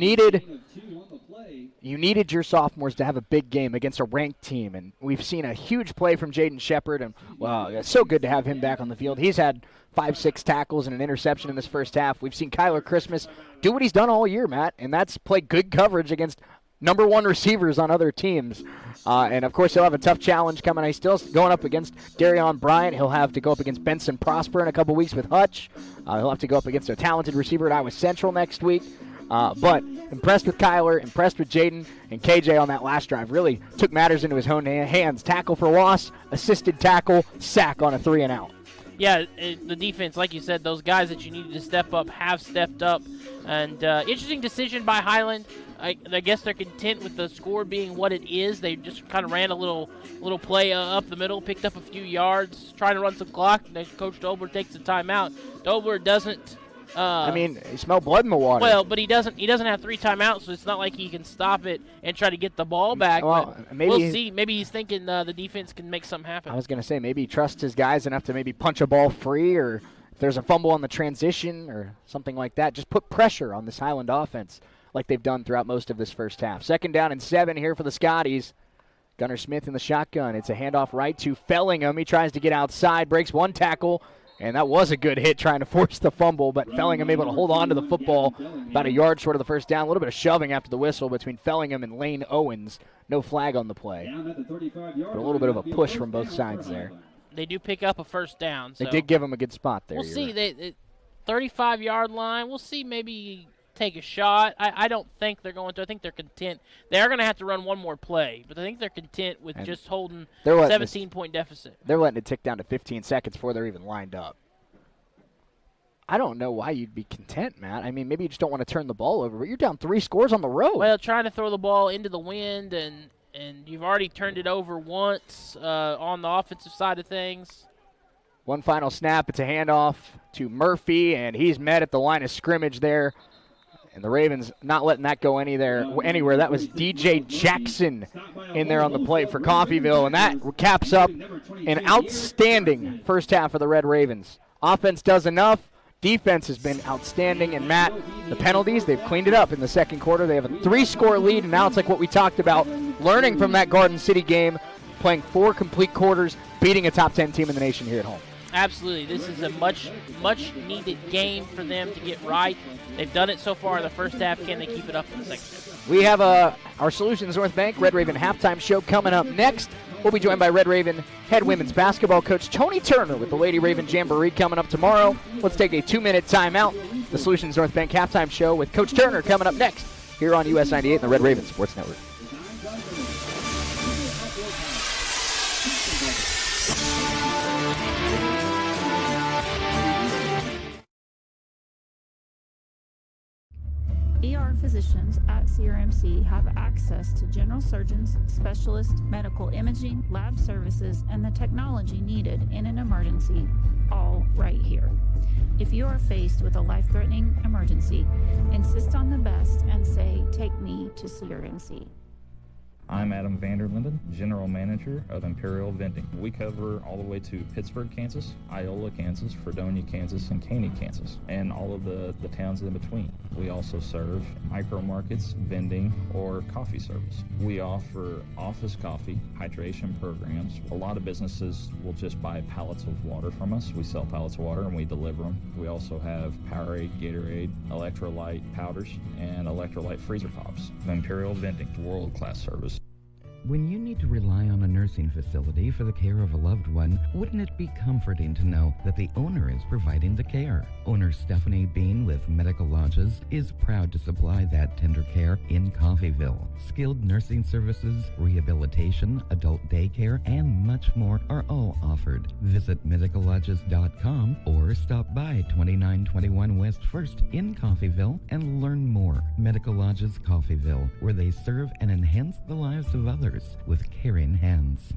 needed your sophomores to have a big game against a ranked team, and we've seen a huge play from Jaden Shepard, and wow, it's so good to have him back on the field. He's had 5-6 tackles and an interception in this first half. We've seen Kyler Christmas do what he's done all year, Matt, and that's play good coverage against number 1 receivers on other teams. And, of course, he'll have a tough challenge coming. He's still going up against Darion Bryant. He'll have to go up against Benson Prosper in a couple weeks with Hutch. He'll have to go up against a talented receiver at Iowa Central next week. But impressed with Kyler, impressed with Jaden, and KJ on that last drive. Really took matters into his own hands. Tackle for loss, assisted tackle, sack on a 3-and-out. Yeah, the defense, like you said, those guys that you needed to step up have stepped up. And interesting decision by Highland. I guess they're content with the score being what it is. They just kind of ran a little play up the middle, picked up a few yards, trying to run some clock. And then Coach Dobler takes the timeout. Dobler doesn't. He smelled blood in the water. Well, but he doesn't have 3 timeouts, so it's not like he can stop it and try to get the ball back. Well, we'll see. Maybe he's thinking the defense can make something happen. I was going to say maybe he trusts his guys enough to maybe punch a ball free, or if there's a fumble on the transition or something like that, just put pressure on this Highland offense like they've done throughout most of this first half. 2nd down and 7 here for the Scotties. Gunnar Smith in the shotgun. It's a handoff right to Fellingham. He tries to get outside, breaks 1 tackle. And that was a good hit trying to force the fumble, but Fellingham able to hold on to the football about a yard short of the first down. A little bit of shoving after the whistle between Fellingham and Lane Owens. No flag on the play. But a little bit of a push from both sides there. They do pick up a first down. So they did give him a good spot there. We'll see. Right. 35-yard line. We'll see maybe take a shot. I don't think they're going to. I think they're content. They are going to have to run one more play, but I think they're content with just holding 17-point deficit. They're letting it tick down to 15 seconds before they're even lined up. I don't know why you'd be content, Matt. I mean, maybe you just don't want to turn the ball over, but you're down 3 scores on the road. Well, trying to throw the ball into the wind, and you've already turned it over once on the offensive side of things. One final snap. It's a handoff to Murphy, and he's met at the line of scrimmage there. And the Ravens not letting that go anywhere. That was DJ Jackson in there on the play for Coffeyville, and that caps up an outstanding first half for the Red Ravens. Offense does enough. Defense has been outstanding, and Matt, the penalties, they've cleaned it up in the second quarter. They have a 3-score lead, and now it's like what we talked about learning from that Garden City game, playing 4 complete quarters, beating a top 10 team in the nation here at home. Absolutely. This is a much needed game for them to get right. They've done it so far in the first half. Can they keep it up in the second half? We have our Solutions North Bank Red Raven halftime show coming up next. We'll be joined by Red Raven head women's basketball coach Tony Turner with the Lady Raven Jamboree coming up tomorrow. Let's take a 2-minute timeout. The Solutions North Bank halftime show with Coach Turner coming up next here on US 98 and the Red Raven Sports Network. ER physicians at CRMC have access to general surgeons, specialists, medical imaging, lab services, and the technology needed in an emergency, all right here. If you are faced with a life-threatening emergency, insist on the best and say, "Take me to CRMC." I'm Adam Vanderlinden, General Manager of Imperial Vending. We cover all the way to Pittsburgh, Kansas, Iola, Kansas, Fredonia, Kansas, and Caney, Kansas, and all of the towns in between. We also serve micro markets, vending, or coffee service. We offer office coffee, hydration programs. A lot of businesses will just buy pallets of water from us. We sell pallets of water and we deliver them. We also have Powerade, Gatorade, electrolyte powders, and electrolyte freezer pops. Imperial Vending, world-class service. When you need to rely on a nursing facility for the care of a loved one, wouldn't it be comforting to know that the owner is providing the care? Owner Stephanie Bean with Medical Lodges is proud to supply that tender care in Coffeyville. Skilled nursing services, rehabilitation, adult daycare, and much more are all offered. Visit medicallodges.com or stop by 2921 West 1st in Coffeyville and learn more. Medical Lodges Coffeyville, where they serve and enhance the lives of others with caring hands.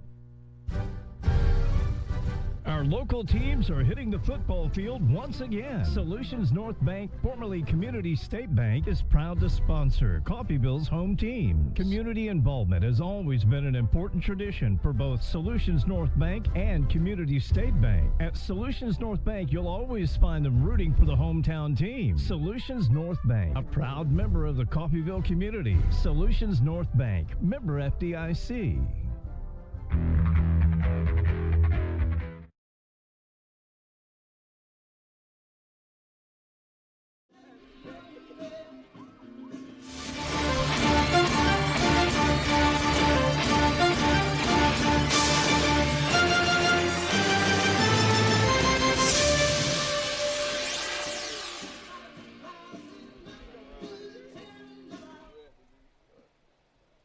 Our local teams are hitting the football field once again. Solutions North Bank, formerly Community State Bank, is proud to sponsor Coffeyville's home team. Community involvement has always been an important tradition for both Solutions North Bank and Community State Bank. At Solutions North Bank, you'll always find them rooting for the hometown team. Solutions North Bank, a proud member of the Coffeyville community. Solutions North Bank, member FDIC.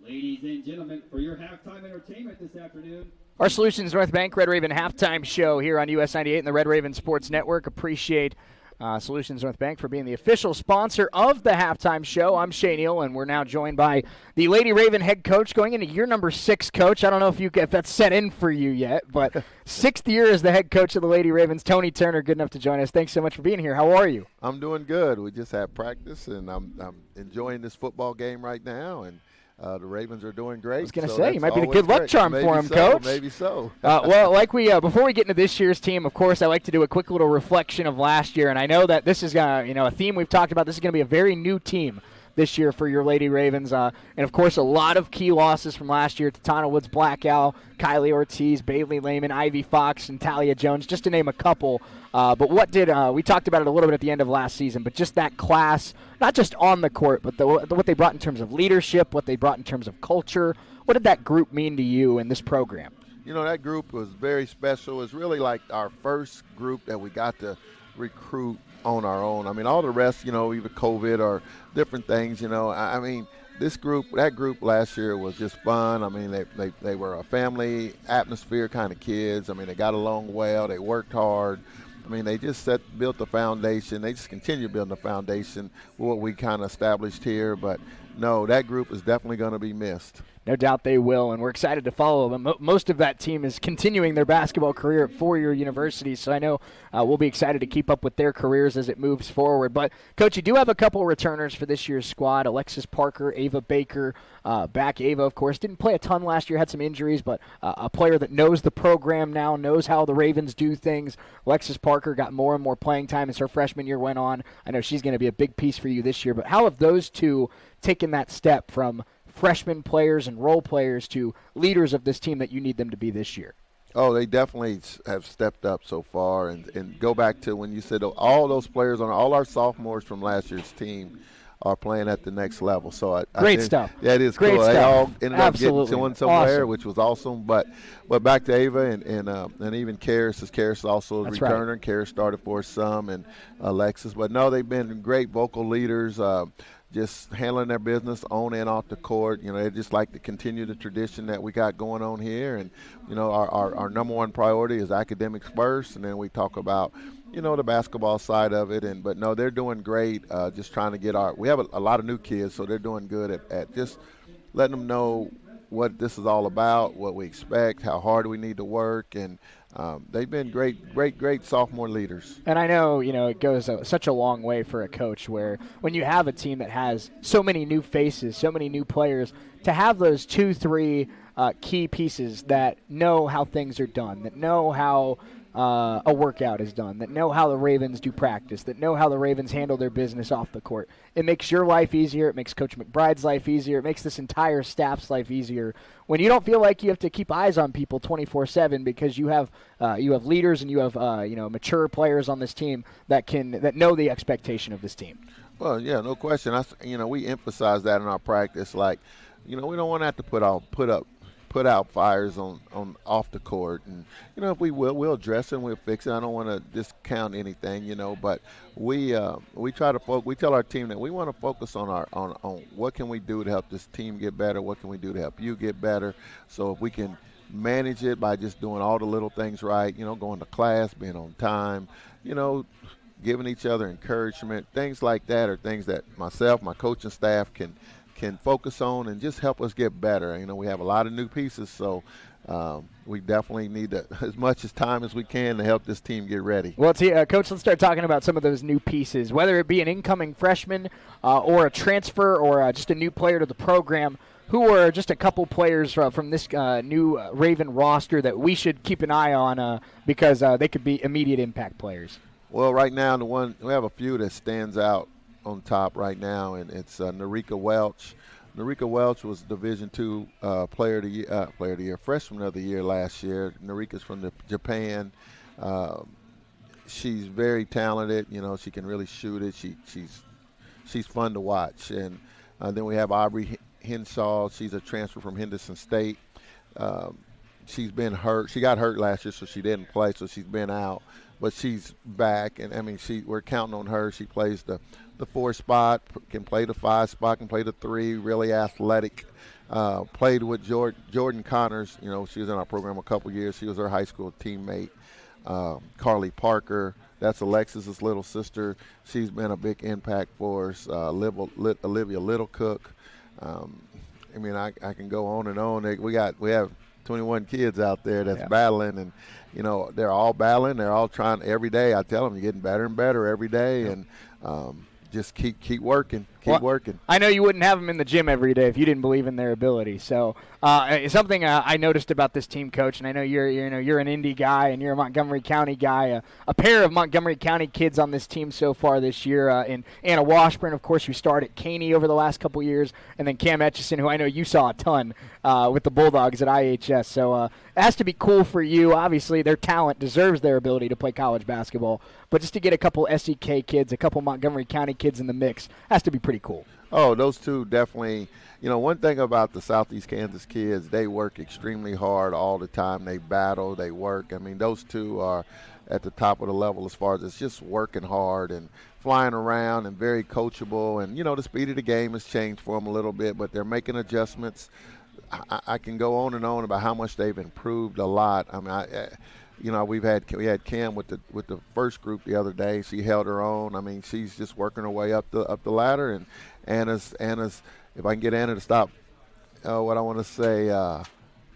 Ladies and gentlemen, for your halftime entertainment this afternoon. Our Solutions North Bank Red Raven halftime show here on US 98 and the Red Raven Sports Network. Appreciate Solutions North Bank for being the official sponsor of the halftime show. I'm Shane Neal, and we're now joined by the Lady Raven head coach going into year number 6, Coach. I don't know if that's set in for you yet, but 6th year as the head coach of the Lady Ravens. Tony Turner, good enough to join us. Thanks so much for being here. How are you? I'm doing good. We just had practice, and I'm enjoying this football game right now, and the Ravens are doing great. I was going to so say, you might be the good luck charm maybe for him, so, Coach. Maybe so. Well, like before we get into this year's team, of course, I like to do a quick little reflection of last year, and I know that this is a theme we've talked about. This is going to be a very new team this year for your Lady Ravens. And, of course, a lot of key losses from last year. Tatana Woods, Black Owl, Kylie Ortiz, Bailey Lehman, Ivy Fox, and Talia Jones, just to name a couple. But what did we talked about it a little bit at the end of last season, but just that class, not just on the court, but what they brought in terms of leadership, what they brought in terms of culture. What did that group mean to you in this program? You know, that group was very special. It was really like our first group that we got to recruit on our own. I mean, all the rest, either COVID or different things, I mean, that group last year was just fun. I mean, they were a family atmosphere kind of kids. I mean, they got along well. They worked hard. I mean, they just built the foundation. They just continue building the foundation with what we kind of established here. But, no, that group is definitely going to be missed. No doubt they will, and we're excited to follow them. Most of that team is continuing their basketball career at four-year universities, so I know we'll be excited to keep up with their careers as it moves forward. But, Coach, you do have a couple returners for this year's squad. Alexis Parker, Ava Baker. Back Ava, of course, didn't play a ton last year, had some injuries, but a player that knows the program now, knows how the Ravens do things. Alexis Parker got more and more playing time as her freshman year went on. I know she's going to be a big piece for you this year, but how have those two taken that step from freshman players and role players to leaders of this team that you need them to be this year? Oh, they definitely have stepped up so far. And go back to when you said all those players, all our sophomores from last year's team are playing at the next level. So Great stuff. Yeah, it is Great cool. stuff. They all ended Absolutely. up getting going somewhere, Awesome. which was awesome. But back to Ava and even Karis, is also a That's returner. right. Karis started for us some, and Alexis. But no, they've been great vocal leaders. Just handling their business on and off the court. They just like to continue the tradition that we got going on here. And, our number one priority is academics first, and then we talk about, the basketball side of it. But no, they're doing great. Just trying to get we have a lot of new kids, so they're doing good at just letting them know what this is all about, what we expect, how hard we need to work, and they've been great sophomore leaders. And I know, it goes such a long way for a coach where when you have a team that has so many new faces, so many new players, to have those 2-3 key pieces that know how things are done, that know how a workout is done, that know how the Ravens do practice, that know how the Ravens handle their business off the court. It makes your life easier. It makes Coach McBride's life easier. It makes this entire staff's life easier when you don't feel like you have to keep eyes on people 24/7 because you have leaders and you have mature players on this team that know the expectation of this team. Well, yeah, no question. We emphasize that in our practice. Like, we don't want to have to put out fires on off the court, and if we'll address it and we'll fix it. I don't want to discount anything, but we try to we tell our team that we want to focus on on what can we do to help this team get better, what can we do to help you get better. So if we can manage it by just doing all the little things right, going to class, being on time, giving each other encouragement, things like that are things that myself, my coaching staff can focus on and just help us get better. We have a lot of new pieces, so we definitely need as much time as we can to help this team get ready. Well, Coach, let's start talking about some of those new pieces, whether it be an incoming freshman or a transfer or just a new player to the program. Who are just a couple players from this new Raven roster that we should keep an eye on because they could be immediate impact players? Well, right now, we have a few that stands out on top right now, and it's Narika Welch. Narika Welch was Division II Player of the Year, Freshman of the Year last year. Narika's from Japan. She's very talented. She can really shoot it. She's fun to watch. And then we have Aubrey Henshaw. She's a transfer from Henderson State. She's been hurt. She got hurt last year, so she didn't play. So she's been out, but she's back. And we're counting on her. She plays the 4 spot, can play the 5 spot, can play the 3, really athletic. Played with Jordan Connors. She was in our program a couple years. She was her high school teammate. Carly Parker, that's Alexis's little sister. She's been a big impact for us. Olivia Littlecook. I can go on and on. We have 21 kids out there that's battling, and they're all battling. They're all trying every day. I tell them you're getting better and better every day, and just keep working, working. I know you wouldn't have them in the gym every day if you didn't believe in their ability. So something I noticed about this team, Coach, and I know you're an Indy guy and you're a Montgomery County guy. A pair of Montgomery County kids on this team so far this year. In Anna Washburn, of course, who started at Caney over the last couple years, and then Cam Etchison, who I know you saw a ton with the Bulldogs at IHS. So it has to be cool for you. Obviously, their talent deserves their ability to play college basketball, but just to get a couple SEK kids, a couple Montgomery County kids in the mix has to be pretty cool. Oh, those two definitely. One thing about the Southeast Kansas kids, they work extremely hard all the time. They battle, they work. Those two are at the top of the level as far as it's just working hard and flying around and very coachable. And, the speed of the game has changed for them a little bit, but they're making adjustments. I can go on and on about how much they've improved a lot. We had Kim with the first group the other day. She held her own. She's just working her way up the ladder. And Anna's. If I can get Anna to stop, what I want to say,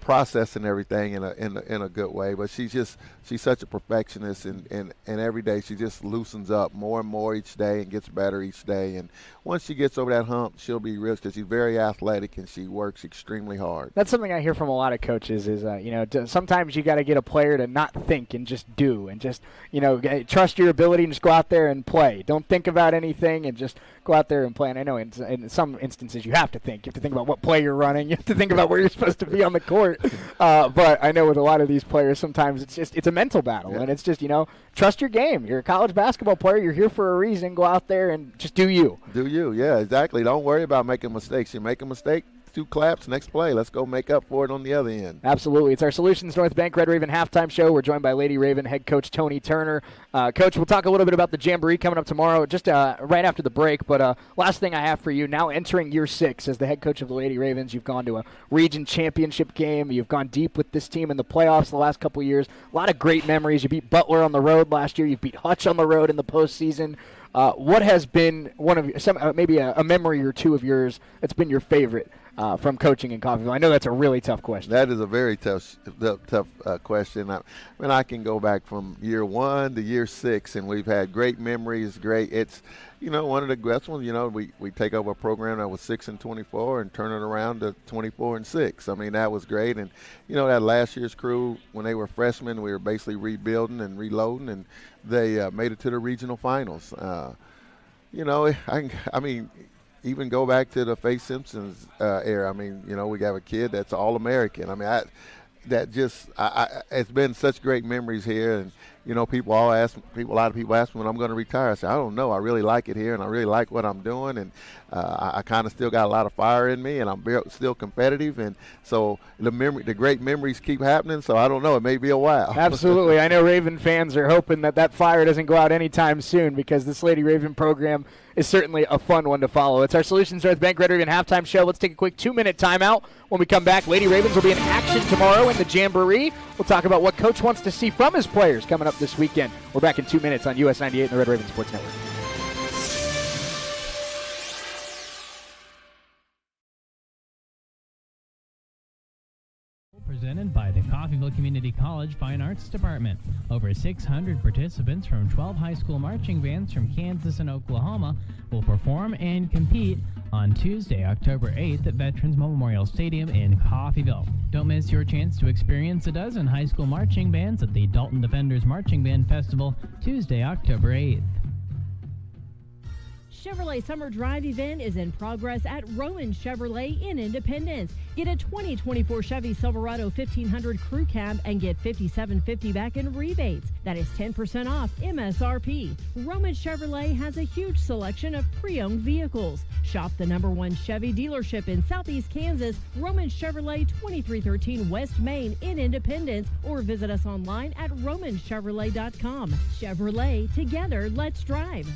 processing everything in a good way. But she's such a perfectionist, and every day she just loosens up more and more each day and gets better each day. And once she gets over that hump, she'll be real, because she's very athletic and she works extremely hard. That's something I hear from a lot of coaches is, sometimes you got to get a player to not think and just do, and just, trust your ability and just go out there and play. Don't think about anything and just go out there and play. And I know in some instances you have to think. You have to think about what play you're running. You have to think about where you're supposed to be on the court. But I know with a lot of these players, sometimes it's a mental battle. Yeah. And it's just, trust your game. You're a college basketball player. You're here for a reason. Go out there and just do you. Do you, yeah, exactly. Don't worry about making mistakes. You make a mistake, 2 claps, next play. Let's go make up for it on the other end. Absolutely. It's our Solutions North Bank Red Raven halftime show. We're joined by Lady Raven head coach Tony Turner. Coach, we'll talk a little bit about the Jamboree coming up tomorrow, just right after the break. But last thing I have for you, now entering year 6 as the head coach of the Lady Ravens, you've gone to a region championship game. You've gone deep with this team in the playoffs the last couple of years. A lot of great memories. You beat Butler on the road last year. You beat Hutch on the road in the postseason. What has been one of maybe a memory or two of yours that's been your favorite from coaching in Coffeyville? I know that's a really tough question. That is a very tough question. I can go back from year 1 to year 6, and we've had great memories. Great. It's one of the best ones. We take over a program that was 6-24 and turn it around to 24-6. I mean, that was great. And that last year's crew, when they were freshmen, we were basically rebuilding and reloading, and they made it to the regional finals. Even go back to the Faye Simpson's era. We have a kid that's All-American. It's been such great memories here. And, a lot of people ask me when I'm going to retire. I say, I don't know. I really like it here, and I really like what I'm doing. And I kind of still got a lot of fire in me, and I'm still competitive. And so the great memories keep happening. So I don't know. It may be a while. Absolutely. I know Raven fans are hoping that fire doesn't go out anytime soon, because this Lady Raven program is certainly a fun one to follow. It's our Solutions North Bank Red Raven halftime show. Let's take a quick 2-minute timeout. When we come back, Lady Ravens will be in action tomorrow in the Jamboree. We'll talk about what Coach wants to see from his players coming up this weekend. We're back in 2 minutes on US 98 and the Red Raven Sports Network. Presented by the Coffeyville Community College Fine Arts Department. Over 600 participants from 12 high school marching bands from Kansas and Oklahoma will perform and compete on Tuesday, October 8th at Veterans Memorial Stadium in Coffeyville. Don't miss your chance to experience a dozen high school marching bands at the Dalton Defenders Marching Band Festival Tuesday, October 8th. Chevrolet Summer Drive event is in progress at Roman Chevrolet in Independence. Get a 2024 Chevy Silverado 1500 Crew Cab and get $57.50 back in rebates. That is 10% off MSRP. Roman Chevrolet has a huge selection of pre-owned vehicles. Shop the #1 Chevy dealership in Southeast Kansas, Roman Chevrolet, 2313 West Main in Independence, or visit us online at romanchevrolet.com. Chevrolet, together, let's drive.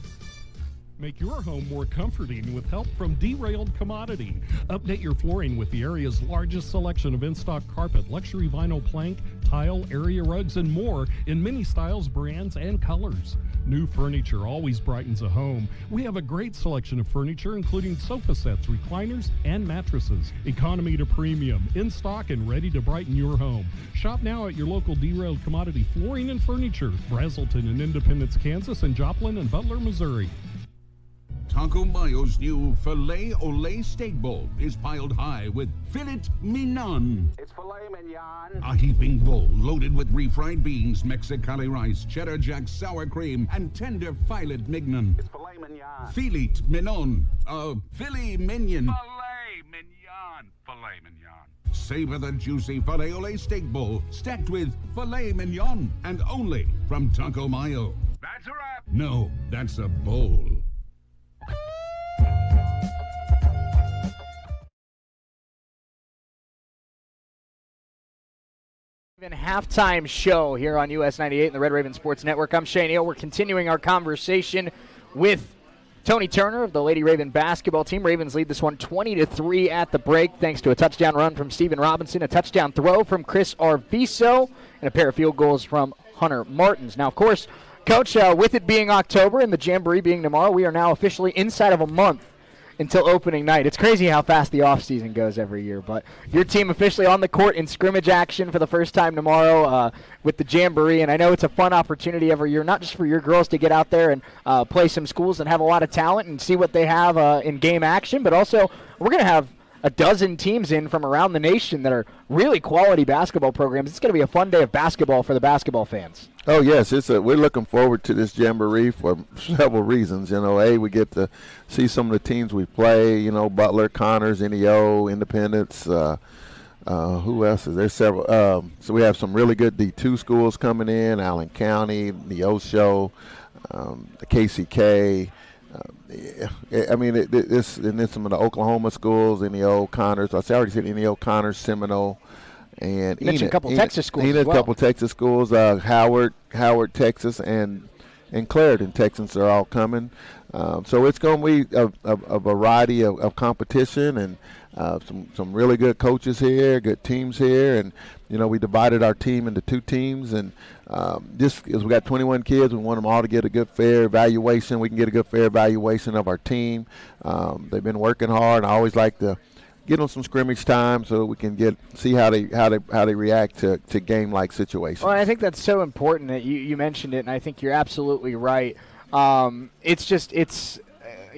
Make your home more comforting with help from Derailed Commodity. Update your flooring with the area's largest selection of in-stock carpet, luxury vinyl plank, tile, area rugs, and more in many styles, brands, and colors. New furniture always brightens a home. We have a great selection of furniture, including sofa sets, recliners, and mattresses. Economy to premium, in stock and ready to brighten your home. Shop now at your local Derailed Commodity Flooring and Furniture, Brazelton in Independence, Kansas, and Joplin and Butler, Missouri. Taco Mayo's new filet ole steak bowl is piled high with filet mignon. It's filet mignon. A heaping bowl loaded with refried beans, Mexicali rice, cheddar jack, sour cream, and tender filet mignon. It's filet mignon. Filet mignon. Filet mignon. Filet mignon. Filet mignon. Savor the juicy filet ole steak bowl stacked with filet mignon, and only from Taco Mayo. That's a wrap. No, that's a bowl. Halftime show here on US 98 and the Red Raven Sports Network. I'm Shane Neal. We're continuing our conversation with Tony Turner of the Lady Raven basketball team. Ravens lead this one 20-3 at the break, thanks to a touchdown run from Steven Robinson, a touchdown throw from Chris Arviso, and a pair of field goals from Hunter Martins. Now, of course, Coach, with it being October and the Jamboree being tomorrow, we are now officially inside of a month until opening night. It's crazy how fast the offseason goes every year. But your team officially on the court in scrimmage action for the first time tomorrow with the Jamboree. And I know it's a fun opportunity every year, not just for your girls to get out there and play some schools that have a lot of talent and see what they have in game action, but also we're going to have a dozen teams in from around the nation that are really quality basketball programs. It's going to be a fun day of basketball for the basketball fans. Oh, yes. We're looking forward to this Jamboree for several reasons. We get to see some of the teams we play, Butler, Connors, NEO, Independence. Who else is there? Several. So we have some really good D2 schools coming in, Allen County, Neosho, the KCK. And then some of the Oklahoma schools, NEO, Connors. I already said NEO, Connors, Seminole, and you mentioned a couple Texas schools as well. A couple Texas schools, Howard, Texas, and Clarendon, Texans are all coming. So it's going to be a variety of competition and some really good coaches here, good teams here, and we divided our team into 2 teams, and just as we got 21 kids, we want them all to get a good fair evaluation. We can get a good fair evaluation of our team. They've been working hard, and I always like to get them some scrimmage time so we can see how they react to game-like situations. Well, I think that's so important that you mentioned it, and I think you're absolutely right. It's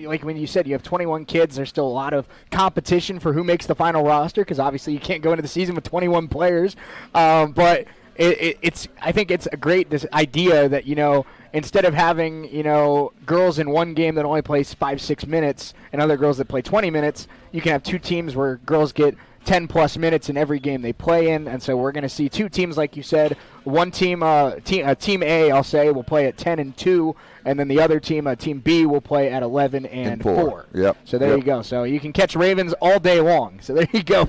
like when you said you have 21 kids, there's still a lot of competition for who makes the final roster because obviously you can't go into the season with 21 players. But I think it's a great idea that, instead of having, girls in one game that only plays 5-6 minutes and other girls that play 20 minutes, you can have 2 teams where girls get 10-plus minutes in every game they play in. And so we're going to see 2 teams, like you said. One team, Team A, I'll say, will play at 10-2, and then the other team, Team B, will play at 11-4. Yep. So there you go. So you can catch Ravens all day long. So there you go.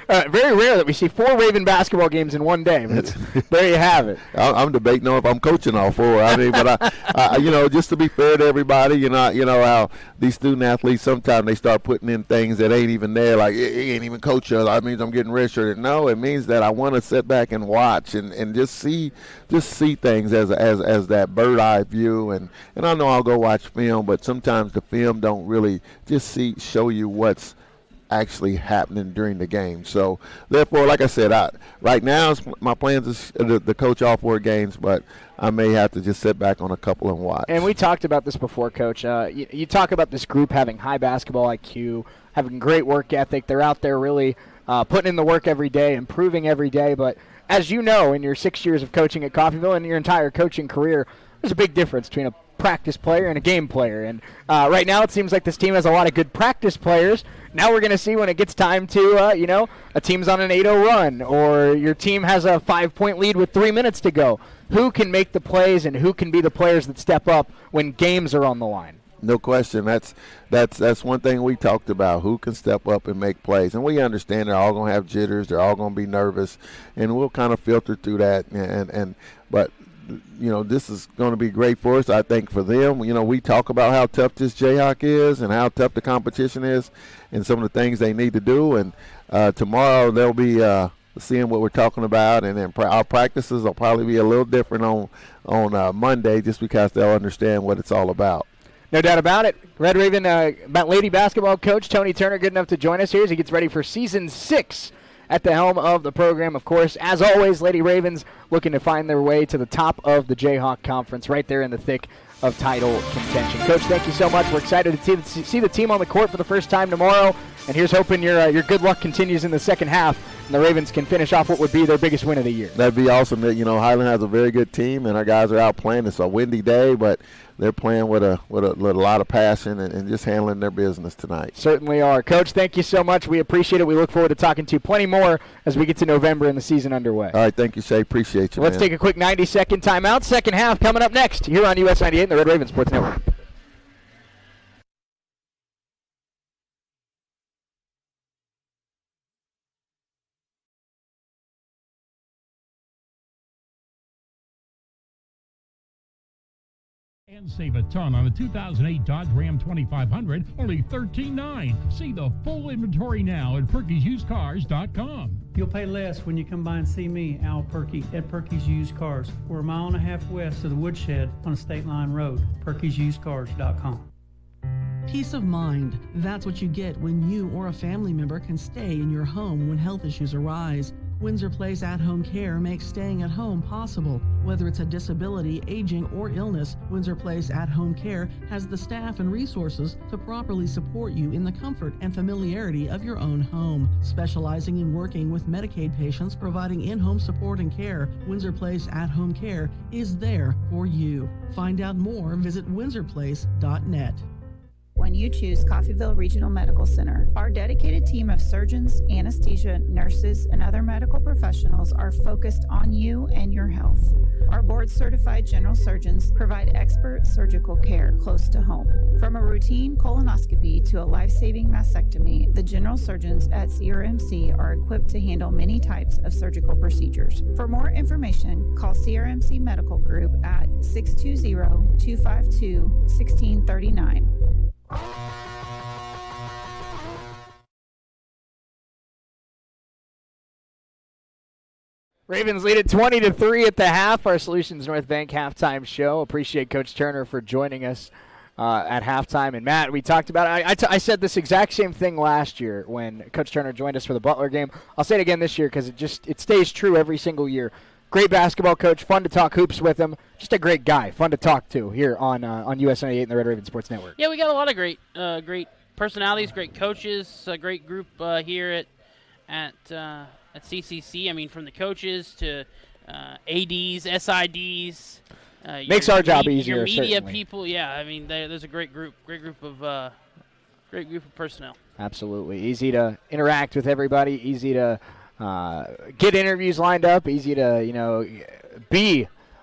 Very rare that we see 4 Raven basketball games in one day. But there you have it. I'm debating on if I'm coaching all 4. But I just to be fair to everybody, how these student athletes sometimes they start putting in things that ain't even there. Like he ain't even coaching. That means I'm getting redshirted. No, it means that I want to sit back and watch and just see things as that bird eye view. And I know I'll go watch film, but sometimes the film don't really just show you what's actually happening during the game. So therefore, like I said, right now my plans is to coach all 4 games, but I may have to just sit back on a couple and watch. And we talked about this before, Coach. You talk about this group having high basketball IQ, having great work ethic. They're out there really putting in the work every day, improving every day. But as you know, in your 6 years of coaching at Coffeyville and your entire coaching career, there's a big difference between a practice player and a game player. And right now it seems like this team has a lot of good practice players. Now we're going to see when it gets time to, a team's on an 8-0 run or your team has a 5-point lead with 3 minutes to go. Who can make the plays and who can be the players that step up when games are on the line? No question. That's one thing we talked about. Who can step up and make plays? And we understand they're all going to have jitters. They're all going to be nervous, and we'll kind of filter through that. But this is going to be great for us. I think for them, we talk about how tough this Jayhawk is and how tough the competition is, and some of the things they need to do. And tomorrow they'll be seeing what we're talking about, and then our practices will probably be a little different on Monday, just because they'll understand what it's all about. No doubt about it. Red Raven Lady basketball coach Tony Turner good enough to join us here as he gets ready for Season 6 at the helm of the program. Of course, as always, Lady Ravens looking to find their way to the top of the Jayhawk Conference, right there in the thick of title contention. Coach, thank you so much. We're excited to see the team on the court for the first time tomorrow, and here's hoping your good luck continues in the second half and the Ravens can finish off what would be their biggest win of the year. That'd be awesome. Highland has a very good team, and our guys are out playing. It's a windy day, but they're playing with a lot of passion and just handling their business tonight. Certainly are. Coach, thank you so much. We appreciate it. We look forward to talking to you plenty more as we get to November and the season underway. All right, thank you, Shay. Appreciate you, Let's take a quick 90-second timeout. Second half coming up next here on US 98 and the Red Raven Sports Network. And save a ton on a 2008 Dodge Ram 2500, only $13,900. See the full inventory now at Perky'sUsedCars.com. You'll pay less when you come by and see me, Al Perky, at Perky's Used Cars. We're a mile and a half west of the woodshed on State Line Road. Perky'sUsedCars.com. Peace of mind. That's what you get when you or a family member can stay in your home when health issues arise. Windsor Place at-home care makes staying at home possible. Whether it's a disability, aging, or illness, Windsor Place at-home care has the staff and resources to properly support you in the comfort and familiarity of your own home. Specializing in working with Medicaid patients providing in-home support and care, Windsor Place at-home care is there for you. Find out more, visit windsorplace.net. When you choose Coffeyville Regional Medical Center, our dedicated team of surgeons, anesthesia, nurses, and other medical professionals are focused on you and your health. Our board-certified general surgeons provide expert surgical care close to home. From a routine colonoscopy to a life-saving mastectomy, the general surgeons at CRMC are equipped to handle many types of surgical procedures. For more information, call CRMC Medical Group at 620-252-1639. Ravens lead it 20-3 at the half. Our Solutions North Bank halftime show. Appreciate Coach Turner for joining us at halftime. And Matt, we talked about it. I said this exact same thing last year when Coach Turner joined us for the Butler game. I'll say it again this year because it stays true every single year. Great basketball coach, fun to talk hoops with him. Just a great guy, fun to talk to here on US 98 and the Red Raven Sports Network. Yeah, we got a lot of great personalities, great coaches, a great group here at CCC. I mean, from the coaches to ADs, SIDs. Makes our job easier. Your media certainly. People, yeah. I mean, there's a great group of personnel. Absolutely, easy to interact with everybody, easy to get interviews lined up, easy to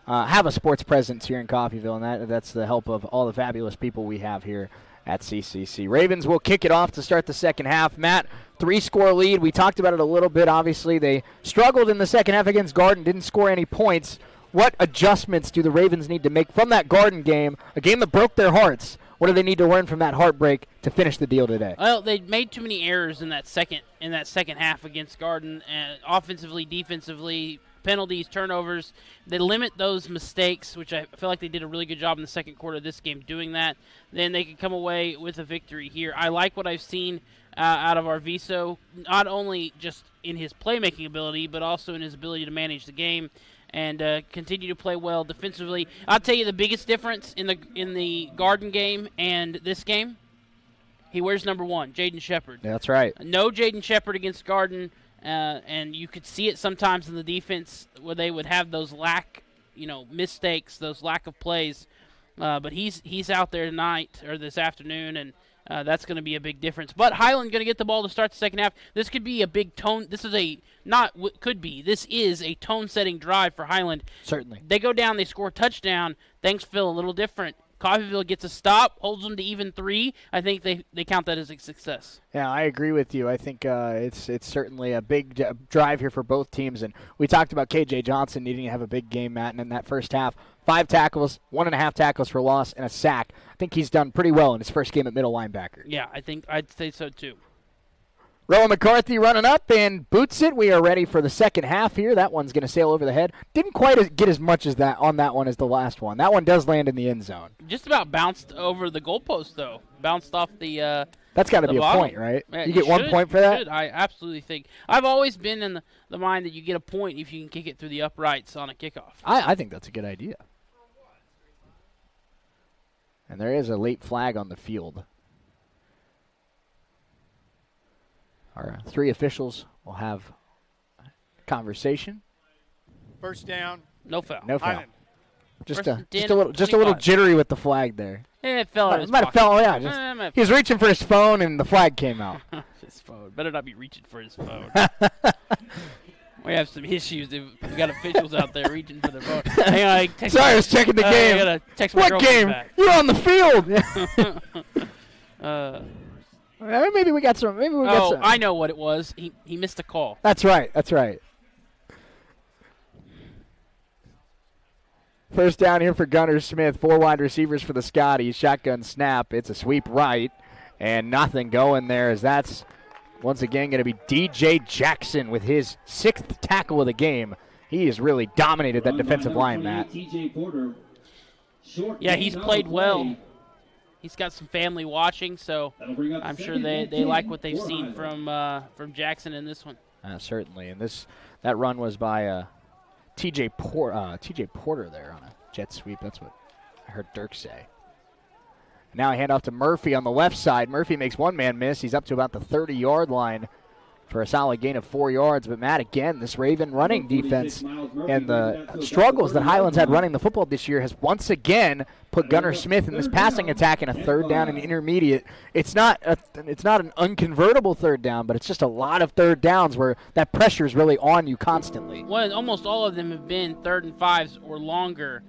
have a sports presence here in Coffeyville, and that's the help of all the fabulous people we have here at CCC. Ravens will kick it off to start the second half. Matt, 3-score lead. We talked about it a little bit. Obviously, they struggled in the second half against Garden, didn't score any points. What adjustments do the Ravens need to make from that Garden game, a game that broke their hearts? What do they need to learn from that heartbreak to finish the deal today? Well, they made too many errors in that second half against Garden, offensively, defensively, penalties, turnovers. They limit those mistakes, which I feel like they did a really good job in the second quarter of this game doing that. Then they can come away with a victory here. I like what I've seen out of Arvizo, not only just in his playmaking ability, but also in his ability to manage the game and continue to play well defensively. I'll tell you the biggest difference in the Garden game and this game, he wears number 1, Jaden Shepard. That's right. No Jaden Shepard against Garden, and you could see it sometimes in the defense where they would have those mistakes, those lack of plays. But he's out there tonight or this afternoon, and that's going to be a big difference. But Highland going to get the ball to start the second half. This could be a big tone. This is a tone-setting drive for Highland. Certainly. They go down, they score a touchdown. Things feel a little different. Coffeyville gets a stop, holds them to even 3. I think they count that as a success. Yeah, I agree with you. I think it's certainly a big drive here for both teams. And we talked about K.J. Johnson needing to have a big game, Matt. And in that first half, 5 tackles, 1.5 tackles for loss, and a sack. I think he's done pretty well in his first game at middle linebacker. Yeah, I'd say so too. Rowan McCarthy running up and boots it. We are ready for the second half here. That one's going to sail over the head. Didn't quite get as much as that on that one as the last one. That one does land in the end zone. Just about bounced over the goalpost, though. Bounced off the That's got to be bottom. A point, right? Yeah, you get 1 point for that? I absolutely think. I've always been in the mind that you get a point if you can kick it through the uprights on a kickoff. I think that's a good idea. And there is a late flag on the field. Our 3 officials will have a conversation. First down. No foul. No foul. Highland. Just a little jittery with the flag there. Yeah, it fell out of his might have pocket. fell. Yeah, he was reaching for his phone and the flag came out. His phone. Better not be reaching for his phone. We have some issues. We got officials out there reaching for their phone. Hang on, Sorry, I was checking the game. I gotta text my what game? back. You're on the field. Maybe we got some. Oh, I know what it was. He missed a call. That's right. First down here for Gunner Smith. 4 wide receivers for the Scotties. Shotgun snap. It's a sweep right, and nothing going there as that's once again going to be DJ Jackson with his 6th tackle of the game. He has really dominated that defensive line, Matt. Yeah, he's played well. he's got some family watching, so I'm sure they like what they've seen from Jackson in this one. Certainly, and that run was by TJ Porter there on a jet sweep. That's what I heard Dirk say. Now I hand off to Murphy on the left side. Murphy makes one man miss. He's up to about the 30-yard line for a solid gain of 4 yards. But, Matt, again, this Raven running defense and the struggles that Highlands had running the football this year has once again put Gunnar Smith in this passing attack in a third down and intermediate. It's not an unconvertible third down, but it's just a lot of third downs where that pressure is really on you constantly. Well, almost all of them have been 3rd and 5s or longer.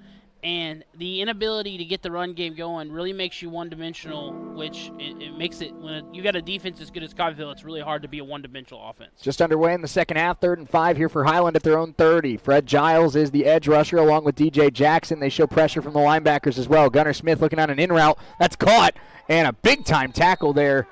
And the inability to get the run game going really makes you one-dimensional, which it makes it, when you got a defense as good as Coffeyville, it's really hard to be a one-dimensional offense. Just underway in the second half, 3rd and 5 here for Highland at their own 30. Fred Giles is the edge rusher along with DJ Jackson. They show pressure from the linebackers as well. Gunnar Smith looking on an in route. That's caught, and a big-time tackle there.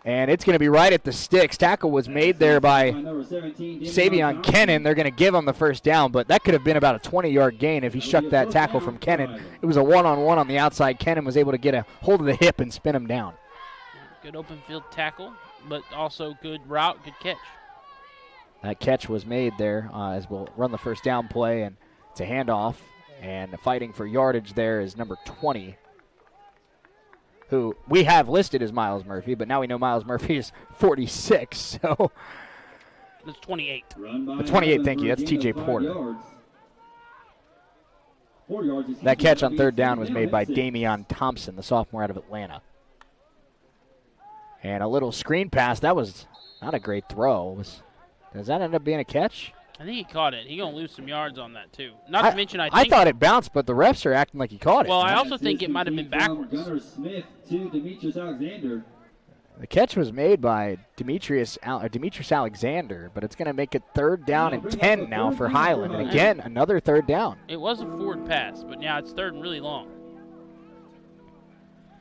And it's going to be right at the sticks. Tackle was made there by Savion Kennan. They're going to give him the first down, but that could have been about a 20-yard gain if he shucked that tackle from Kennan. It was a one-on-one on the outside. Kennan was able to get a hold of the hip and spin him down. Good open field tackle, but also good route, good catch. That catch was made there as we'll run the first down play, and it's a handoff. And fighting for yardage there is number 20. Who we have listed as Miles Murphy, but now we know Miles Murphy is 46, so. It's 28. 28, thank you. That's TJ Porter. That catch on third down was made by Damian Thompson, the sophomore out of Atlanta. And a little screen pass. That was not a great throw. Does that end up being a catch? I think he caught it. He's going to lose some yards on that, too. Not to mention, I thought it bounced, but the refs are acting like he caught it. Well, I also think it might have been backwards. Gunnar Smith to Demetrius Alexander. The catch was made by Demetrius Alexander, but it's going to make it 3rd down and 10 now for Highland. And again, another 3rd down. It was a forward pass, but now it's 3rd and really long.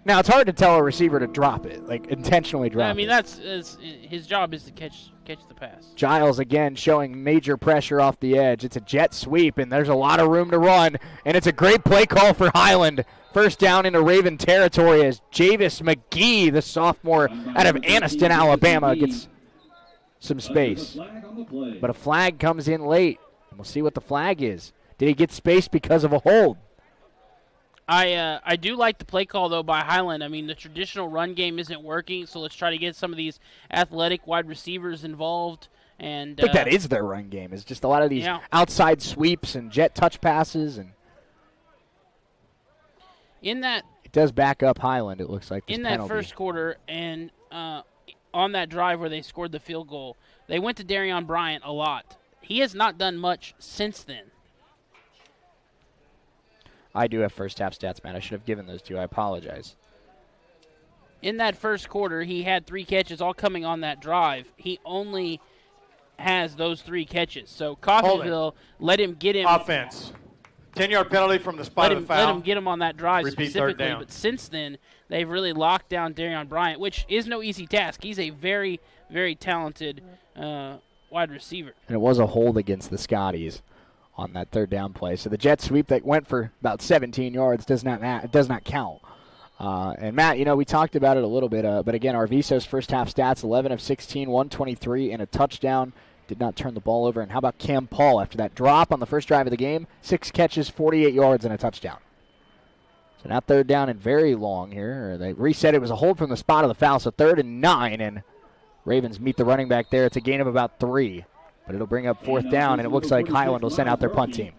Now, it's hard to tell a receiver to drop it, like intentionally drop it. I mean, that's his job is to catch the pass. Giles, again, showing major pressure off the edge. It's a jet sweep, and there's a lot of room to run, and it's a great play call for Highland. First down into Raven territory as Javis McGee, the sophomore out of Anniston, Alabama, gets some space. But a flag comes in late, and we'll see what the flag is. Did he get space because of a hold? I do like the play call, though, by Highland. I mean, the traditional run game isn't working, so let's try to get some of these athletic wide receivers involved. And I think that is their run game. It's just a lot of these outside sweeps and jet touch passes. And in that, it does back up Highland, it looks like, this in penalty. That first quarter and on that drive where they scored the field goal, they went to Darion Bryant a lot. He has not done much since then. I do have first half stats, man. I should have given those to you. I apologize. In that first quarter, he had 3 catches all coming on that drive. He only has those 3 catches. So Coffeyville let him get him. Offense. 10-yard penalty from the spot of the foul. Let him get him on that drive Repeat specifically. third down. But since then, they've really locked down Darion Bryant, which is no easy task. He's a very, very talented wide receiver. And it was a hold against the Scotties on that third down play. So the jet sweep that went for about 17 yards does not count. And Matt, we talked about it a little bit, but again, Arvizo's first half stats, 11 of 16, 123, and a touchdown. Did not turn the ball over. And how about Cam Paul after that drop on the first drive of the game? 6 catches, 48 yards, and a touchdown. So now 3rd down and very long here. They reset. It was a hold from the spot of the foul, so 3rd and 9, and Ravens meet the running back there. It's a gain of about 3. But it'll bring up 4th down, and it looks like Highland will send out their punt team.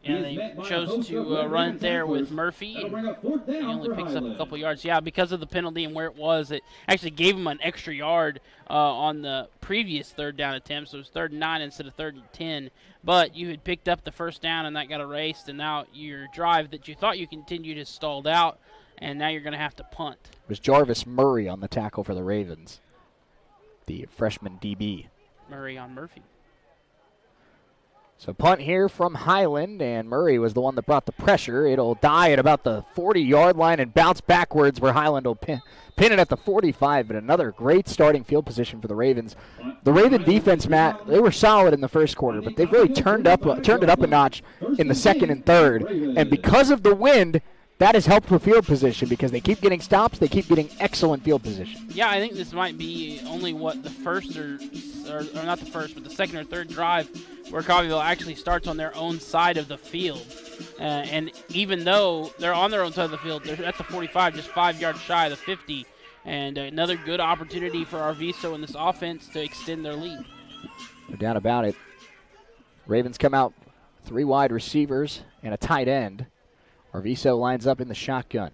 Yeah, they chose to run there with Murphy, and he only picks up a couple yards. Yeah, because of the penalty and where it was, it actually gave him an extra yard on the previous 3rd down attempt, so it was 3rd and 9 instead of 3rd and 10. But you had picked up the first down, and that got erased, and now your drive that you thought you continued is stalled out, and now you're going to have to punt. It was Jarvis Murray on the tackle for the Ravens, the freshman DB. Murray on Murphy. So punt here from Highland, and Murray was the one that brought the pressure. It'll die at about the 40-yard line and bounce backwards where Highland will pin it at the 45, but another great starting field position for the Ravens. The Raven defense, Matt, they were solid in the first quarter, but they've really turned it up a notch in the second and third. And because of the wind, that has helped with field position because they keep getting stops, they keep getting excellent field position. Yeah, I think this might be only the first or not the first, but the second or third drive where Coffeyville actually starts on their own side of the field. And even though they're on their own side of the field, they're at the 45, just 5 yards shy of the 50. And another good opportunity for Arviso in this offense to extend their lead. No doubt about it. Ravens come out 3 wide receivers and a tight end. Arviso lines up in the shotgun.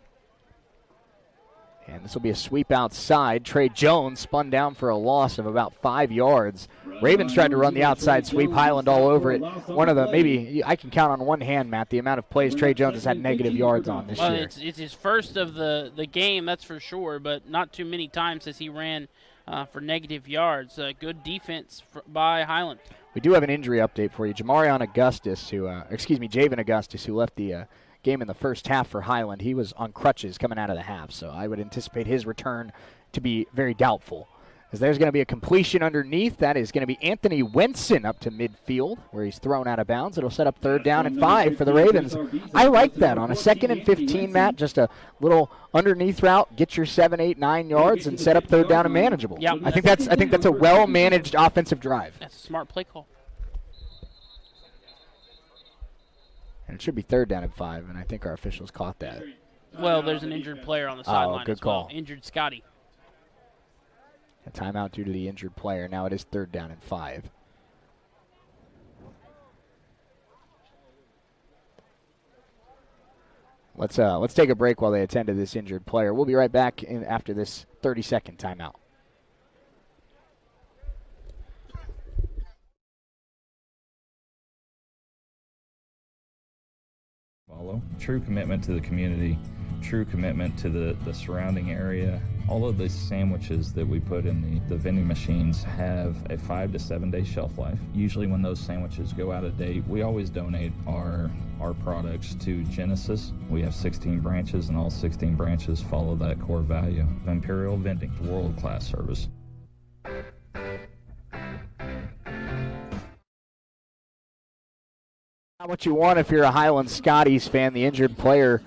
And this will be a sweep outside. Trey Jones spun down for a loss of about 5 yards. Ravens tried to run the outside sweep, Highland all over it. One of the, maybe I can count on one hand, Matt, the amount of plays Trey Jones has had negative yards on this year. It's his first of the game, that's for sure, but not too many times as he ran for negative yards. Good defense by Highland. We do have an injury update for you. Javian Augustus, who left the game in the first half for Highland. He was on crutches coming out of the half, so I would anticipate his return to be very doubtful. As there's going to be a completion underneath. That is going to be Anthony Wenson up to midfield where he's thrown out of bounds. It'll set up 3rd down and 5 for the Ravens. I like that. On a 2nd and 15, Matt, just a little underneath route, get your 7, 8, 9 yards and set up 3rd down and manageable. Yep. I think that's a well-managed offensive drive. That's a smart play call. And it should be 3rd down and 5, and I think our officials caught that. Well, there's an injured player on the sideline. Good call. Injured Scotty. A timeout due to the injured player. Now it is 3rd down and 5. Let's take a break while they attend to this injured player. We'll be right back after this 30-second timeout. True commitment to the community, true commitment to the surrounding area. All of the sandwiches that we put in the vending machines have a 5 to 7 day shelf life. Usually when those sandwiches go out of date, we always donate our products to Genesis. We have 16 branches, and all 16 branches follow that core value. Imperial Vending, world-class service. Not what you want if you're a Highland Scotties fan. The injured player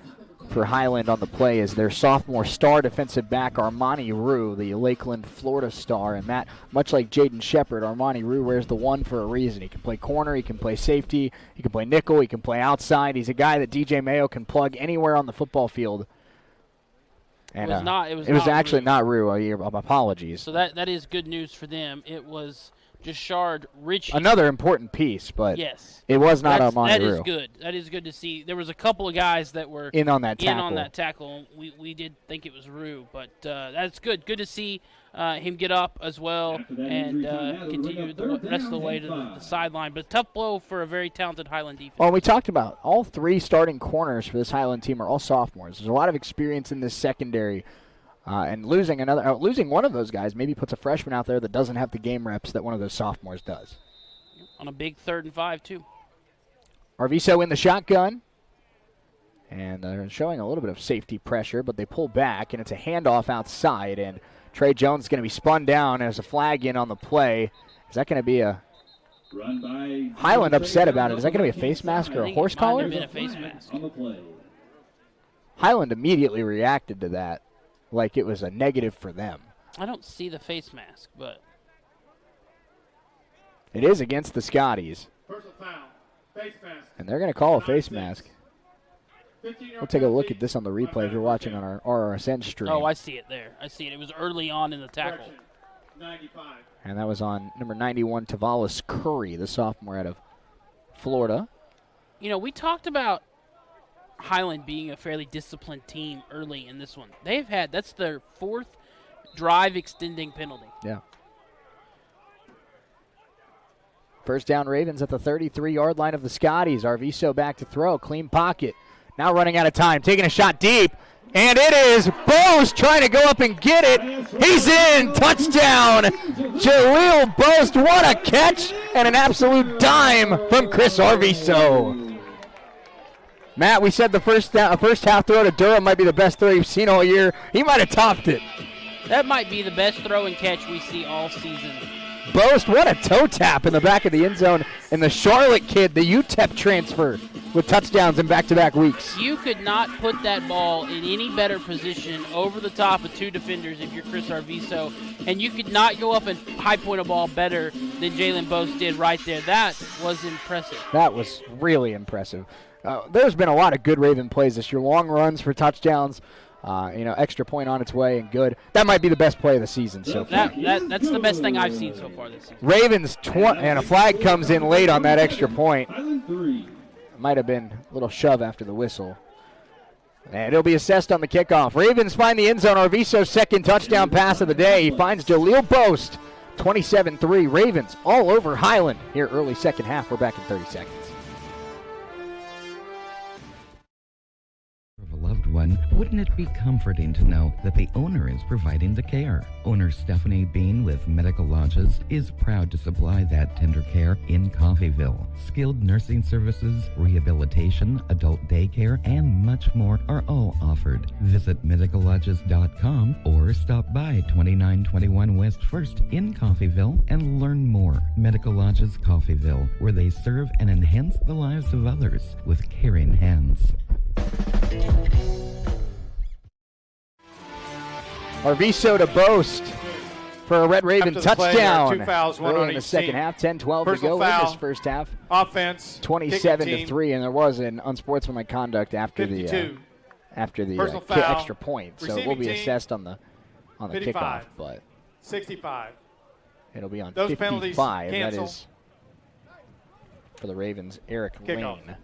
for Highland on the play is their sophomore star defensive back, Armani Rue, the Lakeland, Florida star. And Matt, much like Jaden Shepard, Armani Rue wears the 1 for a reason. He can play corner, he can play safety, he can play nickel, he can play outside. He's a guy that DJ Mayo can plug anywhere on the football field. And it was actually not Rue. Apologies. So that is good news for them. It was Jashard Ritchie. Another important piece, but yes, it was not Armani That Rue. is good. That is good to see. There was a couple of guys that were in on that tackle. We did think it was Rue, but that's good. Good to see him get up as well and continue the rest of the way to the sideline. But a tough blow for a very talented Highland defense. Well, we talked about all 3 starting corners for this Highland team are all sophomores. There's a lot of experience in this secondary. And losing one of those guys maybe puts a freshman out there that doesn't have the game reps that one of those sophomores does. On a big 3rd and 5, too. Arviso in the shotgun. And they're showing a little bit of safety pressure, but they pull back, and it's a handoff outside. And Trey Jones is going to be spun down. There's a flag in on the play. Is that going to be a Highland upset about it? Is that going to be a face mask or a horse collar? Might have been a face mask. Highland immediately reacted to that like it was a negative for them. I don't see the face mask, but it is against the Scotties. Personal foul. Face mask. And they're going to call a face mask. We'll take a look at this on the replay if you're watching on our RSN stream. Oh, I see it there. I see it. It was early on in the tackle. 95. And that was on number 91, Tavalis Curry, the sophomore out of Florida. You know, we talked about Highland being a fairly disciplined team early in this one. That's their 4th drive extending penalty. Yeah. First down Ravens at the 33-yard line of the Scotties. Arviso back to throw. Clean pocket. Now running out of time. Taking a shot deep. And it is Boast trying to go up and get it. He's in. Touchdown. Jaleel Boast. What a catch and an absolute dime from Chris Arviso. Matt, we said the first half throw to Durham might be the best throw you've seen all year. He might have topped it. That might be the best throw and catch we see all season. Boast, what a toe tap in the back of the end zone. And the Charlotte kid, the UTEP transfer, with touchdowns in back-to-back weeks. You could not put that ball in any better position over the top of two defenders if you're Chris Arvizo, and you could not go up and high point a ball better than Jalen Boast did right there. That was impressive. That was really impressive. There's been a lot of good Raven plays this year. Long runs for touchdowns, extra point on its way and good. That might be the best play of the season so far. That's the best thing I've seen so far this season. Ravens, and a flag comes in late on that extra point. It might have been a little shove after the whistle. And it'll be assessed on the kickoff. Ravens find the end zone. Arvizo's second touchdown pass of the day. He finds Jaleel Boast, 27-3. Ravens all over Highland here early second half. We're back in 30 seconds. Loved one, wouldn't it be comforting to know that the owner is providing the care? Owner Stephanie Bean with Medical Lodges is proud to supply that tender care in Coffeyville. Skilled nursing services, rehabilitation, adult daycare, and much more are all offered. Visit medicallodges.com or stop by 2921 West 1st in Coffeyville and learn more. Medical Lodges Coffeyville, where they serve and enhance the lives of others with caring hands. Arvizo to Boast for a Red Raven touchdown. Two fouls, one on in the each second team. half, 10-12 to Personal go in foul. this first half. Offense, 27-3, and there was an unsportsmanlike conduct after 52. the foul. extra point. So it will Receiving be team, assessed on the 55. kickoff, but 65. it'll be on Those 55. penalties That cancel. is for the Ravens, Eric Kickoff. Lane.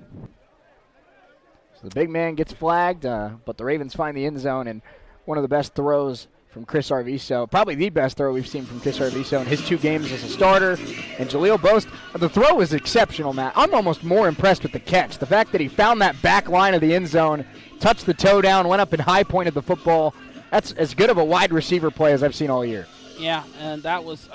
So the big man gets flagged, but the Ravens find the end zone, and one of the best throws from Chris Arvizo, probably the best throw we've seen from Chris Arvizo in his 2 games as a starter. And Jaleel Boast, the throw was exceptional, Matt. I'm almost more impressed with the catch. The fact that he found that back line of the end zone, touched the toe down, went up and high-pointed the football. That's as good of a wide receiver play as I've seen all year. Yeah, and that was,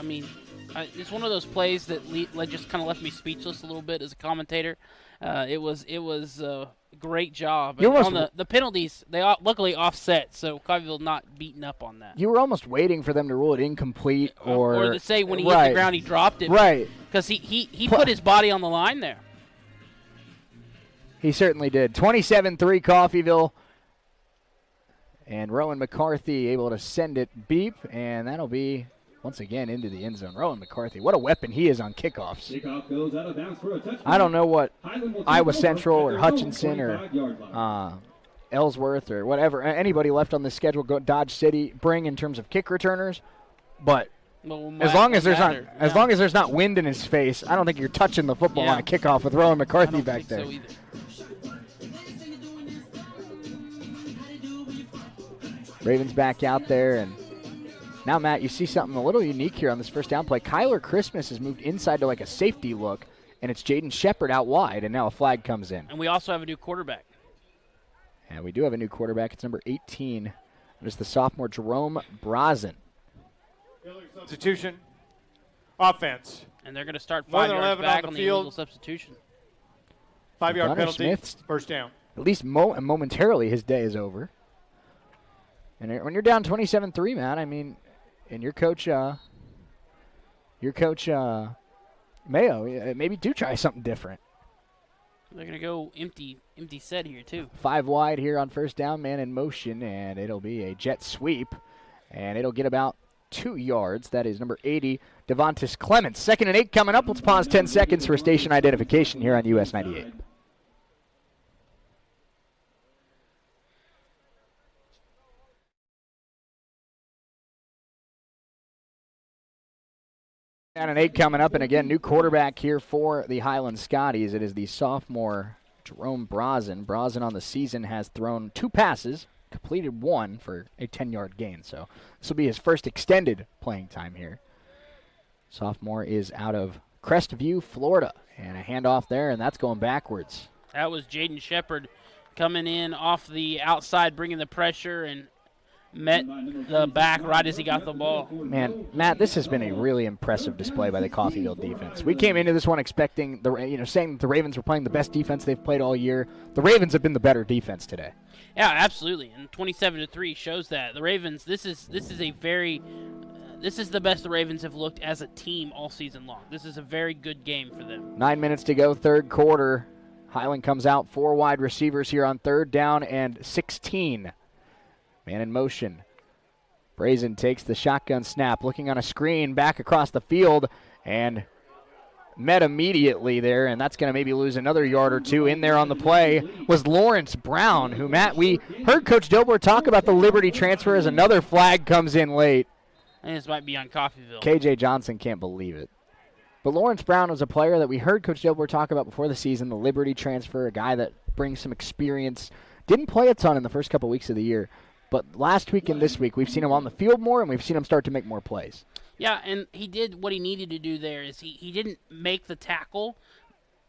it's one of those plays that just kind of left me speechless a little bit as a commentator. It was a great job. And on the penalties, they luckily offset, so Coffeyville not beaten up on that. You were almost waiting for them to rule it incomplete or to say when he hit the ground he dropped it. Right. Because he put his body on the line there. He certainly did. 27-3 Coffeyville. And Rowan McCarthy able to send it beep, and that'll be once again into the end zone. Rowan McCarthy, what a weapon he is on kickoffs. Kickoff goes out of bounds for a touchdown. I don't know what Iowa Central or Hutchinson or Ellsworth or whatever, anybody left on this schedule, Dodge City, bring in terms of kick returners, but as long as there's not wind in his face, I don't think you're touching the football on a kickoff with Rowan McCarthy back there. So either. Ravens back out there, and now, Matt, you see something a little unique here on this first down play. Kyler Christmas has moved inside to like a safety look, and it's Jaden Shepard out wide, and now a flag comes in. And we also have a new quarterback. And we do have a new quarterback. It's number 18. It's the sophomore Jerome Brazen. Substitution. Offense. And they're going to start More 5 than yards 11 back on on the the field. illegal substitution. 5-yard Gunnar penalty. Smith's, First down. At least momentarily his day is over. And when you're down 27-3, Matt, and your coach Mayo, maybe do try something different. They're going to go empty set here, too. 5 wide here on first down, man in motion, and it'll be a jet sweep, and it'll get about 2 yards. That is number 80, Devontis Clements. 2nd and 8 coming up. Let's pause 10 seconds for station identification here on US 98. And 8 coming up, and again, new quarterback here for the Highland Scotties. It is the sophomore Jerome Brazen. Brazen on the season has thrown 2 passes, completed 1 for a 10-yard gain. So this will be his first extended playing time here. Sophomore is out of Crestview, Florida, and a handoff there, and that's going backwards. That was Jaden Shepard coming in off the outside, bringing the pressure, and met the back right as he got the ball. Man, Matt, this has been a really impressive display by the Coffeyville defense. We came into this one expecting saying that the Ravens were playing the best defense they've played all year. The Ravens have been the better defense today. Yeah, absolutely. And 27-3 shows that the Ravens. This is the best the Ravens have looked as a team all season long. This is a very good game for them. 9 minutes to go, third quarter. Highland comes out 4 wide receivers here on 3rd down and 16. Man in motion. Brazen takes the shotgun snap, looking on a screen back across the field, and met immediately there, and that's going to maybe lose another yard or 2. In there on the play was Lawrence Brown, who, Matt, we heard Coach Dobler talk about the Liberty transfer as another flag comes in late. I think this might be on Coffeyville. KJ Johnson can't believe it. But Lawrence Brown was a player that we heard Coach Dobler talk about before the season, the Liberty transfer, a guy that brings some experience. Didn't play a ton in the first couple weeks of the year, but last week and this week we've seen him on the field more, and we've seen him start to make more plays. Yeah, and he did what he needed to do there. Is he didn't make the tackle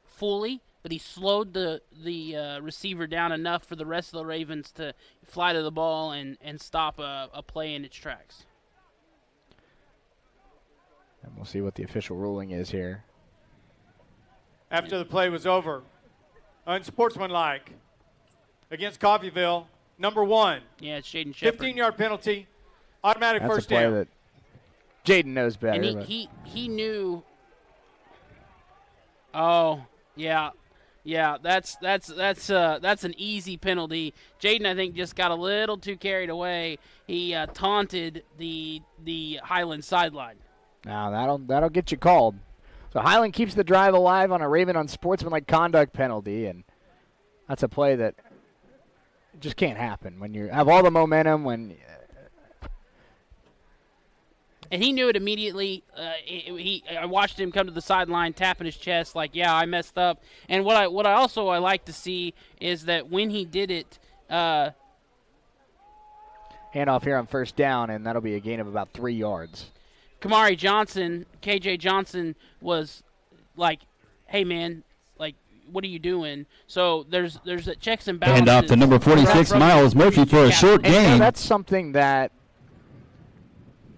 fully, but he slowed the receiver down enough for the rest of the Ravens to fly to the ball and stop a play in its tracks. And we'll see what the official ruling is here. After the play was over, unsportsmanlike against Coffeyville, number 1. Yeah, it's Jaden Shepard. 15-yard penalty, automatic That's first a play down. that Jaden knows better. And he knew. Oh yeah, that's an easy penalty. Jaden, I think, just got a little too carried away. He taunted the Highland sideline. Now that'll get you called. So Highland keeps the drive alive on a Raven unsportsmanlike conduct penalty, and that's a play that just can't happen when you have all the momentum. And he knew it immediately. I watched him come to the sideline, tapping his chest like, "Yeah, I messed up." And what I also like to see is that when he did it, handoff here on first down, and that'll be a gain of about 3 yards. Kamari Johnson, KJ Johnson, was like, "Hey man, like, what are you doing?" So there's a checks and balances. And off to number 46, Miles Murphy for a short gain. That's something that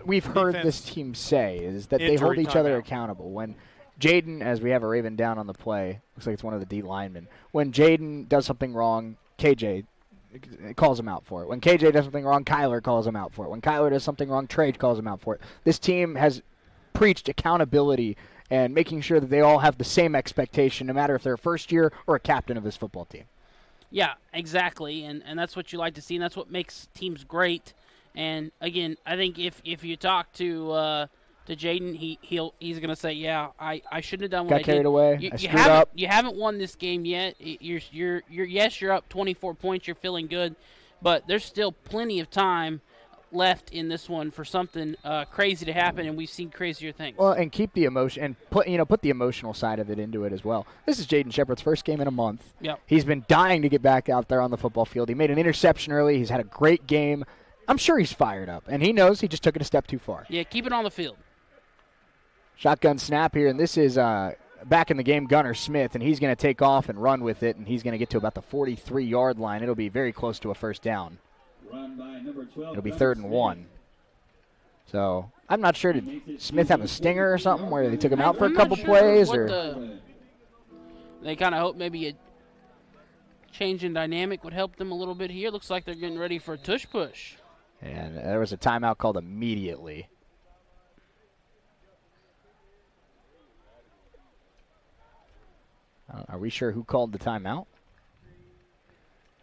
we've heard this team say, is that they hold each other accountable. When Jaden, as we have a Raven down on the play, looks like it's one of the D linemen. When Jaden does something wrong, KJ calls him out for it. When KJ does something wrong, Kyler calls him out for it. When Kyler does something wrong, Trey calls him out for it. This team has preached accountability and making sure that they all have the same expectation, no matter if they're a first year or a captain of this football team. Yeah, exactly, and that's what you like to see, and that's what makes teams great. And again, I think if you talk to Jaden, he's gonna say, "Yeah, I shouldn't have done what I did." Got carried away. I screwed up. You haven't won this game yet. You're up 24 points. You're feeling good, but there's still plenty of time left in this one for something crazy to happen, and we've seen crazier things. Well, and keep the emotion and put the emotional side of it into it as well. This is Jaden Shepard's first game in a month. Yep. He's been dying to get back out there on the football field. He made an interception early. He's had a great game. I'm sure he's fired up, and he knows he just took it a step too far. Yeah, keep it on the field. Shotgun snap here, and this is back in the game, Gunnar Smith, and he's going to take off and run with it, and he's going to get to about the 43-yard line. It'll be very close to a first down. Run by number 12, It'll be 3rd and 1. So I'm not sure, did Smith have a stinger or something where they took him out for a couple plays? They kind of hope maybe a change in dynamic would help them a little bit here. Looks like they're getting ready for a tush push. And there was a timeout called immediately. Are we sure who called the timeout?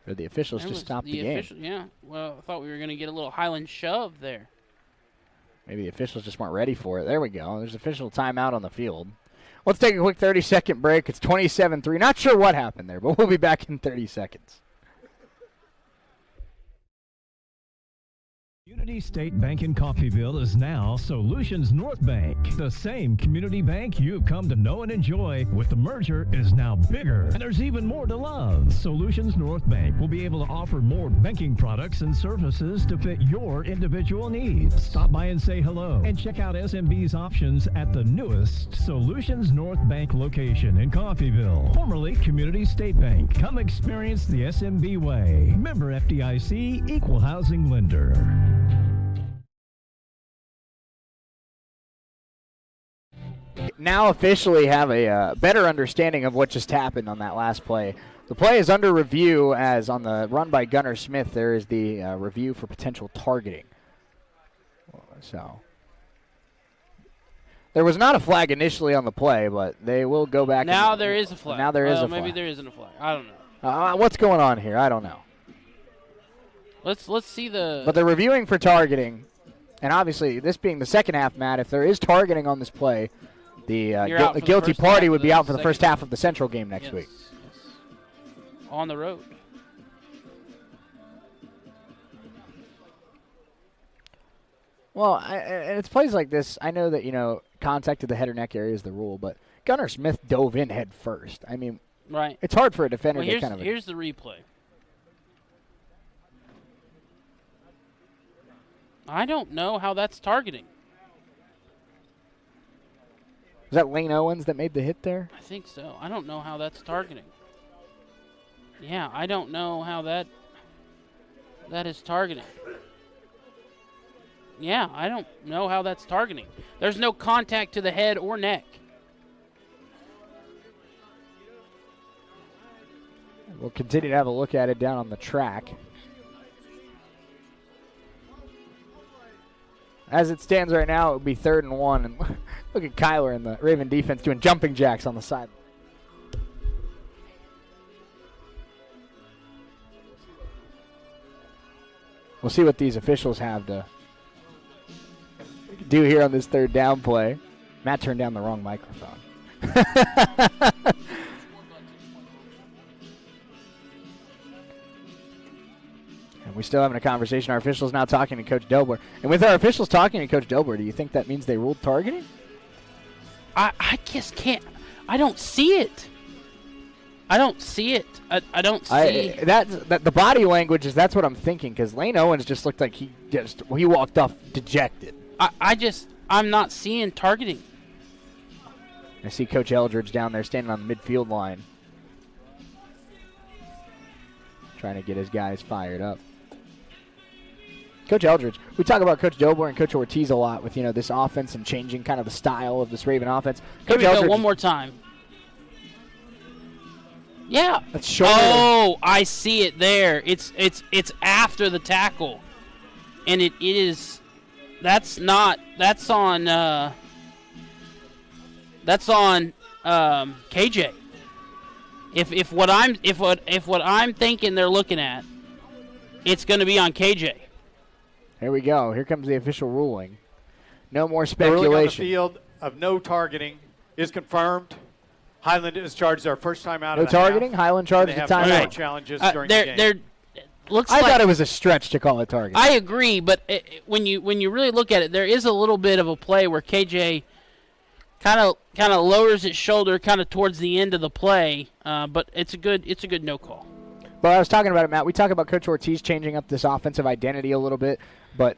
Or the officials just stopped the game? Yeah, well, I thought we were going to get a little Highland shove there. Maybe the officials just weren't ready for it. There we go. There's official timeout on the field. Let's take a quick 30-second break. It's 27-3. Not sure what happened there, but we'll be back in 30 seconds. Community State Bank in Coffeyville is now Solutions North Bank. The same community bank you've come to know and enjoy with the merger is now bigger, and there's even more to love. Solutions North Bank will be able to offer more banking products and services to fit your individual needs. Stop by and say hello and check out SMB's options at the newest Solutions North Bank location in Coffeyville, formerly Community State Bank. Come experience the SMB way. Member FDIC, equal housing lender. Now officially have a better understanding of what just happened on that last play. The play is under review, as on the run by Gunnar Smith, there is the review for potential targeting. So There was not a flag initially on the play, but they will go back. Now there is a flag. Now there is a maybe flag. there isn't a flag. I don't know. What's going on here? I don't know. Let's see the. But they're reviewing for targeting, and obviously this being the second half, Matt, if there is targeting on this play, the guilty party would be out for the first half of the Central game next week. Yes. On the road. Well, and it's plays like this. I know that contact to the head or neck area is the rule, but Gunnar Smith dove in head first. I mean, right. It's hard for a defender Well, to kind of. Here's the replay. I don't know how that's targeting. Was that Lane Owens that made the hit there? I think so. I don't know how that's targeting. Yeah, I don't know how that is targeting. Yeah, I don't know how that's targeting. There's no contact to the head or neck. We'll continue to have a look at it down on the track. As it stands right now, it would be 3rd and 1. And look at Kyler and the Raven defense doing jumping jacks on the side. We'll see what these officials have to do here on this 3rd down play. Matt turned down the wrong microphone. And we're still having a conversation. Our officials now talking to Coach Delbler. And with our officials talking to Coach Delbler, do you think that means they ruled targeting? I just can't. I don't see it. I don't see it. I don't see that. The body language is that's what I'm thinking, because Lane Owens just looked like he walked off dejected. I'm not seeing targeting. I see Coach Eldridge down there standing on the midfield line, trying to get his guys fired up. Coach Eldridge, we talk about Coach Dobler and Coach Ortiz a lot with this offense and changing kind of the style of this Raven offense. Here we go one more time. Yeah. That's short. Oh, I see it there. It's after the tackle, and it is. That's on KJ. If what I'm thinking they're looking at, it's going to be on KJ. Here we go. Here comes the official ruling. No more The ruling on the speculation. field of no targeting is confirmed. Highland is charged our first time out No of the targeting. half. Highland charged They the have no more timeout. challenges during the game. I thought it was a stretch to call it targeting. I agree, but when you really look at it, there is a little bit of a play where KJ kind of lowers his shoulder kind of towards the end of the play, but it's a good no call. But I was talking about it, Matt. We talk about Coach Ortiz changing up this offensive identity a little bit, but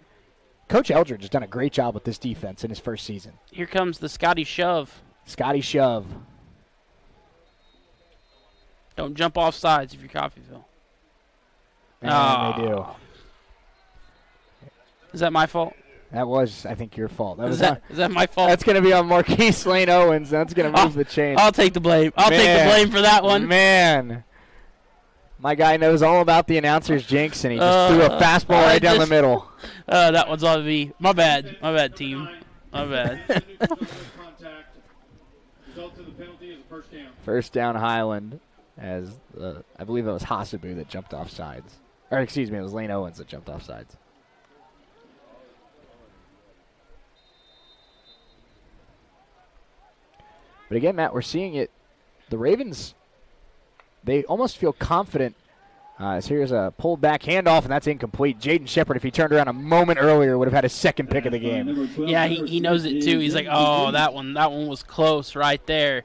Coach Eldridge has done a great job with this defense in his first season. Here comes the Scotty shove. Scotty shove. Don't jump off sides if you're Coffeyville. And they do. Is that my fault? That was, I think, your fault. Is that my fault? That's going to be on Marquise Lane Owens. That's going to move the chain. I'll take the blame. I'll take the blame for that one. Man. My guy knows all about the announcer's jinx, and he just threw a fastball right down the middle. That one's on me. My bad. My bad, team. My bad. First down, Highland, as I believe it was Hasabu that jumped off sides. Or, excuse me, it was Lane Owens that jumped off sides. But again, Matt, we're seeing it. The Ravens, they almost feel confident. As here's a pulled back handoff, and that's incomplete. Jaden Shepard, if he turned around a moment earlier, would have had his second pick of the game. Yeah, he knows it too. He's like, oh, that one was close right there.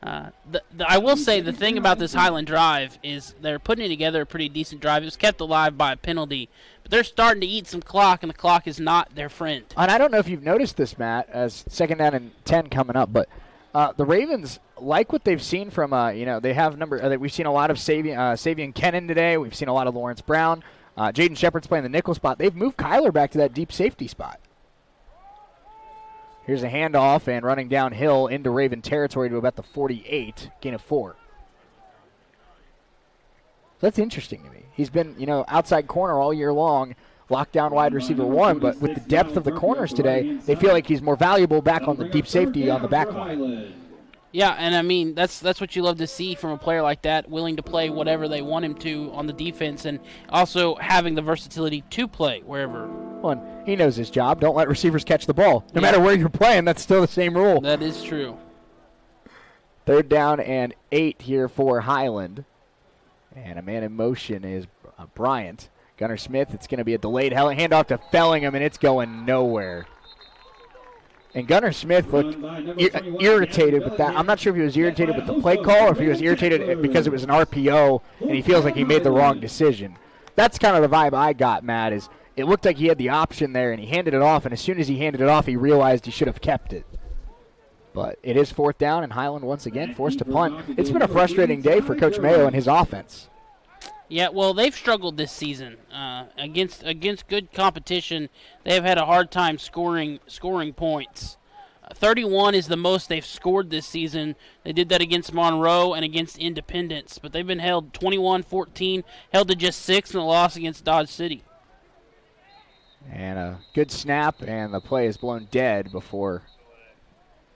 I will say the thing about this Highland drive is they're putting together a pretty decent drive. It was kept alive by a penalty, but they're starting to eat some clock, and the clock is not their friend. And I don't know if you've noticed this, Matt, as second down and 10 coming up, but the Ravens like what they've seen from, they have we've seen a lot of Savion Kennan today. We've seen a lot of Lawrence Brown. Jaden Shepard's playing the nickel spot. They've moved Kyler back to that deep safety spot. Here's a handoff and running downhill into Raven territory to about the 48, gain of 4. That's interesting to me. He's been, outside corner all year long. lockdown wide receiver 1, but with the depth of the corners today, they feel like he's more valuable back on the deep safety on the back line. Yeah, and I mean, that's what you love to see from a player like that, willing to play whatever they want him to on the defense, and also having the versatility to play wherever. Well, he knows his job. Don't let receivers catch the ball. No matter where you're playing, that's still the same rule. That is true. 3rd down and 8 here for Highland. And a man in motion is Bryant. Gunnar Smith, it's going to be a delayed handoff to Fellingham, and it's going nowhere. And Gunnar Smith looked irritated with that. I'm not sure if he was irritated with the play call or if he was irritated because it was an RPO and he feels like he made the wrong decision. That's kind of the vibe I got, Matt, is it looked like he had the option there and he handed it off, and as soon as he handed it off, he realized he should have kept it. But it is 4th down, and Highland once again forced to punt. It's been a frustrating day for Coach Mayo and his offense. Yeah, well, they've struggled this season against good competition. They've had a hard time scoring points. 31 is the most they've scored this season. They did that against Monroe and against Independence, but they've been held 21-14, held to just 6 in the loss against Dodge City. And a good snap, and the play is blown dead before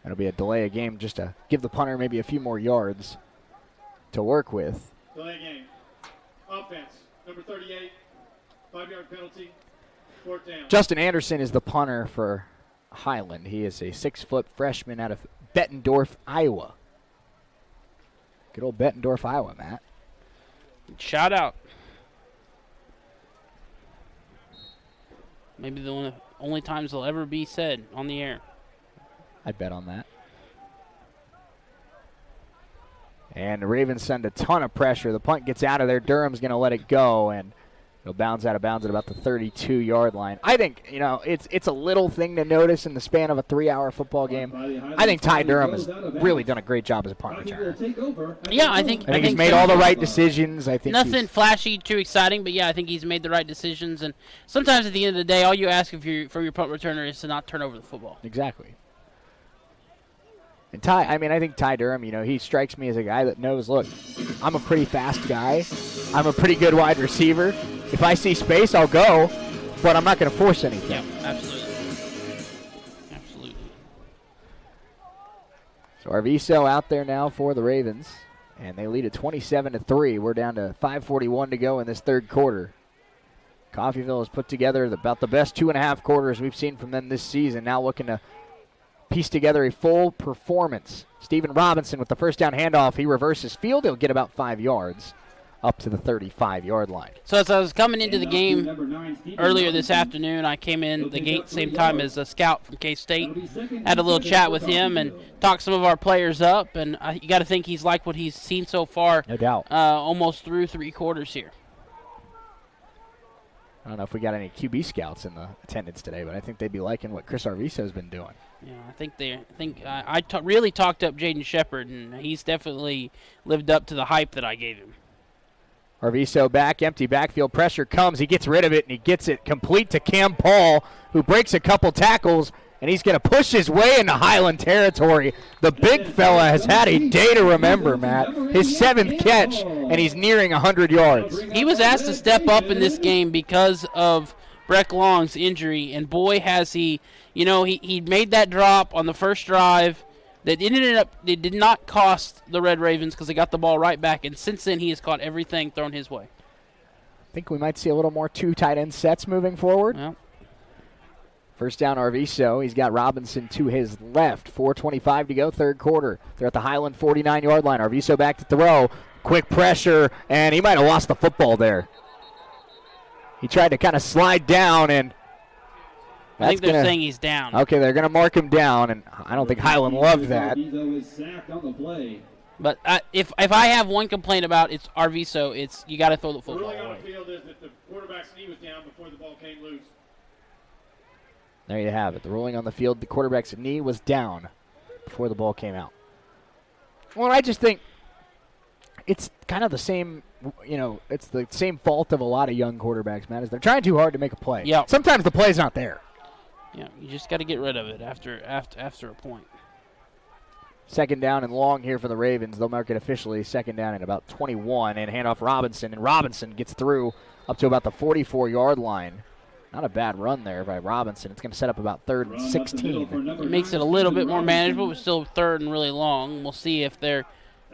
it'll be a delay of game just to give the punter maybe a few more yards to work with. Delay game. Offense, number 38, 5-yard penalty, 4th down. Justin Anderson is the punter for Highland. He is a 6-foot freshman out of Bettendorf, Iowa. Good old Bettendorf, Iowa, Matt. Shout out. Maybe the only times they'll ever be said on the air. I'd bet on that. And the Ravens send a ton of pressure. The punt gets out of there. Durham's going to let it go, and it'll bounce out of bounds at about the 32-yard line. I think, it's a little thing to notice in the span of a 3-hour football game. I think Ty Durham has really done a great job as a punt returner. Yeah, I think he's made all the right decisions. I think nothing flashy, too exciting, but yeah, I think he's made the right decisions. And sometimes at the end of the day, all you ask for your punt returner is to not turn over the football. Exactly. And I think Ty Durham, he strikes me as a guy that knows, look, I'm a pretty fast guy. I'm a pretty good wide receiver. If I see space, I'll go, but I'm not going to force anything. Yeah, absolutely. Absolutely. So Arviso out there now for the Ravens, and they lead at 27-3. We're down to 5:41 to go in this 3rd quarter. Coffeyville has put together about the best 2.5 quarters we've seen from them this season, now looking to piece together a full performance. Stephen Robinson with the 1st down handoff. He reverses field. He'll get about 5 yards up to the 35-yard line. So as I was coming into the game earlier this afternoon, I came in the gate same time as a scout from K-State. Had a little chat with him and talked some of our players up, and you got to think he's liked what he's seen so far. No doubt. Almost through 3 quarters here. I don't know if we got any QB scouts in the attendance today, but I think they'd be liking what Chris Arviso's been doing. Yeah, I really talked up Jaden Shepard, and he's definitely lived up to the hype that I gave him. Arviso back, empty backfield, pressure comes. He gets rid of it, and he gets it complete to Cam Paul, who breaks a couple tackles, and he's going to push his way into Highland territory. The big fella has had a day to remember, Matt. His 7th catch, and he's nearing 100 yards. He was asked to step up in this game because of Breck Long's injury, and boy has he, he made that drop on the first drive that it did not cost the Red Ravens because they got the ball right back, and since then he has caught everything thrown his way. I think we might see a little more 2 tight end sets moving forward. Yeah. 1st down Arviso. He's got Robinson to his left. 4:25 to go, 3rd quarter. They're at the Highland 49-yard line. Arviso back to throw. Quick pressure, and he might have lost the football there. He tried to kind of slide down, and I think they're saying he's down. Okay, they're going to mark him down, and I don't think Highland loved that. But if I have one complaint about it's Arviso, it's you got to throw the football away. The ruling on the field is that the quarterback's knee was down before the ball came loose. There you have it. The ruling on the field, the quarterback's knee was down before the ball came out. Well, I just think it's kind of the same, it's the same fault of a lot of young quarterbacks, man, is they're trying too hard to make a play. Yeah. Sometimes the play's not there. Yeah, you just got to get rid of it after a point. 2nd down and long here for the Ravens. They'll mark it officially 2nd down at about 21, and handoff Robinson, and Robinson gets through up to about the 44-yard line. Not a bad run there by Robinson. It's going to set up about 3rd and 16. It makes it a little bit more manageable, but still 3rd and really long. We'll see if they're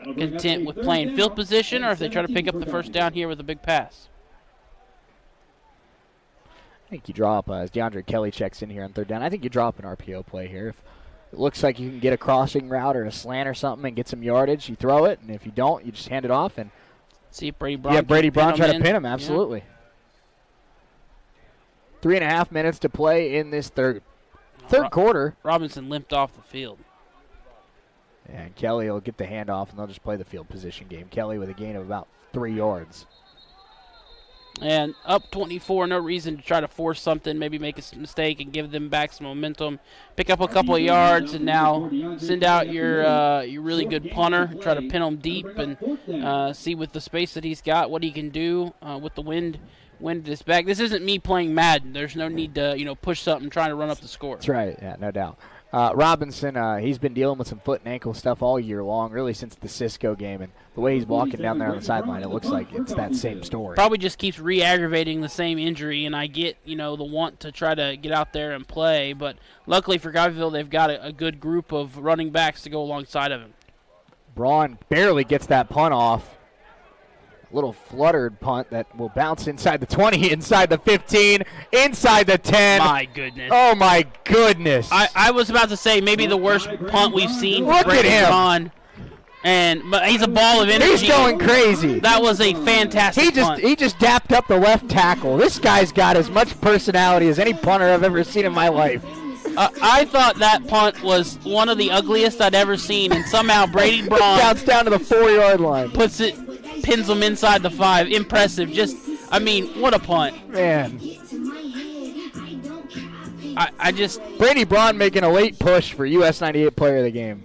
content with playing field position or if they try to pick up the first down here with a big pass. I think you drop, as DeAndre Kelly checks in here on 3rd down, I think you drop an RPO play here. If it looks like you can get a crossing route or a slant or something and get some yardage, you throw it, and if you don't, you just hand it off and see if Brady Braun try to pin him, absolutely. Yeah. 3.5 minutes to play in this third quarter. Robinson limped off the field. And Kelly will get the handoff, and they'll just play the field position game. Kelly with a gain of about 3 yards. And up 24, no reason to try to force something, maybe make a mistake and give them back some momentum. Pick up a couple of yards, and now send out your really good punter. Try to pin him deep and see with the space that he's got what he can do with the wind at his back. This isn't me playing Madden. There's no need to push something, trying to run up the score. That's right. Yeah, no doubt. Robinson, he's been dealing with some foot and ankle stuff all year long, really since the Cisco game. And the way he's walking down there on the sideline, it looks like it's that same story. Probably just keeps re-aggravating the same injury, and I get, the want to try to get out there and play. But luckily for Coffeyville, they've got a good group of running backs to go alongside of him. Braun barely gets that punt off. Little fluttered punt that will bounce inside the 20, inside the 15, inside the 10. My goodness. Oh, my goodness. I was about to say maybe the worst punt we've seen. Look at him. But he's a ball of energy. He's going crazy. That was a fantastic punt. He just dapped up the left tackle. This guy's got as much personality as any punter I've ever seen in my life. I thought that punt was one of the ugliest I'd ever seen, and somehow Brady Braun bounced down to the 4-yard line. Pins them inside the 5. Impressive. What a punt. Man. Brady Braun making a late push for US 98 player of the game.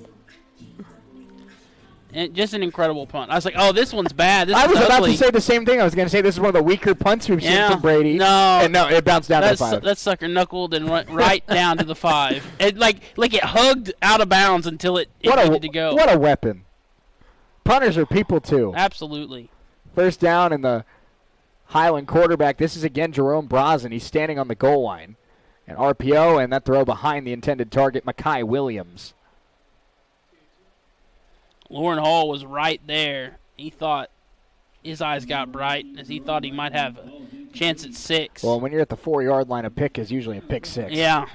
And just an incredible punt. I was like, oh, this one's bad. I was about to say the same thing. I was going to say this is one of the weaker punts we've seen from Brady. No. And no, it bounced down to the 5. That sucker knuckled and went right down to the 5. It it hugged out of bounds until it needed to go. What a weapon. Punters are people, too. Absolutely. First down, and the Highland quarterback, this is again Jerome Brazen. He's standing on the goal line. An RPO, and that throw behind the intended target, Makai Williams. Lauren Hall was right there. He thought his eyes got bright as he thought he might have a chance at 6. Well, when you're at the 4-yard line, a pick is usually a pick 6. Yeah.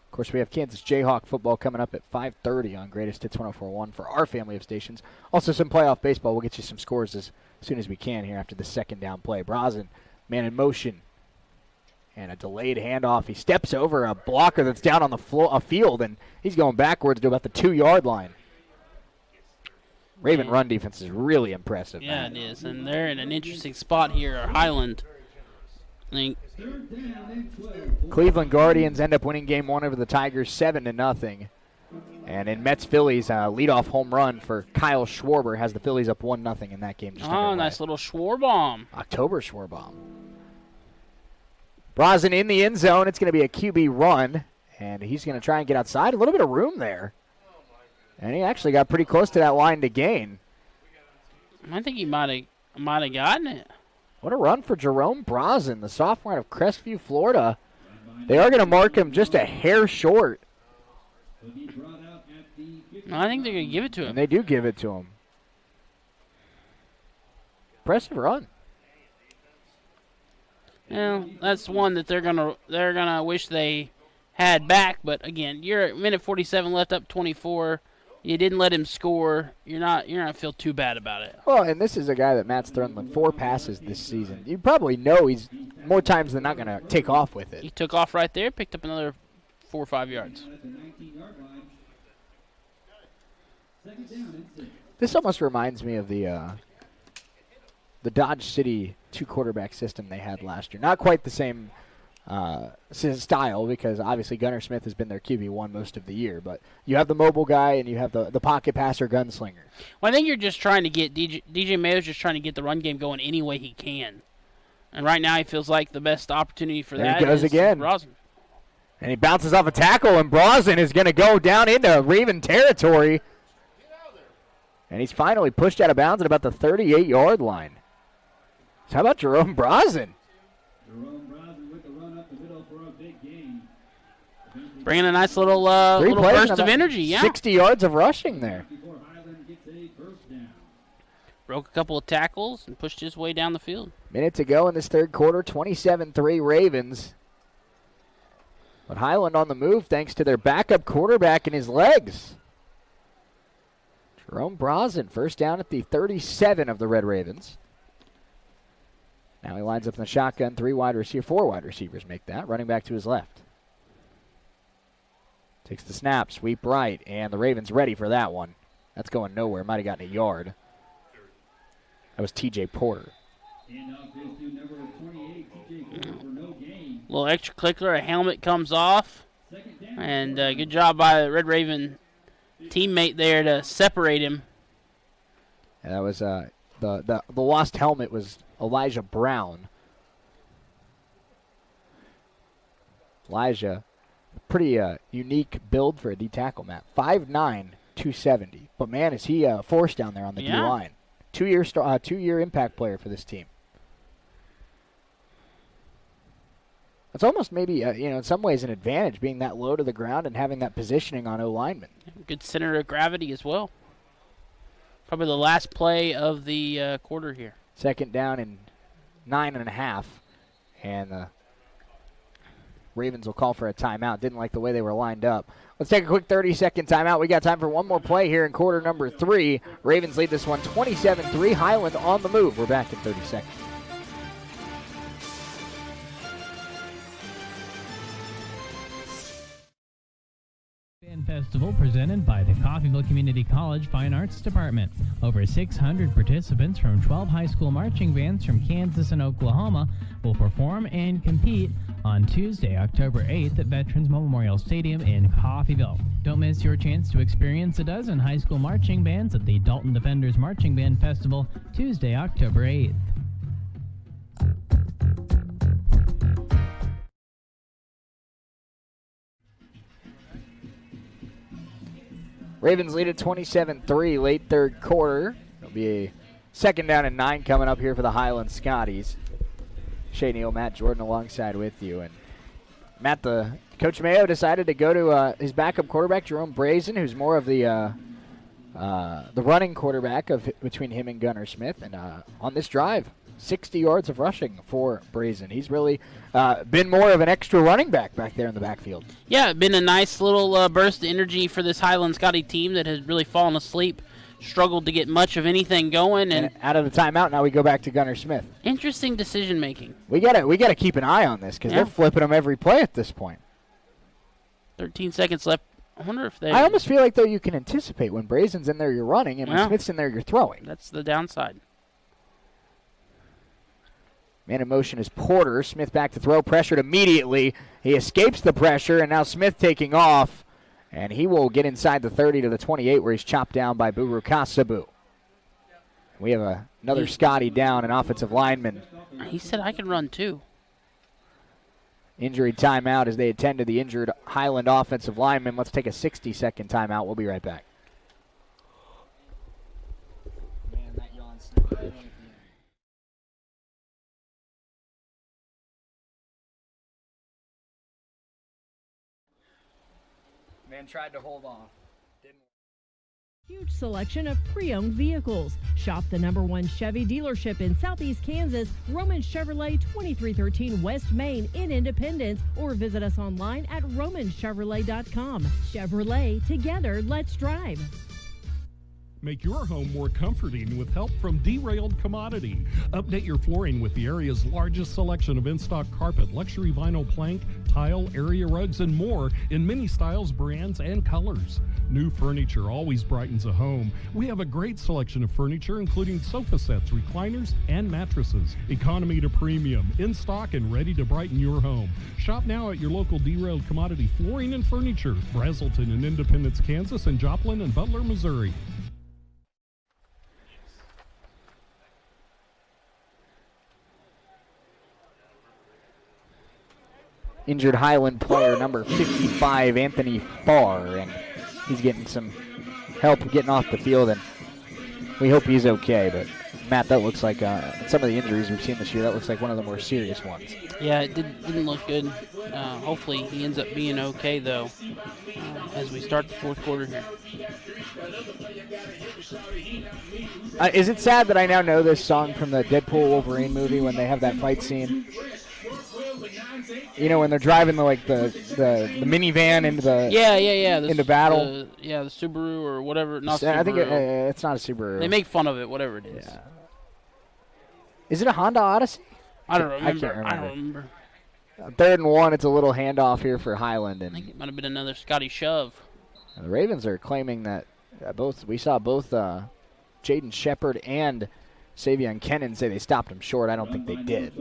Of course, we have Kansas Jayhawk football coming up at 5:30 on Greatest Hits 104.1 for our family of stations. Also, some playoff baseball. We'll get you some scores as soon as we can here after the second down play. Brazen, man in motion, and a delayed handoff. He steps over a blocker that's down on the field, and he's going backwards to about the 2-yard line. Raven run defense is really impressive. Yeah, it is, and they're in an interesting spot here, Highland. Cleveland Guardians end up winning game 1 over the Tigers 7-0. And in Mets-Phillies, leadoff home run for Kyle Schwarber has the Phillies up 1-0 in that game. Nice little Schwarbomb. October Schwarbomb. Brazen in the end zone. It's going to be a QB run, and he's going to try and get outside. A little bit of room there. And he actually got pretty close to that line to gain. I think he might have gotten it. What a run for Jerome Brazen, the sophomore out of Crestview, Florida. They are going to mark him just a hair short. I think they're going to give it to him. And they do give it to him. Impressive run. Well, that's one that they're gonna wish they had back. But again, you're at minute 47 left, up 24. You didn't let him score. You're not gonna feel too bad about it. Well, and this is a guy that Matt's thrown 4 passes this season. You probably know he's more times than not gonna take off with it. He took off right there, picked up another 4 or 5 yards. This almost reminds me of the Dodge City 2-quarterback system they had last year. Not quite the same style, because obviously Gunnar Smith has been their QB1 most of the year, but you have the mobile guy and you have the pocket passer gunslinger. Well, I think you're just trying to get DJ Mayo's just trying to get the run game going any way he can. And right now he feels like the best opportunity for that he goes is again. Brazen. And he bounces off a tackle, and Brazen is going to go down into Raven territory. And he's finally pushed out of bounds at about the 38-yard line. So how about Jerome Brazen? Jerome Brazen with the run up the middle for a big gain. Bringing a nice little burst of energy, yeah. 60 yards of rushing there. Before Highland gets a first down. Broke a couple of tackles and pushed his way down the field. Minute to go in this third quarter, 27-3 Ravens. But Highland on the move thanks to their backup quarterback and his legs. Jerome Brazen, first down at the 37 of the Red Ravens. Now he lines up in the shotgun, four wide receivers make that. Running back to his left. Takes the snap, sweep right, and the Ravens ready for that one. That's going nowhere. Might have gotten a yard. That was T.J. Porter. Little extra clicker, a helmet comes off. And good job by the Red Raven teammate there to separate him. And that was the lost helmet was Elijah Brown. Elijah, pretty unique build for a D tackle, Matt. 5'9", 270. But man, is he a force down there on the D line. Two-year impact player for this team. It's almost maybe, in some ways an advantage being that low to the ground and having that positioning on O-linemen. Good center of gravity as well. Probably the last play of the quarter here. Second down and 9.5. And the Ravens will call for a timeout. Didn't like the way they were lined up. Let's take a quick 30-second timeout. We got time for one more play here in quarter number 3. Ravens lead this one 27-3. Highland on the move. We're back in 30 seconds. Festival presented by the Coffeyville Community College Fine Arts Department. Over 600 participants from 12 high school marching bands from Kansas and Oklahoma will perform and compete on Tuesday, October 8th at Veterans Memorial Stadium in Coffeyville. Don't miss your chance to experience a dozen high school marching bands at the Dalton Defenders Marching Band Festival Tuesday, October 8th. Ravens lead at 27-3 late third quarter. There'll be a second down and 9 coming up here for the Highland Scotties. Shay Neal, Matt Jordan alongside with you. And Matt, Coach Mayo decided to go to his backup quarterback, Jerome Brazen, who's more of the running quarterback between him and Gunnar Smith. And on this drive, 60 yards of rushing for Brazen. He's really been more of an extra running back there in the backfield. Yeah, been a nice little burst of energy for this Highland Scotty team that has really fallen asleep, struggled to get much of anything going. And out of the timeout, now we go back to Gunnar Smith. Interesting decision making. We gotta keep an eye on this because they're flipping them every play at this point. 13 seconds left. I wonder if they... I almost feel like, though, you can anticipate when Brazen's in there, you're running, and when Smith's in there, you're throwing. That's the downside. Man in motion is Porter. Smith back to throw. Pressured immediately. He escapes the pressure, and now Smith taking off. And he will get inside the 30 to the 28 where he's chopped down by Buru Kasabu. We have another Scotty down, an offensive lineman. He said, I can run too. Injury timeout as they attend to the injured Highland offensive lineman. Let's take a 60-second timeout. We'll be right back. Man tried to hold on. Huge selection of pre-owned vehicles. Shop the #1 Chevy dealership in Southeast Kansas, Roman Chevrolet, 2313 West Main in Independence, or visit us online at romanchevrolet.com. Chevrolet, together, let's drive. Make your home more comforting with help from Derailed Commodity. Update your flooring with the area's largest selection of in-stock carpet, luxury vinyl plank, tile, area rugs, and more in many styles, brands, and colors. New furniture always brightens a home. We have a great selection of furniture, including sofa sets, recliners, and mattresses. Economy to premium, in stock and ready to brighten your home. Shop now at your local Derailed Commodity Flooring and Furniture, Brazelton in Independence, Kansas, and Joplin and Butler, Missouri. Injured Highland player number 55, Anthony Farr, and he's getting some help getting off the field. And we hope he's okay. But, Matt, that looks like some of the injuries we've seen this year, that looks like one of the more serious ones. Yeah, it didn't look good. Hopefully he ends up being okay, though, as we start the fourth quarter here. Is it sad that I now know this song from the Deadpool Wolverine movie when they have that fight scene? You know, when they're driving the minivan into the into battle. The Subaru or whatever. Not I think Subaru. it's not a Subaru. They make fun of it, whatever it is. Yeah. Is it a Honda Odyssey? I don't remember. I can't remember. I don't remember. 3rd and 1. It's a little handoff here for Highland, and I think it might have been another Scotty shove. The Ravens are claiming that we saw both Jaden Shepard and Savion Kennan say they stopped him short. I don't think they did.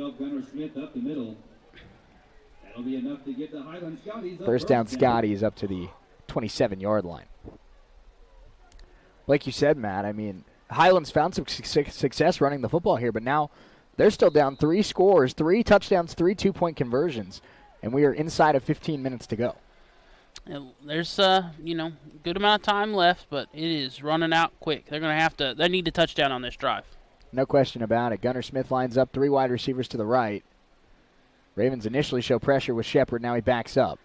First down, Scotty's up to the 27-yard line. Like you said, Matt, I mean, Highland's found some success running the football here, but now they're still down 3 scores, 3 touchdowns, 3 two-point conversions, and we are inside of 15 minutes to go. There's good amount of time left, but it is running out quick. They need a touchdown on this drive. No question about it. Gunnar Smith lines up 3 wide receivers to the right. Ravens initially show pressure with Shepard. Now he backs up.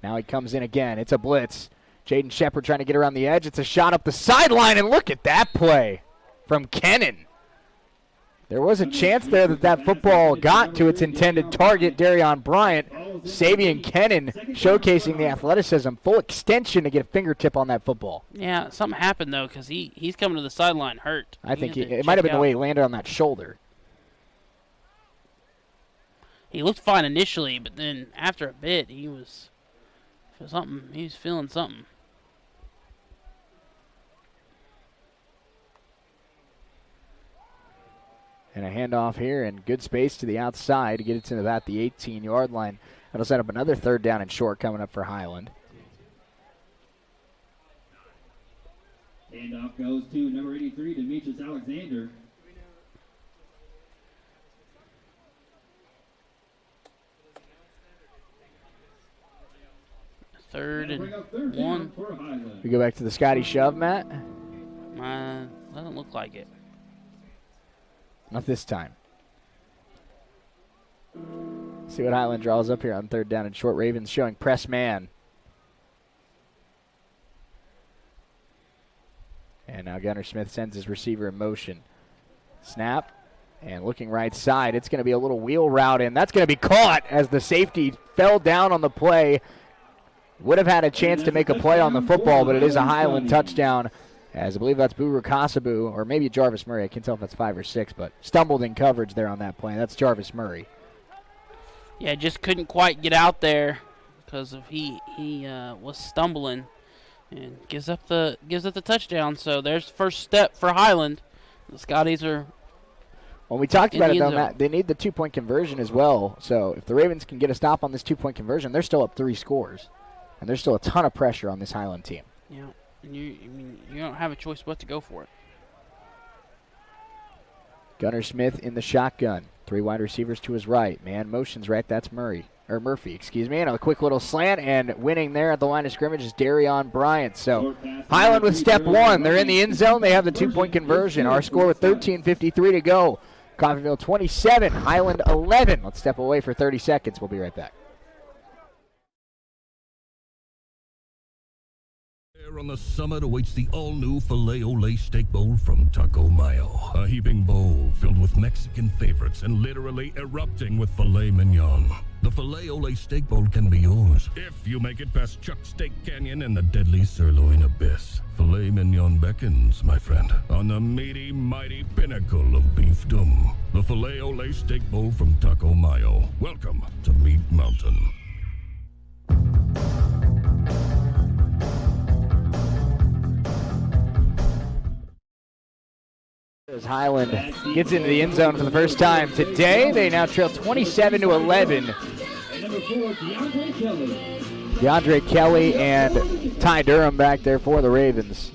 Now he comes in again. It's a blitz. Jaden Shepard trying to get around the edge. It's a shot up the sideline, and look at that play from Kennan. There was a chance there that football got to its intended target, Darion Bryant. Savion Kennan showcasing the athleticism, full extension to get a fingertip on that football. Yeah, something happened, though, because he's coming to the sideline hurt. I think it might have been the way he landed on that shoulder. He looked fine initially, but then after a bit, he was feeling something. And a handoff here, and good space to the outside to get it to about the 18-yard line. That'll set up another 3rd down and short coming up for Highland. Handoff goes to number 83, Demetrius Alexander. Third and 1. We go back to the Scotty shove, Matt? Doesn't look like it. Not this time. See what Highland draws up here on 3rd down and short. Ravens showing press man. And now Gunnar Smith sends his receiver in motion. Snap. And looking right side, it's going to be a little wheel route in. That's going to be caught as the safety fell down on the play. Would have had a chance to make a play on the football, but it is a Highland touchdown. As I believe that's Buru Kasabu, or maybe Jarvis Murray. I can't tell if that's 5 or 6, but stumbled in coverage there on that play. That's Jarvis Murray. Yeah, just couldn't quite get out there because of he was stumbling, and gives up the touchdown. So there's the first step for Highland. The Scotties are. When we talked about it, though, Matt, they need the 2-point conversion as well. So if the Ravens can get a stop on this 2-point conversion, they're still up 3 scores. And there's still a ton of pressure on this Highland team. Yeah, and you don't have a choice but to go for it. Gunnar Smith in the shotgun. 3 wide receivers to his right. Man motions right. That's Murphy. And a quick little slant, and winning there at the line of scrimmage is Darion Bryant. So Highland with step 1. They're in the end zone. They have the 2-point conversion. Our score with 13:53 to go. Coffeyville 27, Highland 11. Let's step away for 30 seconds. We'll be right back. On the summit awaits the all-new Filet-O-Lay Steak Bowl from Taco Mayo. A heaping bowl filled with Mexican favorites and literally erupting with filet mignon. The Filet-O-Lay Steak Bowl can be yours if you make it past Chuck Steak Canyon and the deadly sirloin abyss. Filet mignon beckons, my friend, on the meaty, mighty pinnacle of beefdom. The Filet-O-Lay Steak Bowl from Taco Mayo. Welcome to Meat Mountain. As Highland gets into the end zone for the first time today, they now trail 27-11. DeAndre Kelly and Ty Durham back there for the Ravens.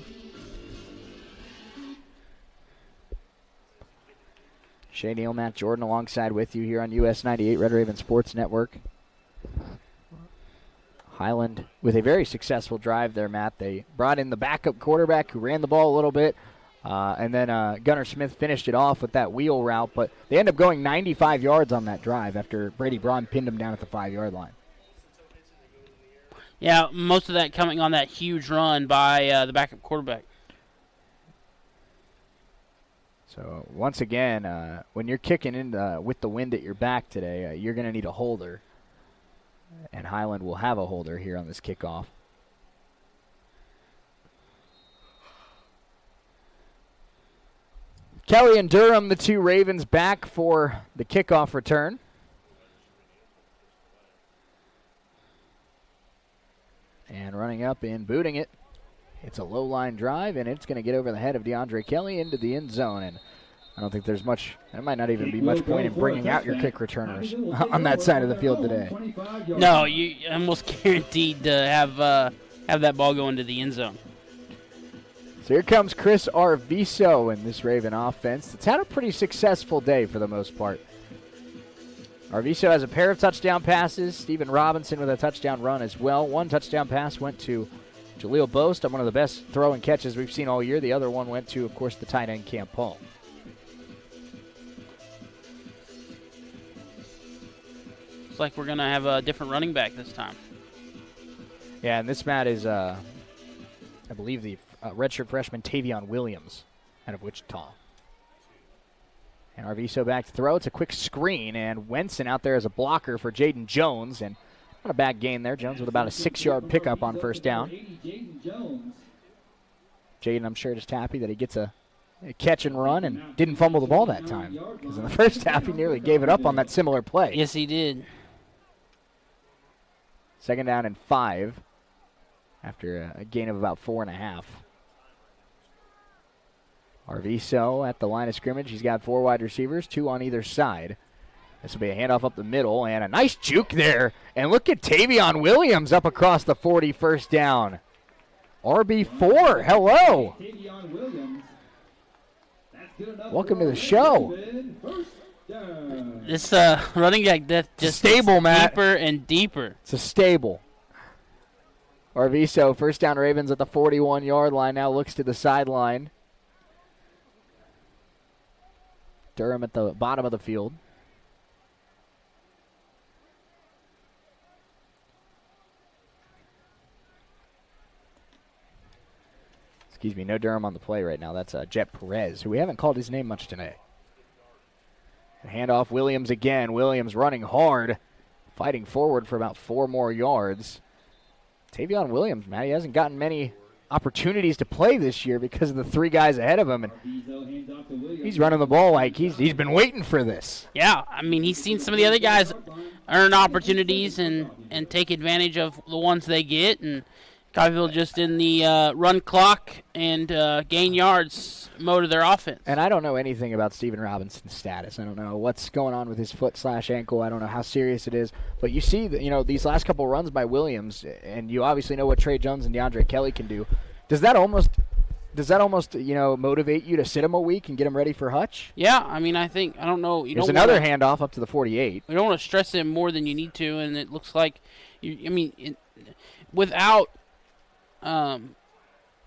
Shay Neal, Matt Jordan alongside with you here on US 98 Red Raven Sports Network. Highland with a very successful drive there, Matt. They brought in the backup quarterback who ran the ball a little bit. And then Gunnar Smith finished it off with that wheel route, but they end up going 95 yards on that drive after Brady Braun pinned him down at the 5-yard line. Yeah, most of that coming on that huge run by the backup quarterback. So once again, when you're kicking in with the wind at your back today, you're going to need a holder. And Highland will have a holder here on this kickoff. Kelly and Durham, the two Ravens, back for the kickoff return. And running up and booting it. It's a low-line drive, and it's going to get over the head of DeAndre Kelly into the end zone. And I don't think there's much, there might not even be much point in bringing out your kick returners on that side of the field today. No, you almost guaranteed to have that ball go into the end zone. So here comes Chris Arviso in this Raven offense. It's had a pretty successful day for the most part. Arviso has a pair of touchdown passes. Steven Robinson with a touchdown run as well. One touchdown pass went to Jaleel Boast on one of the best throw and catches we've seen all year. The other one went to, of course, the tight end Cam Paul. Looks like we're going to have a different running back this time. Yeah, and this, Matt, is, I believe, the redshirt freshman Tavion Williams out of Wichita. And Arviso back to throw. It's a quick screen, and Wenson out there as a blocker for Jaden Jones. And not a bad gain there. Jones with about a 6-yard pickup on first down. Jaden, I'm sure, just happy that he gets a catch and run and didn't fumble the ball that time. Because in the first half, he nearly gave it up on that similar play. Yes, he did. 2nd down and 5 after a gain of about 4.5. Arviso at the line of scrimmage. He's got 4 wide receivers, 2 on either side. This will be a handoff up the middle, and a nice juke there. And look at Tavion Williams up across the 40, first down. RB4, hello. Welcome to the show. This running back depth just stable, Matt. Deeper and deeper. It's a stable. Arviso, first down Ravens at the 41-yard line, now looks to the sideline. Durham at the bottom of the field. Excuse me, no Durham on the play right now. That's Jet Perez, who we haven't called his name much today. Handoff Williams again. Williams running hard, fighting forward for about 4 more yards. Tavion Williams, man, he hasn't gotten many opportunities to play this year because of the 3 guys ahead of him, and he's running the ball like he's been waiting for this. Yeah, I mean, he's seen some of the other guys earn opportunities and take advantage of the ones they get, and Coffeyville just in the run clock and gain yards mode of their offense. And I don't know anything about Steven Robinson's status. I don't know what's going on with his foot/ankle. I don't know how serious it is. But you see, these last couple runs by Williams, and you obviously know what Trey Jones and DeAndre Kelly can do. Does that almost motivate you to sit him a week and get him ready for Hutch? Yeah, I mean, I don't know. There's another handoff up to the 48. We don't want to stress him more than you need to, and it looks like, without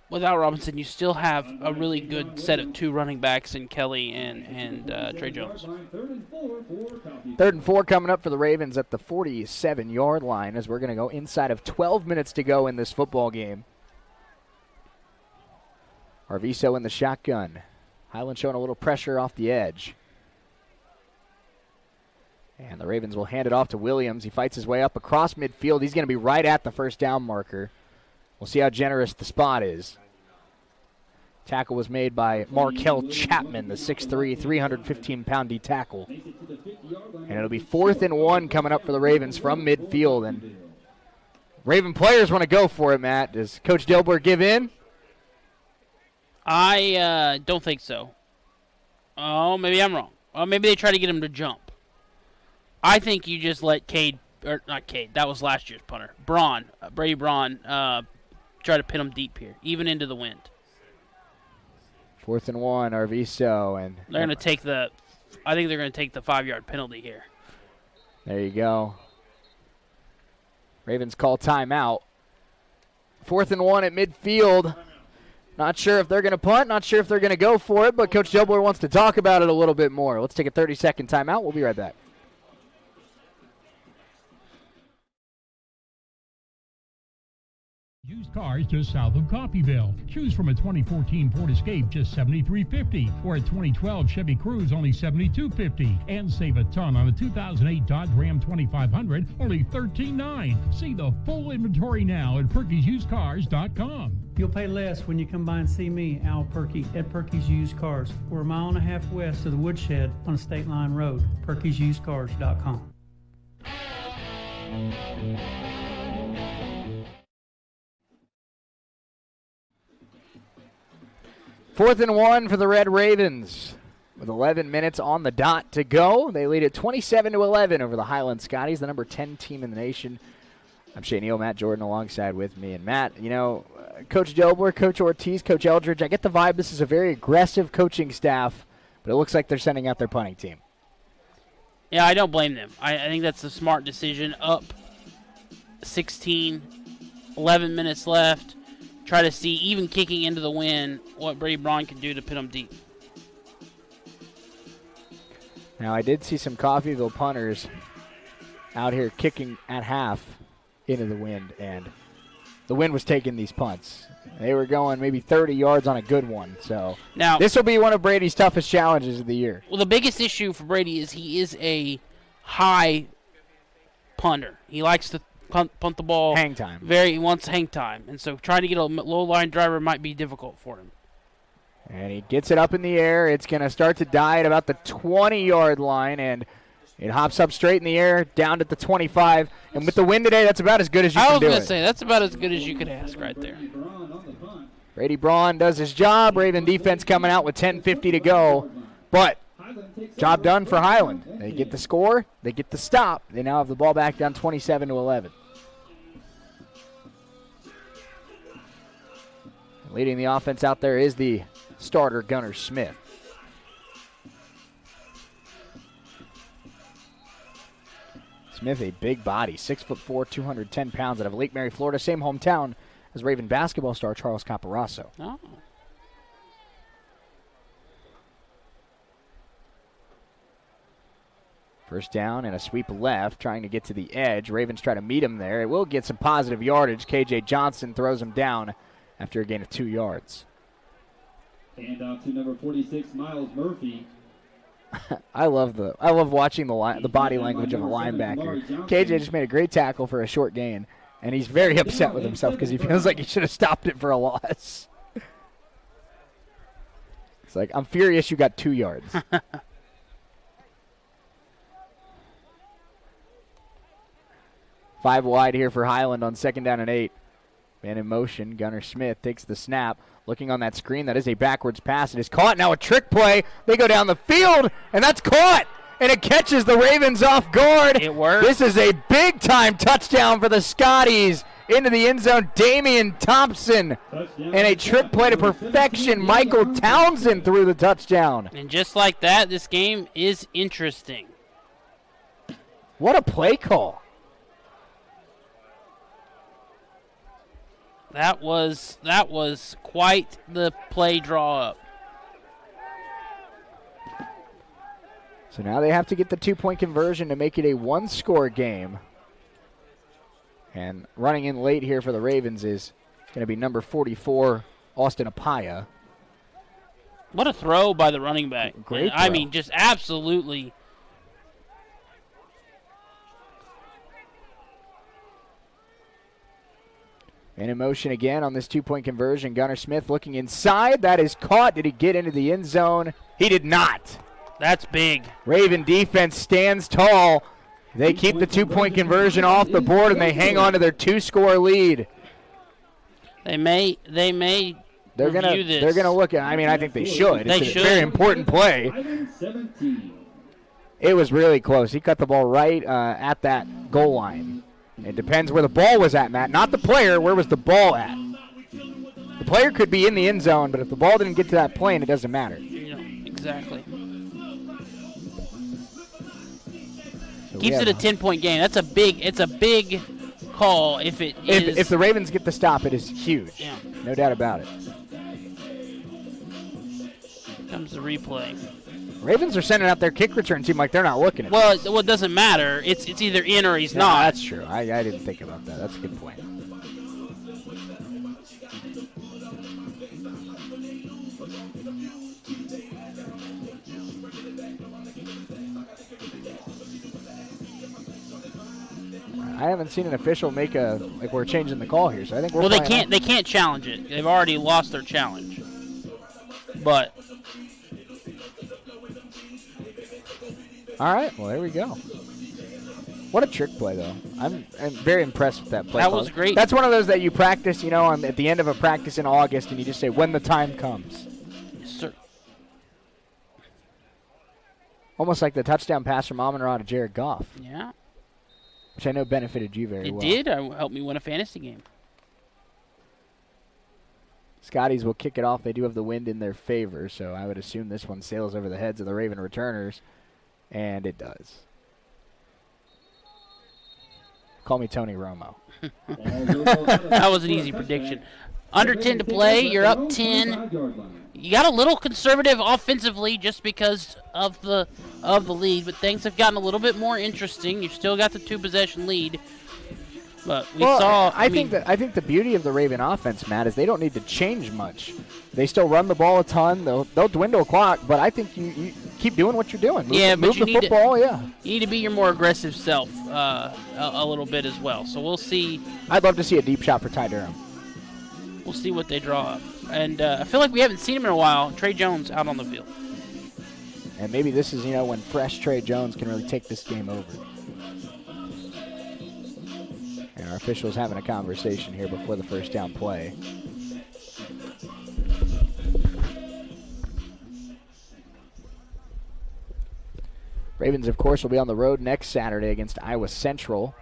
Robinson, you still have a really good set of 2 running backs in Kelly and Trey Jones. 3rd and 4 coming up for the Ravens at the 47-yard line as we're going to go inside of 12 minutes to go in this football game. Arviso in the shotgun. Highland showing a little pressure off the edge. And the Ravens will hand it off to Williams. He fights his way up across midfield. He's going to be right at the first down marker. We'll see how generous the spot is. Tackle was made by Markel Chapman, the 6'3", 315-pound D tackle. And it'll be 4th and 1 coming up for the Ravens from midfield. And Raven players want to go for it, Matt. Does Coach Dilber give in? I don't think so. Oh, maybe I'm wrong. Well, maybe they try to get him to jump. I think you just let not Cade, that was last year's punter. Brady Braun, try to pin him deep here, even into the wind. 4th and 1, Arviso. And they're going to take I think they're going to take the 5-yard penalty here. There you go. Ravens call timeout. 4th and 1 at midfield. Not sure if they're going to punt, not sure if they're going to go for it, but Coach Dobler wants to talk about it a little bit more. Let's take a 30-second timeout. We'll be right back. Used cars just south of Coffeyville. Choose from a 2014 Ford Escape, just $73.50, or a 2012 Chevy Cruze, only $72.50, and save a ton on a 2008 Dodge Ram 2500, only $13.9. See the full inventory now at Perky'sUsedCars.com. You'll pay less when you come by and see me, Al Perky, at Perky's Used Cars. We're a mile and a half west of the Woodshed on a State Line Road. Perky'sUsedCars.com. 4th and 1 for the Red Ravens. With 11 minutes on the dot to go, they lead at 27-11 over the Highland Scotties, the number 10 team in the nation. I'm Shane Neal, Matt Jordan alongside with me. And Matt, you know, Coach Dobler, Coach Ortiz, Coach Eldridge, I get the vibe this is a very aggressive coaching staff, but it looks like they're sending out their punting team. Yeah, I don't blame them. I think that's a smart decision. Up 16, 11 minutes left. Try to see, even kicking into the wind, what Brady Braun can do to pin them deep. Now, I did see some Coffeyville punters out here kicking at half into the wind, and the wind was taking these punts. They were going maybe 30 yards on a good one. So now, this will be one of Brady's toughest challenges of the year. Well, the biggest issue for Brady is he is a high punter. He likes to punt the ball. Hang time. He wants hang time. And so trying to get a low-line driver might be difficult for him. And he gets it up in the air. It's going to start to die at about the 20-yard line, and it hops up straight in the air, down at the 25. And with the wind today, that's about as good as you can do it. I was going to say, that's about as good as you could ask right there. Brady Braun does his job. Raven defense coming out with 10:50 to go. But job done for Highland. They get the score. They get the stop. They now have the ball back down 27-11. Leading the offense out there is the starter, Gunnar Smith. Smith, a big body, 6'4", 210 pounds, out of Lake Mary, Florida, same hometown as Raven basketball star Charles Caparasso. Oh. First down and a sweep left, trying to get to the edge. Ravens try to meet him there. It will get some positive yardage. KJ Johnson throws him down after a gain of 2 yards. Hand off to number 46, Miles Murphy. I love watching the body language of a linebacker. KJ just made a great tackle for a short gain, and he's very upset with himself because he feels like he should have stopped it for a loss. It's like, I'm furious you got 2 yards. 5 wide here for Highland on 2nd down and 8. Man in motion. Gunnar Smith takes the snap. Looking on that screen, that is a backwards pass. It is caught. Now a trick play. They go down the field, and that's caught. And it catches the Ravens off guard. It worked. This is a big-time touchdown for the Scotties. Into the end zone, Damian Thompson. And a trick play to perfection. Michael Townsend threw the touchdown. And just like that, this game is interesting. What a play call. That was quite the play draw up. So now they have to get the 2-point conversion to make it a 1-score game. And running in late here for the Ravens is going to be number 44, Austin Apaya. What a throw by the running back. Great I throw. mean, just absolutely. And in motion again on this 2-point conversion. Gunnar Smith looking inside. That is caught. Did he get into the end zone? He did not. That's big. Raven defense stands tall. They keep the 2-point conversion off the board, and they hang on to their 2-score lead. They may They're gonna look at. I mean, I think they should. It's a very important play. It was really close. He cut the ball right at that goal line. It depends where the ball was at, Matt. Not the player. Where was the ball at? The player could be in the end zone, but if the ball didn't get to that plane, it doesn't matter. Yeah, exactly. So Keeps it a 10-point game. It's a big call if it is. If the Ravens get the stop, it is huge. Yeah. No doubt about it. Comes the replay. Ravens are sending out their kick return team like they're not looking at Well, this. it doesn't matter. It's either in or he's Yeah, not. that's true. I didn't think about that. That's a good point. I haven't seen an official make like we're changing the call here, so I think we're. Well, they can't challenge it. They've already lost their challenge. But all right, well there we go. What a trick play, though. I'm very impressed with that play. That was great. That's one of those that you practice, at the end of a practice in August, and you just say when the time comes. Yes, sir. Almost like the touchdown pass from Amon-Ra to Jared Goff. Yeah. Which I know benefited you very well. It did. It helped me win a fantasy game. Scotties will kick it off. They do have the wind in their favor, so I would assume this one sails over the heads of the Raven returners, and it does. Call me Tony Romo. That was an easy prediction. Under 10 to play. You're up 10. You got a little conservative offensively just because of the lead, but things have gotten a little bit more interesting. You've still got the 2-possession lead. But I think the beauty of the Raven offense, Matt, is they don't need to change much. They still run the ball a ton. They'll dwindle clock, but I think you keep doing what you're doing. Move the football. You need to be your more aggressive self a little bit as well. So we'll see. I'd love to see a deep shot for Ty Durham. We'll see what they draw up. And I feel like we haven't seen him in a while. Trey Jones out on the field. And maybe this is, when fresh Trey Jones can really take this game over. And our officials having a conversation here before the first down play. Ravens, of course, will be on the road next Saturday against Iowa Central.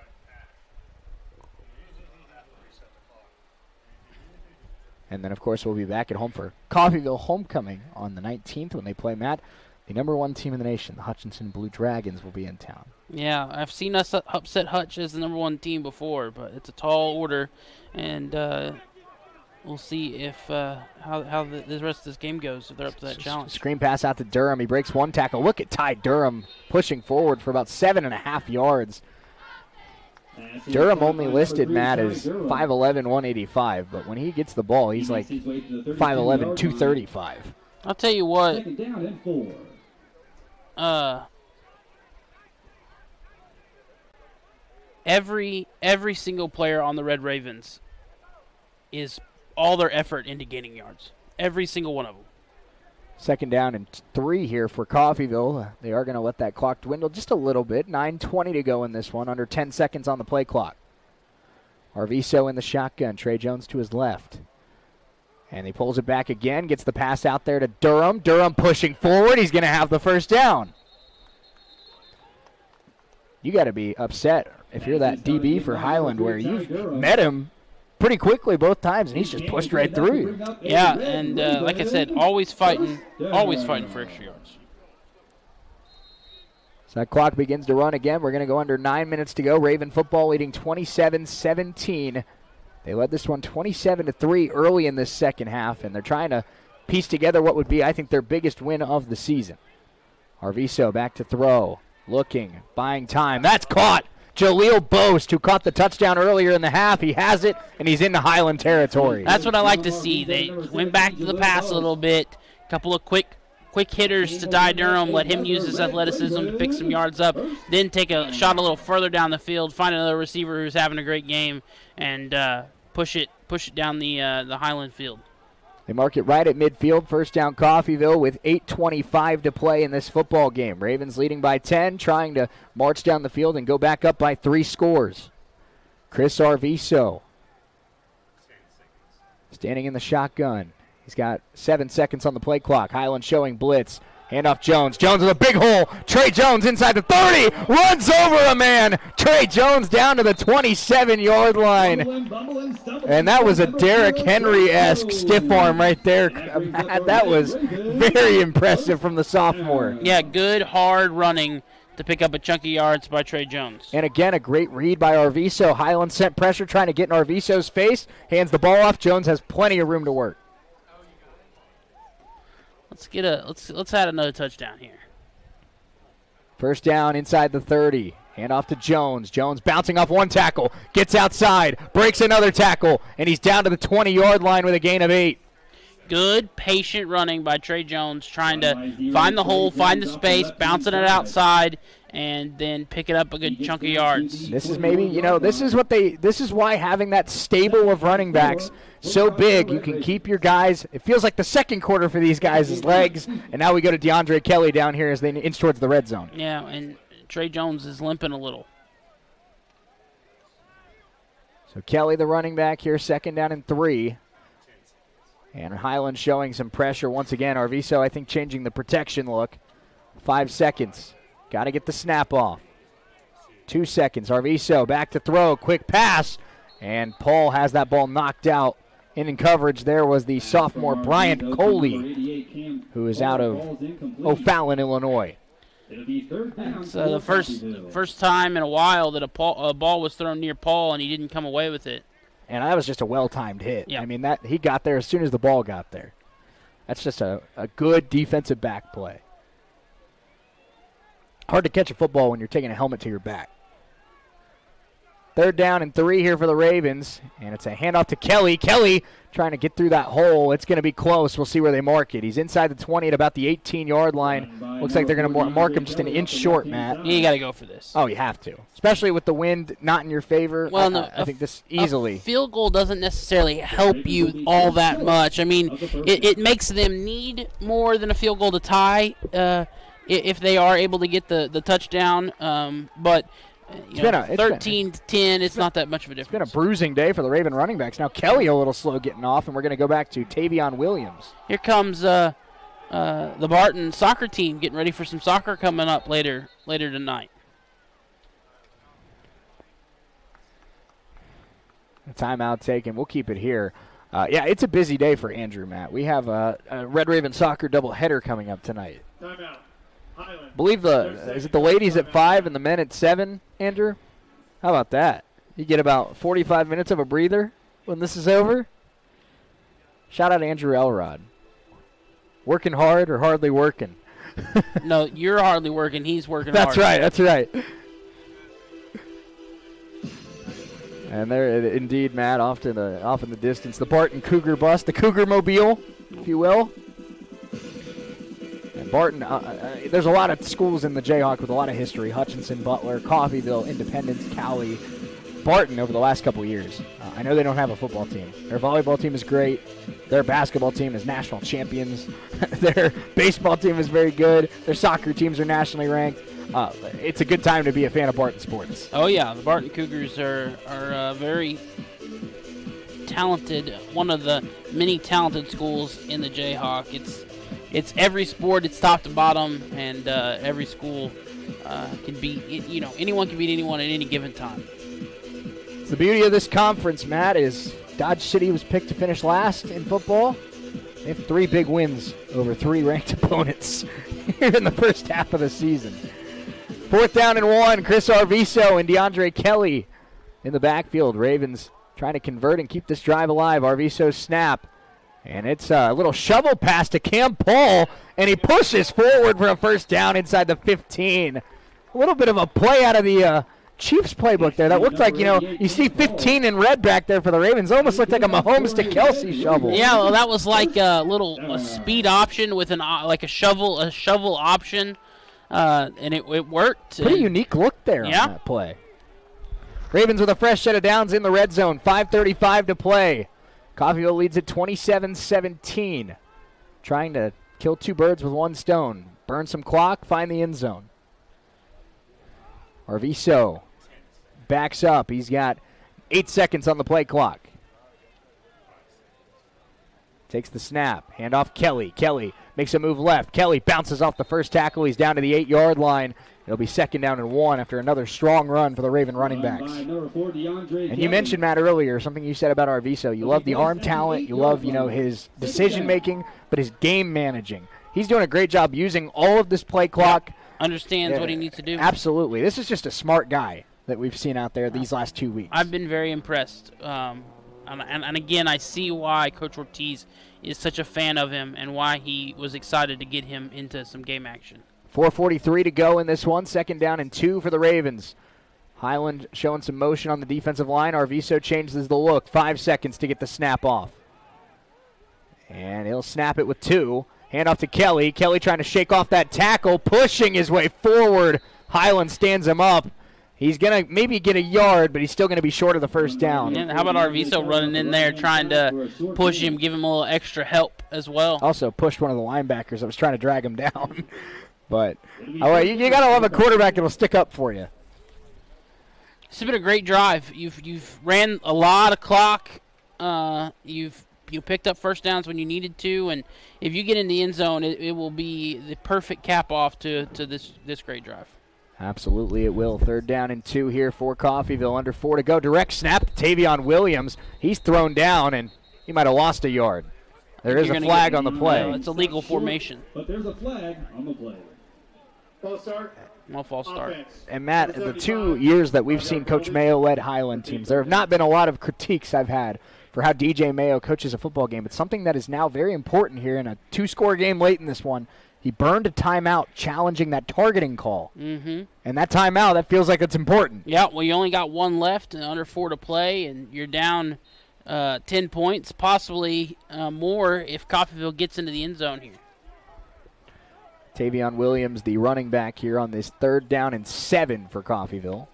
And then, of course, we'll be back at home for Coffeyville homecoming on the 19th when they play Matt. The #1 team in the nation, the Hutchinson Blue Dragons, will be in town. Yeah, I've seen us upset Hutch as the #1 team before, but it's a tall order, and we'll see if how the rest of this game goes if they're up to that challenge. Screen pass out to Durham. He breaks one tackle. Look at Ty Durham pushing forward for about 7.5 yards. Durham only listed, Matt, as 5'11", 185, but when he gets the ball, he's like 5'11", 235. I'll tell you what. Second down and 4. Every single player on the Red Ravens is all their effort into gaining yards. Every single one of them. Second down and 3 here for Coffeyville. They are going to let that clock dwindle just a little bit. 9:20 to go in this one. Under 10 seconds on the play clock. Arviso in the shotgun. Trey Jones to his left. And he pulls it back again. Gets the pass out there to Durham. Durham pushing forward. He's going to have the first down. You got to be upset if you're that DB for Highland where you've met him pretty quickly both times, and he's just pushed right through you. Yeah, and like I said, always fighting for extra yards. So that clock begins to run again. We're going to go under 9 minutes to go. Raven football leading 27-17. They led this one 27-3 early in this second half, and they're trying to piece together what would be, I think, their biggest win of the season. Arviso back to throw, looking, buying time. That's caught. Jaleel Boast, who caught the touchdown earlier in the half, he has it, and he's into Highland territory. That's what I like to see. They went back to the pass a little bit. A couple of quick hitters to Ty Durham, let him use his athleticism to pick some yards up, then take a shot a little further down the field, find another receiver who's having a great game, and push it down the Highland field. They mark it right at midfield. First down Coffeyville with 8:25 to play in this football game. Ravens leading by 10, trying to march down the field and go back up by 3 scores. Chris Arviso standing in the shotgun. He's got 7 seconds on the play clock. Highland showing blitz. Handoff Jones. Jones with a big hole. Trey Jones inside the 30. Runs over a man. Trey Jones down to the 27-yard line. And that was a Derrick Henry-esque stiff arm right there. That was very impressive from the sophomore. Yeah, good, hard running to pick up a chunk of yards by Trey Jones. And again, a great read by Arviso. Highland sent pressure trying to get in Arviso's face. Hands the ball off. Jones has plenty of room to work. Let's add another touchdown here. First down inside the 30. Hand off to Jones. Jones bouncing off one tackle, gets outside, breaks another tackle, and he's down to the 20-yard line with a gain of 8. Good, patient running by Trey Jones, trying to find the hole, find the space, bouncing it outside, and then picking up a good chunk of yards. This is maybe, this is why having that stable of running backs so big. You can keep your guys. It feels like the second quarter for these guys' legs, and now we go to DeAndre Kelly down here as they inch towards the red zone. Yeah, and Trey Jones is limping a little. So Kelly, the running back here, second down and 3. And Highland showing some pressure once again. Arviso, I think, changing the protection look. 5 seconds. Got to get the snap off. 2 seconds. Arviso back to throw. Quick pass. And Paul has that ball knocked out. In coverage there was the sophomore Bryant Coley, who is out of O'Fallon, Illinois. It's the first time in a while that a ball was thrown near Paul and he didn't come away with it. And that was just a well-timed hit. Yeah. I mean, that he got there as soon as the ball got there. That's just a good defensive back play. Hard to catch a football when you're taking a helmet to your back. Third down and 3 here for the Ravens. And it's a handoff to Kelly. Kelly trying to get through that hole. It's going to be close. We'll see where they mark it. He's inside the 20 at about the 18-yard line. Looks like they're going to mark him just an inch short, Matt. You got to go for this. Oh, you have to. Especially with the wind not in your favor. Well, I think this easily. A field goal doesn't necessarily help you all that much. I mean, it makes them need more than a field goal to tie if they are able to get the touchdown. But 13 to 10, it's not that much of a difference. It's been a bruising day for the Raven running backs. Now Kelly a little slow getting off, and we're going to go back to Tavion Williams. Here comes the Barton soccer team getting ready for some soccer coming up later tonight. A timeout taken. We'll keep it here. It's a busy day for Andrew, Matt. We have a Red Raven soccer doubleheader coming up tonight. Timeout. Highland. Believe is it the ladies at 5 and the men at 7, Andrew? How about that? You get about 45 minutes of a breather when this is over. Shout out to Andrew Elrod. Working hard or hardly working? No, you're hardly working. He's working hard. That's right. And there, indeed, Matt, off in the distance, the Barton Cougar bus, the Cougar Mobile, if you will. And Barton, there's a lot of schools in the Jayhawk with a lot of history. Hutchinson, Butler, Coffeyville, Independence, Cowley. Barton over the last couple of years. I know they don't have a football team. Their volleyball team is great. Their basketball team is national champions. Their baseball team is very good. Their soccer teams are nationally ranked. It's a good time to be a fan of Barton sports. Oh, yeah. The Barton Cougars are very talented, one of the many talented schools in the Jayhawk. It's every sport, it's top to bottom, and every school can beat, anyone can beat anyone at any given time. The beauty of this conference, Matt, is Dodge City was picked to finish last in football. They have 3 big wins over 3 ranked opponents here in the first half of the season. 4th down and 1, Chris Arviso and DeAndre Kelly in the backfield. Ravens trying to convert and keep this drive alive. Arviso snap. And it's a little shovel pass to Cam Paul, and he pushes forward for a first down inside the 15. A little bit of a play out of the Chiefs playbook there. That looked like, you see 15 in red back there for the Ravens. Almost looked like a Mahomes to Kelsey shovel. Yeah, well, that was like a speed option with a shovel option, and it worked. Pretty unique look there on that play. Ravens with a fresh set of downs in the red zone. 5:35 to play. Coffeyville leads at 27-17. Trying to kill 2 birds with 1 stone. Burn some clock, find the end zone. Arviso backs up. He's got 8 seconds on the play clock. Takes the snap. Hand off Kelly. Kelly makes a move left. Kelly bounces off the first tackle. He's down to the 8-yard line. It'll be 2nd down and 1 after another strong run for the Raven running backs. And you mentioned, Matt, earlier, something you said about Arviso. You love the arm talent. You love, his decision-making, but his game managing. He's doing a great job using all of this play clock. Understands what he needs to do. Absolutely. This is just a smart guy that we've seen out there these last 2 weeks. I've been very impressed. And again, I see why Coach Ortiz is such a fan of him and why he was excited to get him into some game action. 4:43 to go in this one. 2nd down and 2 for the Ravens. Highland showing some motion on the defensive line. Arviso changes the look. 5 seconds to get the snap off. And he'll snap it with 2. Hand off to Kelly. Kelly trying to shake off that tackle, pushing his way forward. Highland stands him up. He's going to maybe get a yard, but he's still going to be short of the first down. And how about Arviso running in there trying to push him, give him a little extra help as well? Also pushed one of the linebackers that was trying to drag him down. But you got to love a quarterback that will stick up for you. It's been a great drive. You've ran a lot of clock. You picked up first downs when you needed to, and if you get in the end zone, it will be the perfect cap off to this great drive. Absolutely it will. 3rd down and 2 here for Coffeyville. Under 4 to go. Direct snap to Tavion Williams. He's thrown down, and he might have lost a yard. There is a flag on the play. It's a legal formation. But there's a flag on the play. False start. No false start. And Matt, the 2 years that we've seen Coach Mayo led Highland teams, there have not been a lot of critiques I've had for how DJ Mayo coaches a football game. It's something that is now very important here in a 2-score game late in this one. He burned a timeout challenging that targeting call. Mm-hmm. And that timeout, that feels like it's important. Yeah, well, you only got 1 left and under 4 to play, and you're down 10 points, possibly more if Coffeyville gets into the end zone here. Tavion Williams, the running back here on this 3rd down and 7 for Coffeyville.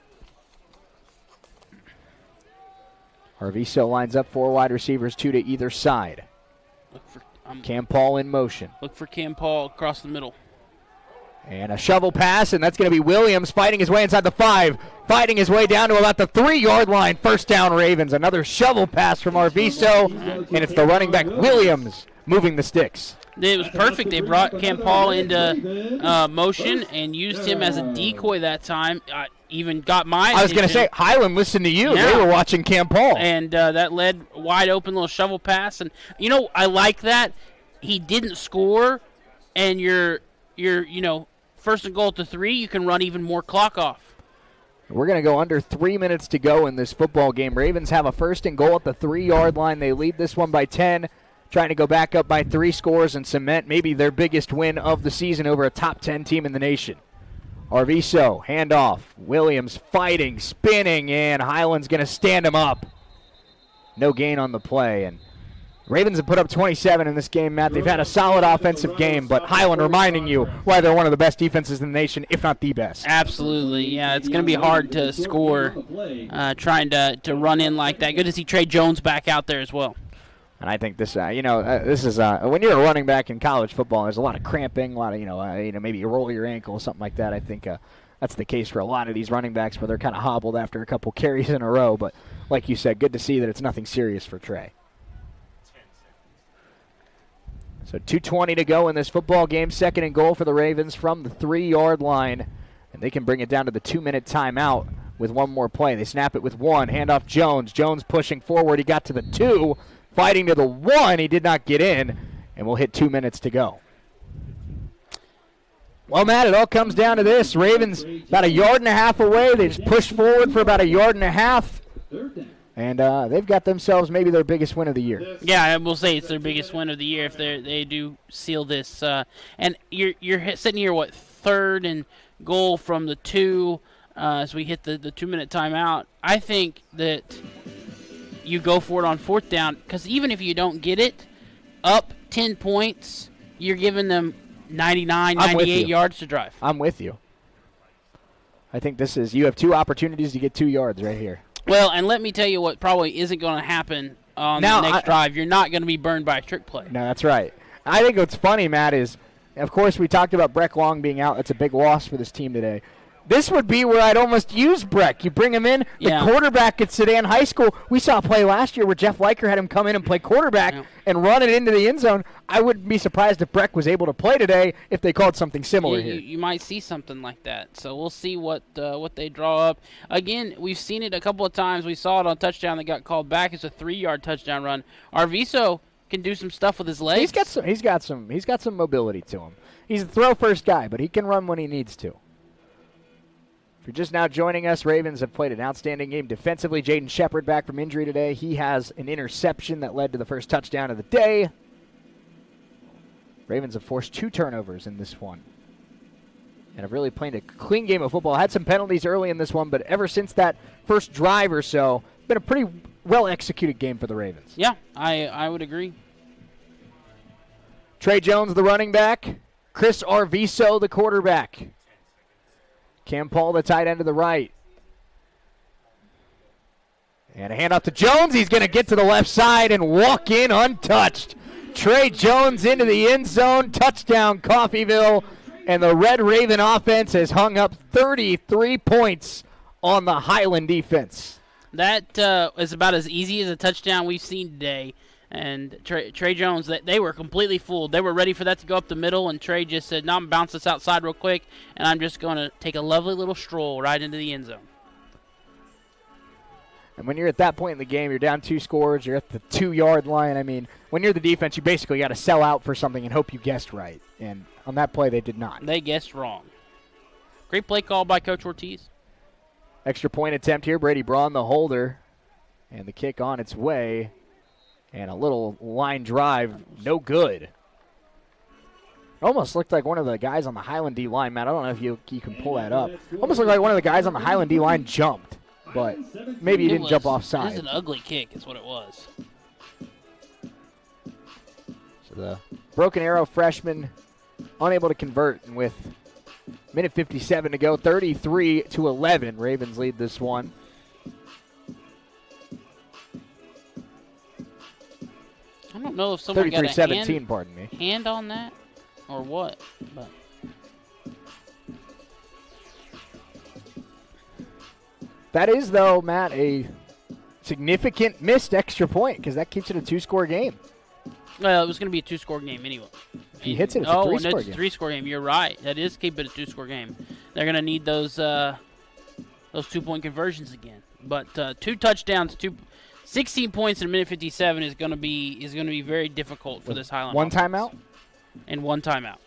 Arviso lines up 4 wide receivers, 2 to either side. Cam Paul in motion. Look for Cam Paul across the middle. And a shovel pass, and that's going to be Williams fighting his way inside the 5, fighting his way down to about the 3-yard line. 1st down Ravens. Another shovel pass from Arviso, and it's the running back Williams moving the sticks. It was perfect. They brought Cam Paul into motion and used him as a decoy that time. Even got my attention. I was going to say, Highland listened to you. Yeah. They were watching Cam Paul. And that led wide open little shovel pass. And, I like that. He didn't score, and you're 1st and goal at the 3, you can run even more clock off. We're going to go under 3 minutes to go in this football game. Ravens have a 1st and goal at the 3-yard line. They lead this one by 10. Trying to go back up by 3 scores and cement maybe their biggest win of the season over a top 10 team in the nation. Arviso, handoff. Williams fighting, spinning, and Highland's going to stand him up. No gain on the play. And Ravens have put up 27 in this game, Matt. They've had a solid offensive game, but Highland reminding you why they're one of the best defenses in the nation, if not the best. Absolutely. Yeah, it's going to be hard to score trying to run in like that. Good to see Trey Jones back out there as well. And I think this, this is when you're a running back in college football, there's a lot of cramping, a lot of, maybe you roll your ankle or something like that. I think that's the case for a lot of these running backs where they're kind of hobbled after a couple carries in a row. But like you said, good to see that it's nothing serious for Trey. So 2:20 to go in this football game. 2nd and goal for the Ravens from the 3-yard line. And they can bring it down to the 2-minute timeout with 1 more play. They snap it with 1. Handoff Jones. Jones pushing forward. He got to the 2. Fighting to the 1, he did not get in, and we'll hit 2 minutes to go. Well, Matt, it all comes down to this. Ravens about 1.5 yards away. They just push forward for about 1.5 yards, and they've got themselves maybe their biggest win of the year. Yeah, I will say it's their biggest win of the year if they do seal this. And you're sitting here, 3rd and goal from the 2 as we hit the 2-minute timeout. I think that you go for it on 4th down, because even if you don't get it, up 10 points, you're giving them 99, 98 yards to drive. I'm with you. I think you have 2 opportunities to get 2 yards right here. Well, and let me tell you what probably isn't going to happen on the next drive. You're not going to be burned by a trick play. No, that's right. I think what's funny, Matt, is, of course, we talked about Breck Long being out. That's a big loss for this team today. This would be where I'd almost use Breck. You bring him in, the quarterback at Sedan High School. We saw a play last year where Jeff Leiker had him come in and play quarterback and run it into the end zone. I wouldn't be surprised if Breck was able to play today if they called something similar here. You might see something like that. So we'll see what they draw up. Again, we've seen it a couple of times. We saw it on touchdown that got called back. It's a 3-yard touchdown run. Arviso can do some stuff with his legs. He's got some mobility to him. He's a throw first guy, but he can run when he needs to. If you're just now joining us, Ravens have played an outstanding game defensively. Jaden Shepard back from injury today. He has an interception that led to the first touchdown of the day. Ravens have forced 2 turnovers in this one and have really played a clean game of football. Had some penalties early in this one, but ever since that first drive or so, been a pretty well-executed game for the Ravens. Yeah, I would agree. Trey Jones, the running back. Chris Arviso, the quarterback. Cam Paul, the tight end to the right. And a handoff to Jones. He's going to get to the left side and walk in untouched. Trey Jones into the end zone. Touchdown, Coffeyville. And the Red Raven offense has hung up 33 points on the Highland defense. That is about as easy as a touchdown we've seen today. And Trey Jones, they were completely fooled. They were ready for that to go up the middle, and Trey just said, no, I'm bounce this outside real quick, and I'm just going to take a lovely little stroll right into the end zone. And when you're at that point in the game, you're down 2 scores, you're at the 2-yard line. I mean, when you're the defense, you basically got to sell out for something and hope you guessed right. And on that play, they did not. They guessed wrong. Great play call by Coach Ortiz. Extra point attempt here. Brady Braun, the holder. And the kick on its way. And a little line drive, no good. It almost looked like one of the guys on the Highland D line, Matt. I don't know if you can pull that up. Almost looked like one of the guys on the Highland D line jumped. But maybe he didn't jump offside. It was an ugly kick is what it was. So the Broken Arrow freshman unable to convert. And with minute 57 to go, 33-11, Ravens lead this one. I don't know if someone got a 33-17, pardon me. Hand on that or what, but that is, though, Matt, a significant missed extra point because that keeps it a 2-score game. Well, it was going to be a 2-score game anyway. If he hits it, it's a 3-score game. It's a 3-score game. You're right. That is keep it a 2-score game. They're going to need those 2-point conversions again. But 2 touchdowns, 16 points in a minute 57 is going to be very difficult for this Highland. 1 offense. timeout? And 1 timeout.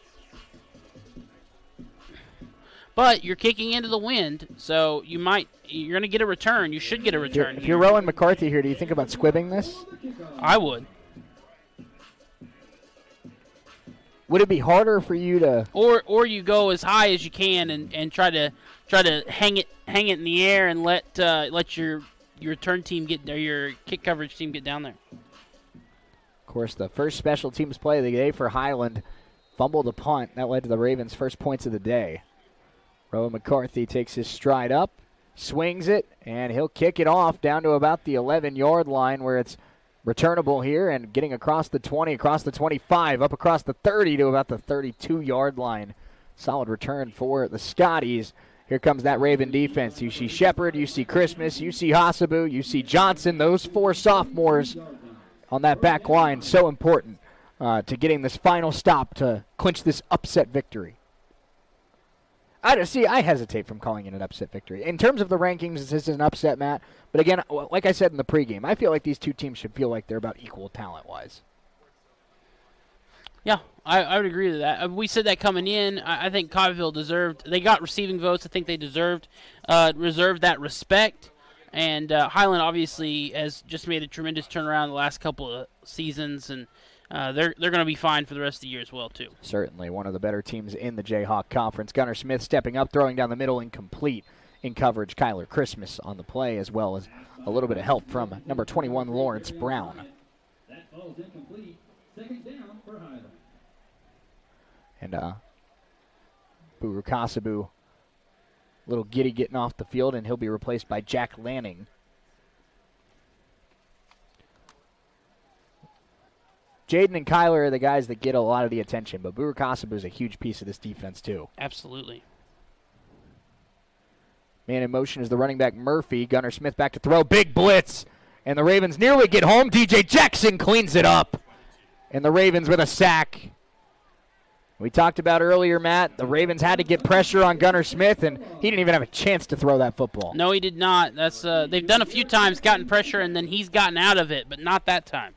But you're kicking into the wind, so you're going to get a return. You should get a return. If you're Rowan McCarthy here, do you think about squibbing this? I would. Would it be harder for you to? Or you go as high as you can and try to hang it in the air and let your return team get there, your kick coverage team get down there. Of course, the first special teams play of the day for Highland fumbled a punt. That led to the Ravens' first points of the day. Rowan McCarthy takes his stride up, swings it, and he'll kick it off down to about the 11-yard line where it's returnable here and getting across the 20, across the 25, up across the 30 to about the 32-yard line. Solid return for the Scotties. Here comes that Raven defense. You see Shepard, you see Christmas, you see Hasabu, you see Johnson. Those 4 sophomores on that back line, so important to getting this final stop to clinch this upset victory. I hesitate from calling it an upset victory. In terms of the rankings, this is an upset, Matt. But again, like I said in the pregame, I feel like these 2 teams should feel like they're about equal talent-wise. Yeah, I would agree with that. We said that coming in. I think Coffeyville deserved. They got receiving votes. I think they reserved that respect. And Highland obviously has just made a tremendous turnaround the last couple of seasons, and they're going to be fine for the rest of the year as well, too. Certainly one of the better teams in the Jayhawk Conference. Gunnar Smith stepping up, throwing down the middle, incomplete in coverage. Kyler Christmas on the play, as well as a little bit of help from number 21, Lawrence Brown. That ball's incomplete. Second down for Highland. And Buru Kasabu, little giddy getting off the field, and he'll be replaced by Jack Lanning. Jaden and Kyler are the guys that get a lot of the attention, but Buru Kasabu is a huge piece of this defense, too. Absolutely. Man in motion is the running back Murphy. Gunnar Smith back to throw. Big blitz. And the Ravens nearly get home. DJ Jackson cleans it up. And the Ravens with a sack. We talked about earlier, Matt, the Ravens had to get pressure on Gunnar Smith, and he didn't even have a chance to throw that football. No, he did not. That's they've done a few times, gotten pressure, and then he's gotten out of it, but not that time.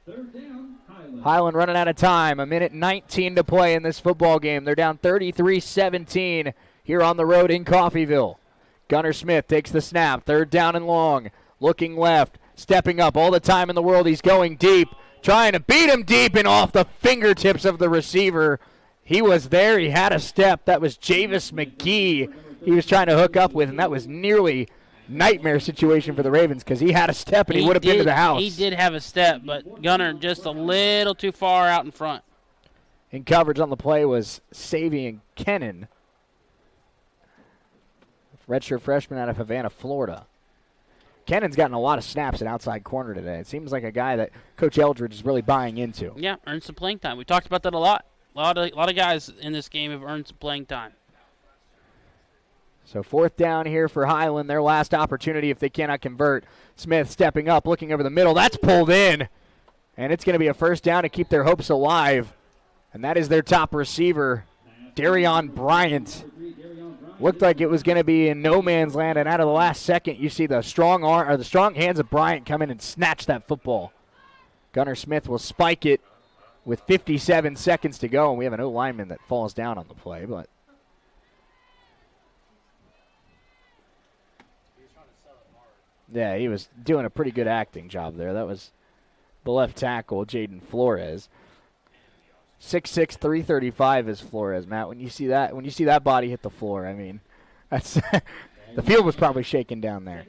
Third down, Highland running out of time. 1:19 to play in this football game. They're down 33-17 here on the road in Coffeyville. Gunnar Smith takes the snap. 3rd down and long. Looking left. Stepping up all the time in the world. He's going deep. Trying to beat him deep and off the fingertips of the receiver. He was there. He had a step. That was Javis McGee he was trying to hook up with, and that was nearly nightmare situation for the Ravens because he had a step and he would have been to the house. He did have a step, but Gunnar just a little too far out in front. In coverage on the play was Savian Kennan, redshirt freshman out of Havana, Florida. Kennan's gotten a lot of snaps at outside corner today. It seems like a guy that Coach Eldridge is really buying into. Yeah, earned some playing time. We talked about that a lot. A lot of guys in this game have earned some playing time. So 4th down here for Highland, their last opportunity if they cannot convert. Smith stepping up, looking over the middle. That's pulled in. And it's going to be a 1st down to keep their hopes alive. And that is their top receiver, Darion Bryant. Looked like it was going to be in no man's land, and out of the last second, you see the strong hands of Bryant come in and snatch that football. Gunnar Smith will spike it with 57 seconds to go, and we have an O-lineman that falls down on the play, but yeah, he was doing a pretty good acting job there. That was the left tackle, Jaden Flores. 6'6", 335 is Flores, Matt. When you see that body hit the floor, I mean, that's the field was probably shaking down there.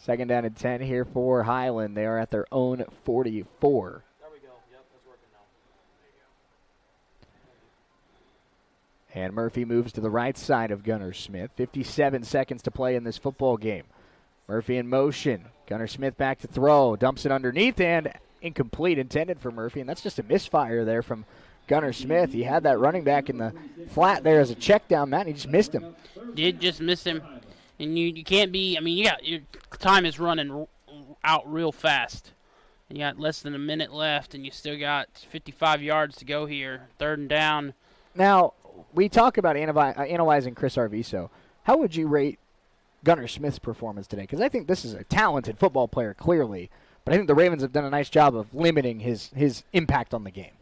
2nd down and 10 here for Highland. They are at their own 44. There we go. Yep, that's working now. And Murphy moves to the right side of Gunnar Smith. 57 seconds to play in this football game. Murphy in motion. Gunnar Smith back to throw. Dumps it underneath and incomplete, intended for Murphy. And that's just a misfire there from Gunnar Smith. He had that running back in the flat there as a check down, Matt, and he just missed him. Did just miss him. And you can't be, I mean, your time is running out real fast. And you got less than a minute left, and you still got 55 yards to go here. 3rd and down. Now, we talk about analyzing Chris Arviso. How would you rate Gunnar Smith's performance today? Because I think this is a talented football player, clearly. But I think the Ravens have done a nice job of limiting his impact on the game.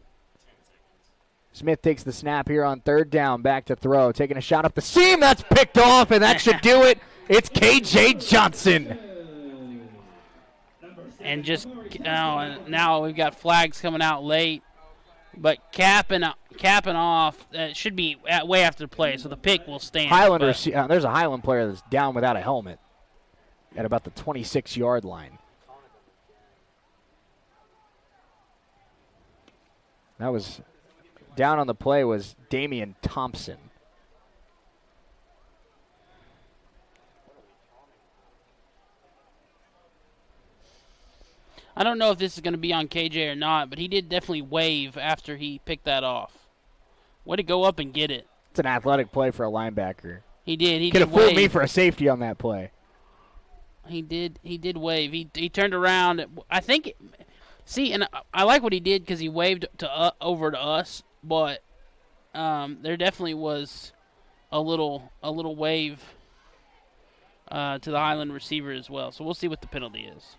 Smith takes the snap here on 3rd down, back to throw, taking a shot up the seam. That's picked off, and that should do it. It's KJ Johnson. And just now we've got flags coming out late, but capping off. It should be way after the play, so the pick will stand. There's a Highland player that's down without a helmet at about the 26-yard line. That was down on the play was Damian Thompson. I don't know if this is going to be on KJ or not, but he did definitely wave after he picked that off. Way to go up and get it. It's an athletic play for a linebacker. He did. He could have wave. fooled me for a safety on that play. He did wave. He turned around. I think. See, and I like what he did because he waved to over to us, but there definitely was a little wave to the Highland receiver as well. So we'll see what the penalty is.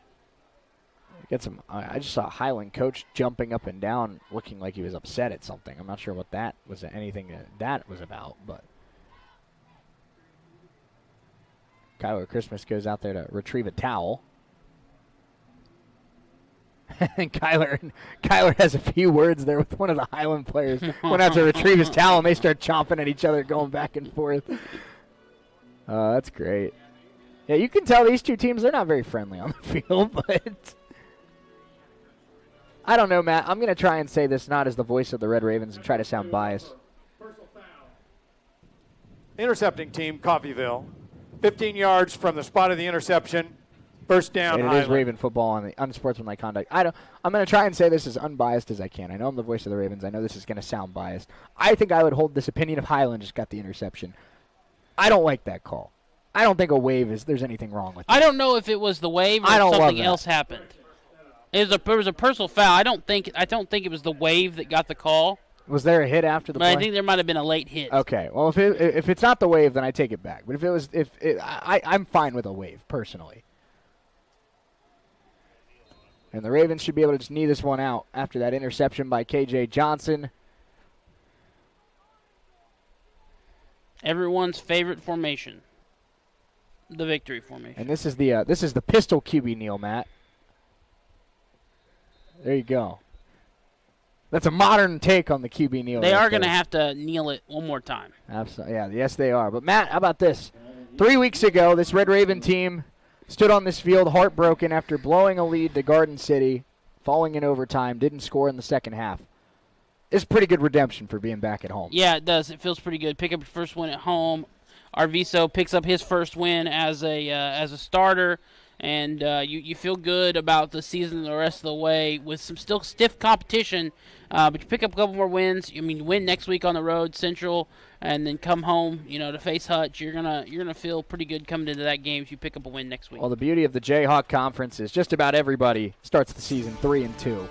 I just saw a Highland coach jumping up and down, looking like he was upset at something. I'm not sure what that was, anything that was about, but Kyler Christmas goes out there to retrieve a towel. And Kyler has a few words there with one of the Highland players. Went out to retrieve his towel, and they start chomping at each other, going back and forth. That's great. Yeah, you can tell these two teams, they're not very friendly on the field, but I don't know, Matt. I'm going to try and say this not as the voice of the Red Ravens and try to sound biased. Intercepting team, Coffeyville. 15 yards from the spot of the interception. First down, and it is Raven football on the unsportsmanlike conduct. I'm going to try and say this as unbiased as I can. I know I'm the voice of the Ravens. I know this is going to sound biased. I think I would hold this opinion if Highland just got the interception. I don't like that call. I don't think a wave there's anything wrong with it. I don't know if it was the wave or if something else happened. It was a personal foul. I don't think it was the wave that got the call. Was there a hit after the play? I think there might have been a late hit. Okay. Well, if it's not the wave, then I take it back. But I'm fine with a wave personally. And the Ravens should be able to just knee this one out after that interception by KJ Johnson. everyone's favorite formation, the victory formation. And this is the pistol QB kneel, Matt. There you go. That's a modern take on the QB kneel. They are going to have to kneel it one more time. Absolutely. Yeah, yes, they are. But, Matt, how about this? 3 weeks ago, this Red Raven team stood on this field heartbroken after blowing a lead to Garden City, falling in overtime, didn't score in the second half. It's pretty good redemption for being back at home. Yeah, it does. It feels pretty good. Pick up your first win at home. Arviso picks up his first win as a starter. And you feel good about the season the rest of the way with some still stiff competition, but you pick up a couple more wins. I mean, you win next week on the road, Central, and then come home, to face Hutch. You're gonna feel pretty good coming into that game if you pick up a win next week. Well, the beauty of the Jayhawk Conference is just about everybody starts the season 3-2.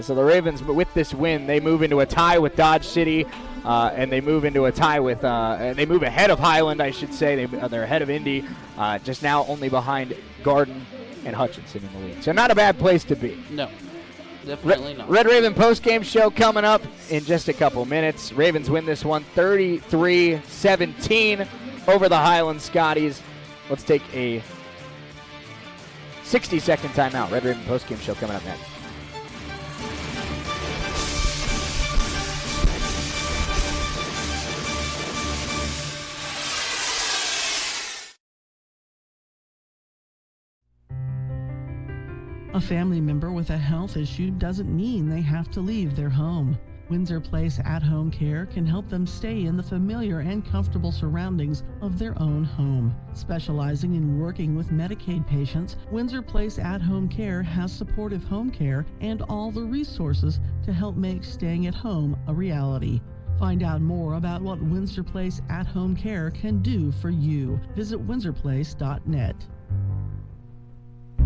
So the Ravens, with this win, they move into a tie with Dodge City, and they move into a tie with, and they move ahead of Highland, I should say. They're ahead of Indy, just now only behind Garden and Hutchinson in the league. So not a bad place to be. No, definitely not. Red Raven postgame show coming up in just a couple minutes. Ravens win this one 33-17 over the Highland Scotties. Let's take a 60-second timeout. Red Raven postgame show coming up next. A family member with a health issue doesn't mean they have to leave their home. Windsor Place at-home care can help them stay in the familiar and comfortable surroundings of their own home. Specializing in working with Medicaid patients, Windsor Place at-home care has supportive home care and all the resources to help make staying at home a reality. Find out more about what Windsor Place at-home care can do for you. Visit windsorplace.net.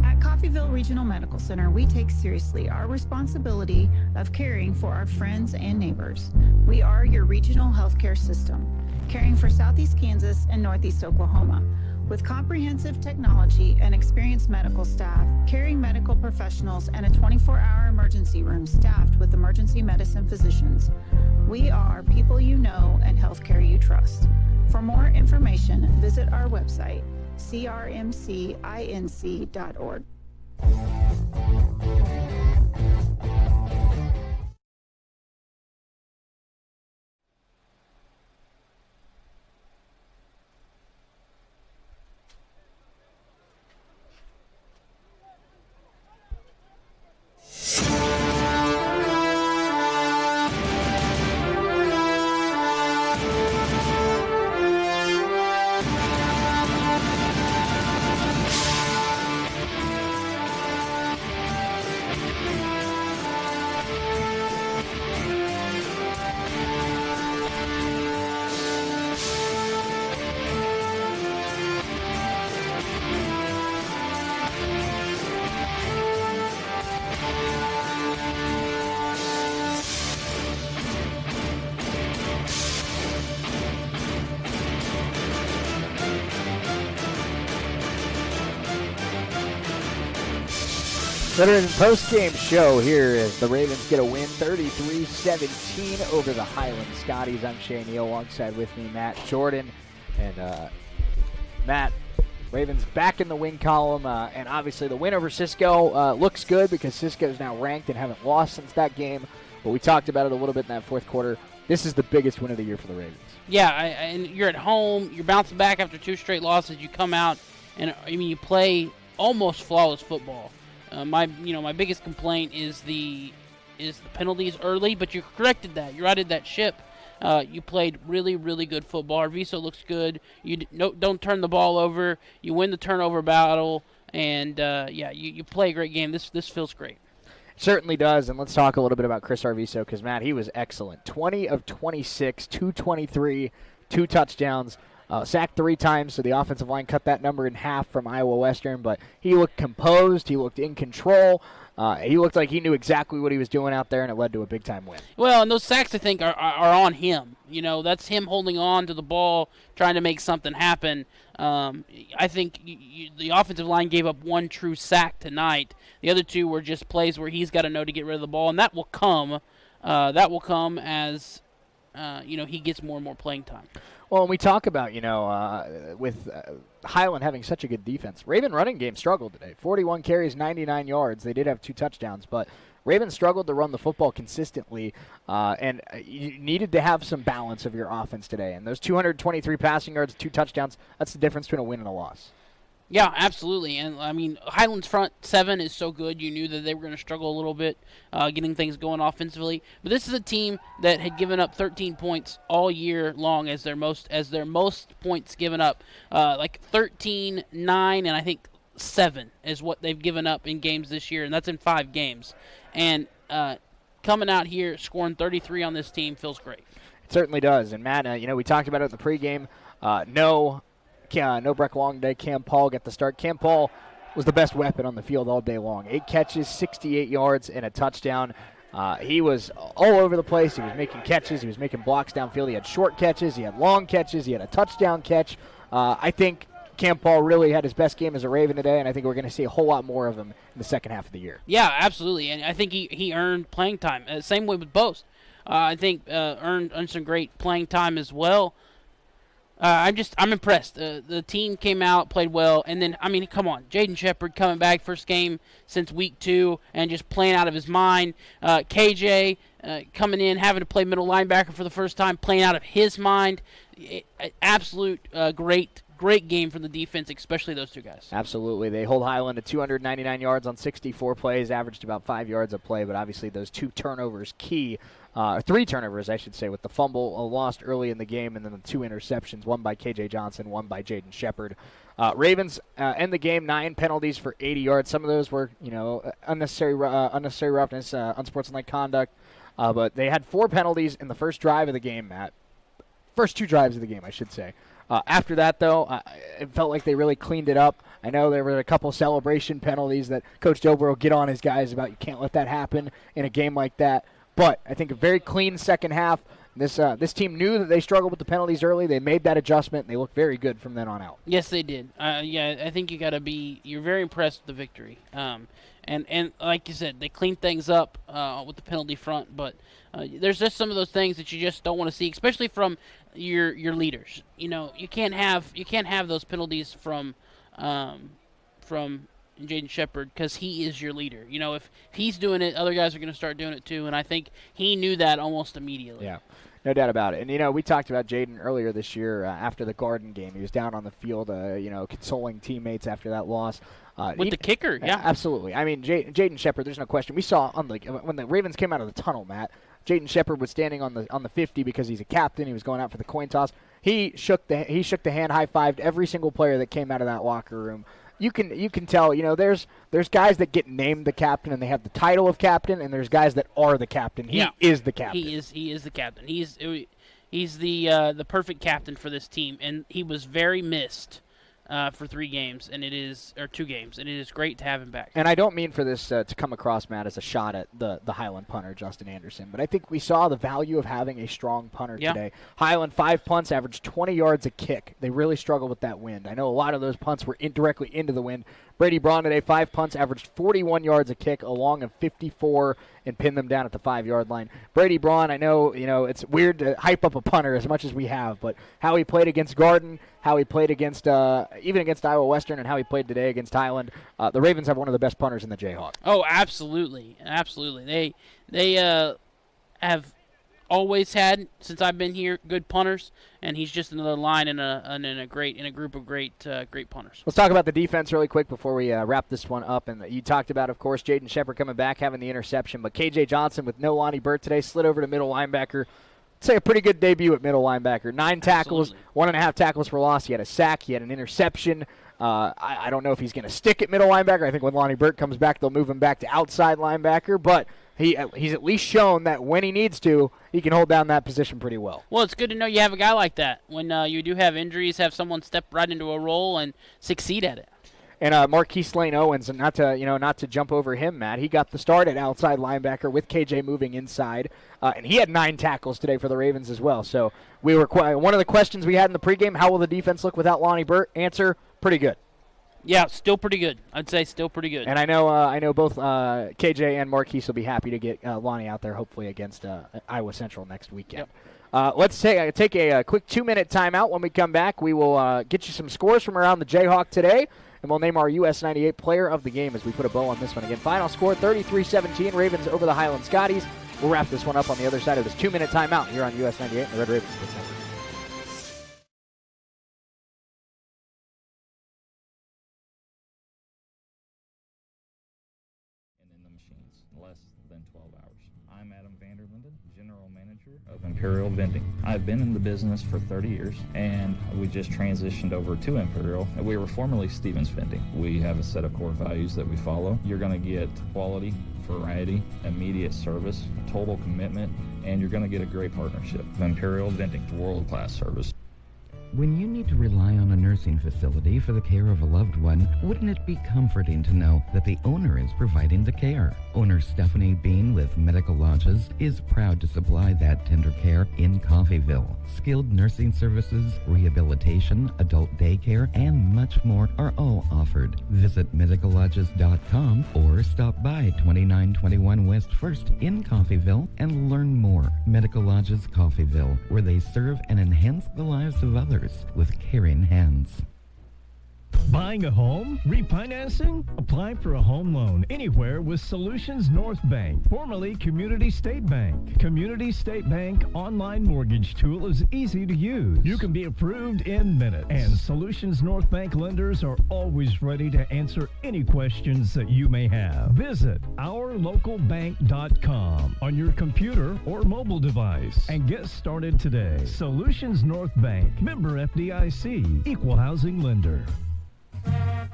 At Coffeyville Regional Medical Center, we take seriously our responsibility of caring for our friends and neighbors. We are your regional healthcare system, caring for Southeast Kansas and Northeast Oklahoma. With comprehensive technology and experienced medical staff, caring medical professionals, and a 24-hour emergency room staffed with emergency medicine physicians, we are people you know and healthcare you trust. For more information, visit our website, crmcinc.org. Veteran post-game show here as the Ravens get a win 33-17 over the Highland Scotties. I'm Shane Neal, alongside with me Matt Jordan. And Matt, Ravens back in the win column, and obviously the win over Cisco looks good because Cisco's now ranked and haven't lost since that game. But we talked about it a little bit in that fourth quarter. This is the biggest win of the year for the Ravens. Yeah, and you're at home. You're bouncing back after 2 straight losses. You come out, and you play almost flawless football. My biggest complaint is the penalties early, but you corrected that. You righted that ship. You played really, really good football. Arviso looks good. You don't turn the ball over. You win the turnover battle, and you play a great game. This feels great. Certainly does, and let's talk a little bit about Chris Arviso because, Matt, he was excellent. 20 of 26, 223, 2 touchdowns. Sacked 3 times, so the offensive line cut that number in half from Iowa Western, but he looked composed, he looked in control, he looked like he knew exactly what he was doing out there, and it led to a big-time win. Well, and those sacks, I think, are on him. That's him holding on to the ball, trying to make something happen. I think the offensive line gave up 1 true sack tonight. The other 2 were just plays where he's got to know to get rid of the ball, and that will come as he gets more and more playing time. Well, when we talk about, with Highland having such a good defense, Raven running game struggled today. 41 carries, 99 yards. They did have 2 touchdowns, but Raven struggled to run the football consistently, and you needed to have some balance of your offense today. And those 223 passing yards, 2 touchdowns, that's the difference between a win and a loss. Yeah, absolutely. And, I mean, Highland's front 7 is so good. You knew that they were going to struggle a little bit getting things going offensively. But this is a team that had given up 13 points all year long as their most points given up. Like 13, 9, and I think 7 is what they've given up in games this year, and that's in 5 games. And coming out here, scoring 33 on this team feels great. It certainly does. And, Matt, we talked about it in the pregame. No Breck Long today. Cam Paul got the start. Cam Paul was the best weapon on the field all day long. 8 catches, 68 yards, and a touchdown. He was all over the place. He was making catches. He was making blocks downfield. He had short catches. He had long catches. He had a touchdown catch. I think Cam Paul really had his best game as a Raven today, and I think we're going to see a whole lot more of him in the second half of the year. Yeah, absolutely. And I think he earned playing time. Same way with Boast. I think earned some great playing time as well. I'm impressed. The team came out, played well, and then, I mean, come on. Jaden Shepard coming back, first game since week 2, and just playing out of his mind. KJ coming in, having to play middle linebacker for the first time, playing out of his mind. Absolute great game from the defense, especially those 2 guys. Absolutely. They hold Highland to 299 yards on 64 plays, averaged about 5 yards a play, but obviously those 2 turnovers key. 3 turnovers, I should say, with the fumble lost early in the game, and then the 2 interceptions, one by K.J. Johnson, one by Jaden Shepard. Ravens end the game, 9 penalties for 80 yards. Some of those were, unnecessary roughness, unsportsmanlike conduct. But they had 4 penalties in the first drive of the game, Matt. First 2 drives of the game, I should say. After that, though, it felt like they really cleaned it up. I know there were a couple celebration penalties that Coach Dobro will get on his guys about. You can't let that happen in a game like that. But I think a very clean second half. This team knew that they struggled with the penalties early. They made that adjustment, and they looked very good from then on out. Yes, they did. I think you're very impressed with the victory. And like you said, they cleaned things up with the penalty front. But there's just some of those things that you just don't want to see, especially from your leaders. You can't have those penalties from Jaden Shepard, because he is your leader. If he's doing it, other guys are going to start doing it too, and I think he knew that almost immediately. Yeah, no doubt about it. And, we talked about Jaden earlier this year after the Garden game. He was down on the field, consoling teammates after that loss. With the kicker, yeah. Absolutely. I mean, Jaden Shepard, there's no question. We saw when the Ravens came out of the tunnel, Matt, Jaden Shepard was standing on the 50 because he's a captain. He was going out for the coin toss. He shook the hand, high-fived every single player that came out of that locker room. You can tell, there's guys that get named the captain and they have the title of captain, and there's guys that are the captain. He is the captain. He is the captain. He's the perfect captain for this team, and he was very missed for 3 games, or 2 games, and it is great to have him back. And I don't mean for this to come across, Matt, as a shot at the Highland punter, Justin Anderson, but I think we saw the value of having a strong punter today. Highland, 5 punts, averaged 20 yards a kick. They really struggled with that wind. I know a lot of those punts were indirectly into the wind. Brady Braun today, 5 punts, averaged 41 yards a kick, along of 54, and pinned them down at the 5-yard line. Brady Braun, I know, it's weird to hype up a punter as much as we have, but how he played against Garden, how he played against even against Iowa Western, and how he played today against Highland, the Ravens have one of the best punters in the Jayhawk. Oh, absolutely, absolutely. They have always had, since I've been here, good punters, and he's just another line in a group of great punters. Let's talk about the defense really quick before we wrap this one up. And you talked about, of course, Jaden Shepard coming back, having the interception, but K.J. Johnson with no Lonnie Burt today slid over to middle linebacker. I'd say a pretty good debut at middle linebacker. 9 tackles, 1.5 tackles for loss. He had a sack. He had an interception. I don't know if he's going to stick at middle linebacker. I think when Lonnie Burt comes back, they'll move him back to outside linebacker, but he's at least shown that when he needs to, he can hold down that position pretty well. Well, it's good to know you have a guy like that. When you do have injuries, have someone step right into a role and succeed at it. And Marquise Lane Owens, and not to jump over him, Matt, he got the start at outside linebacker with KJ moving inside, and he had 9 tackles today for the Ravens as well. So we were one of the questions we had in the pregame: how will the defense look without Lonnie Burt? Answer: pretty good. Yeah, still pretty good. I'd say still pretty good. And I know both KJ and Marquise will be happy to get Lonnie out there, hopefully against Iowa Central next weekend. Let's take a quick 2-minute timeout. When we come back, we will get you some scores from around the Jayhawk today, and we'll name our US 98 player of the game as we put a bow on this one. Again, final score 33-17, Ravens over the Highland Scotties. We'll wrap this one up on the other side of this 2-minute timeout here on US 98 and the Red Ravens Sports Network. Of Imperial Vending. I've been in the business for 30 years, and we just transitioned over to Imperial. We were formerly Stevens Vending. We have a set of core values that we follow. You're going to get quality, variety, immediate service, total commitment, and you're going to get a great partnership. Imperial Vending, world-class service. When you need to rely on a nursing facility for the care of a loved one, wouldn't it be comforting to know that the owner is providing the care? Owner Stephanie Bean with Medical Lodges is proud to supply that tender care in Coffeyville. Skilled nursing services, rehabilitation, adult daycare, and much more are all offered. Visit medicallodges.com or stop by 2921 West 1st in Coffeyville and learn more. Medical Lodges Coffeyville, where they serve and enhance the lives of others with caring hands. Buying a home? Refinancing? Apply for a home loan anywhere with Solutions North Bank, formerly Community State Bank. Community State Bank online mortgage tool is easy to use. You can be approved in minutes, and Solutions North Bank lenders are always ready to answer any questions that you may have. Visit ourlocalbank.com on your computer or mobile device and get started today. Solutions North Bank, member FDIC, equal housing lender.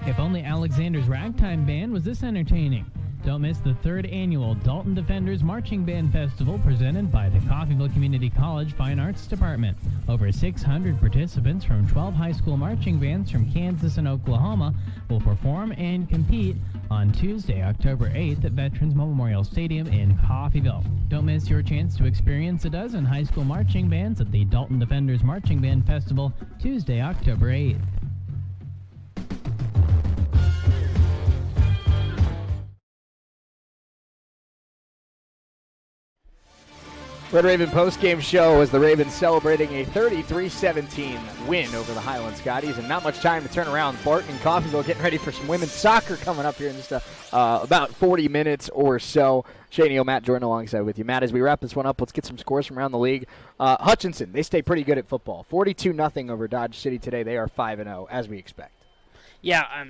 If only Alexander's Ragtime Band was this entertaining. Don't miss the 3rd annual Dalton Defenders Marching Band Festival presented by the Coffeyville Community College Fine Arts Department. Over 600 participants from 12 high school marching bands from Kansas and Oklahoma will perform and compete on Tuesday, October 8th at Veterans Memorial Stadium in Coffeyville. Don't miss your chance to experience a dozen high school marching bands at the Dalton Defenders Marching Band Festival Tuesday, October 8th. Red Raven postgame show as the Ravens celebrating a 33-17 win over the Highland Scotties, and not much time to turn around. Barton and Coffeyville getting ready for some women's soccer coming up here in just about 40 minutes or so. Shane Neal, Matt Jordan alongside with you. Matt, as we wrap this one up, let's get some scores from around the league. Hutchinson, they stay pretty good at football. 42-0 over Dodge City today. They are 5-0, as we expect. Yeah,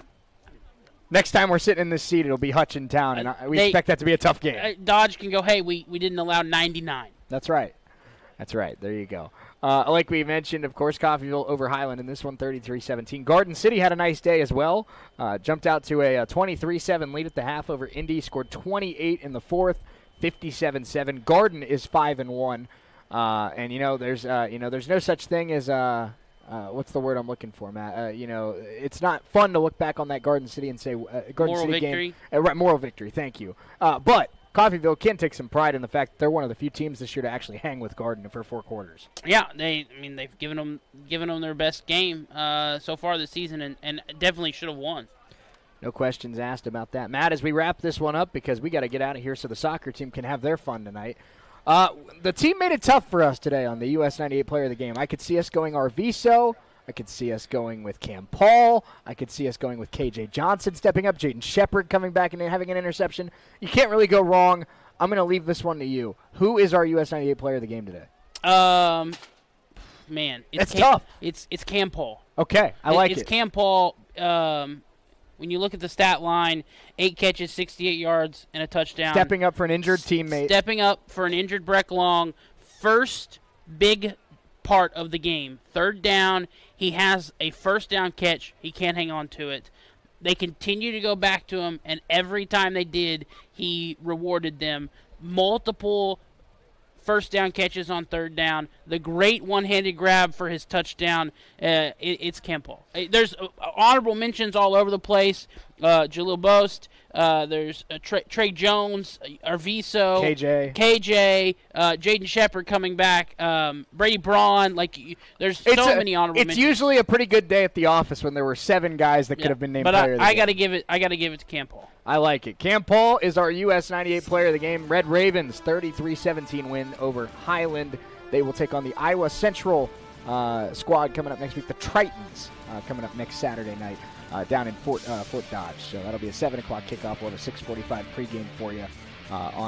next time we're sitting in this seat, it'll be Hutchintown, and we expect that to be a tough game. Dodge can go, hey, we didn't allow 99. That's right. That's right. There you go. Like we mentioned, of course, Coffeyville over Highland in this one, 33-17. Garden City had a nice day as well. Jumped out to a 23-7 lead at the half over Indy. Scored 28 in the fourth, 57-7. Garden is 5-1. And there's no such thing as what's the word I'm looking for, Matt? It's not fun to look back on that Garden City and say Garden moral City victory. Game. Right, moral victory. Thank you. But Coffeyville can take some pride in the fact that they're one of the few teams this year to actually hang with Garden for 4 quarters. Yeah, they've given them their best game so far this season, and definitely should have won. No questions asked about that. Matt, as we wrap this one up, because we got to get out of here so the soccer team can have their fun tonight. The team made it tough for us today on the US 98 player of the game. I could see us going Arviso. I could see us going with Cam Paul. I could see us going with KJ Johnson stepping up. Jaden Shepard coming back and having an interception. You can't really go wrong. I'm going to leave this one to you. Who is our US 98 player of the game today? Man. It's tough. It's Cam Paul. Okay, I like it. It's Cam Paul. When you look at the stat line, 8 catches, 68 yards, and a touchdown. Stepping up for an injured teammate. Stepping up for an injured Breck Long. First big part of the game. 3rd down, he has a first down catch. He can't hang on to it. They continue to go back to him, and every time they did, he rewarded them. Multiple first down catches on 3rd down. The great one-handed grab for his touchdown. It's Cam Paul. There's honorable mentions all over the place. Jalil Boast. There's Trey Jones, Arviso, KJ, Jaden Shepard coming back, Brady Braun. There's so many honorable mentions. It's usually a pretty good day at the office when there were 7 guys that could have been named player of the game. I got to give it to Cam Paul. I like it. Cam Paul is our US 98 player of the game. Red Ravens 33-17 win over Highland They will take on the Iowa Central squad coming up next week. The Tritons coming up next Saturday night down in Fort Dodge. So that'll be a 7 o'clock kickoff. We'll have a 6:45 pregame for you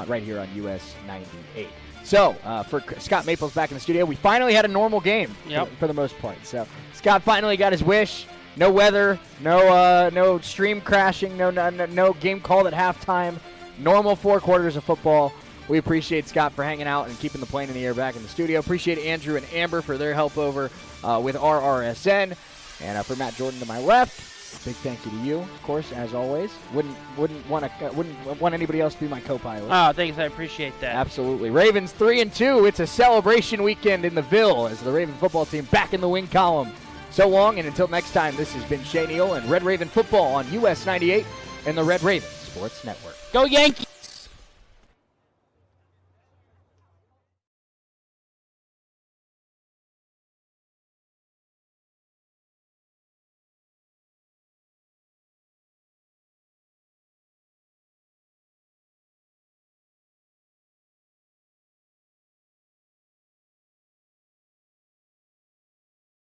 right here on US 98. So for Scott Maples back in the studio, we finally had a normal game for the most part. So Scott finally got his wish. No weather, no stream crashing, no game called at halftime. Normal 4 quarters of football. We appreciate Scott for hanging out and keeping the plane in the air back in the studio. Appreciate Andrew and Amber for their help over with RRSN. And for Matt Jordan to my left, big thank you to you, of course, as always. Wouldn't want anybody else to be my co-pilot. Oh, thanks. I appreciate that. Absolutely. Ravens 3-2. It's a celebration weekend in the Ville as the Raven football team back in the win column. So long, and until next time, this has been Shay Neal and Red Raven Football on US 98 and the Red Raven Sports Network. Go Yankees!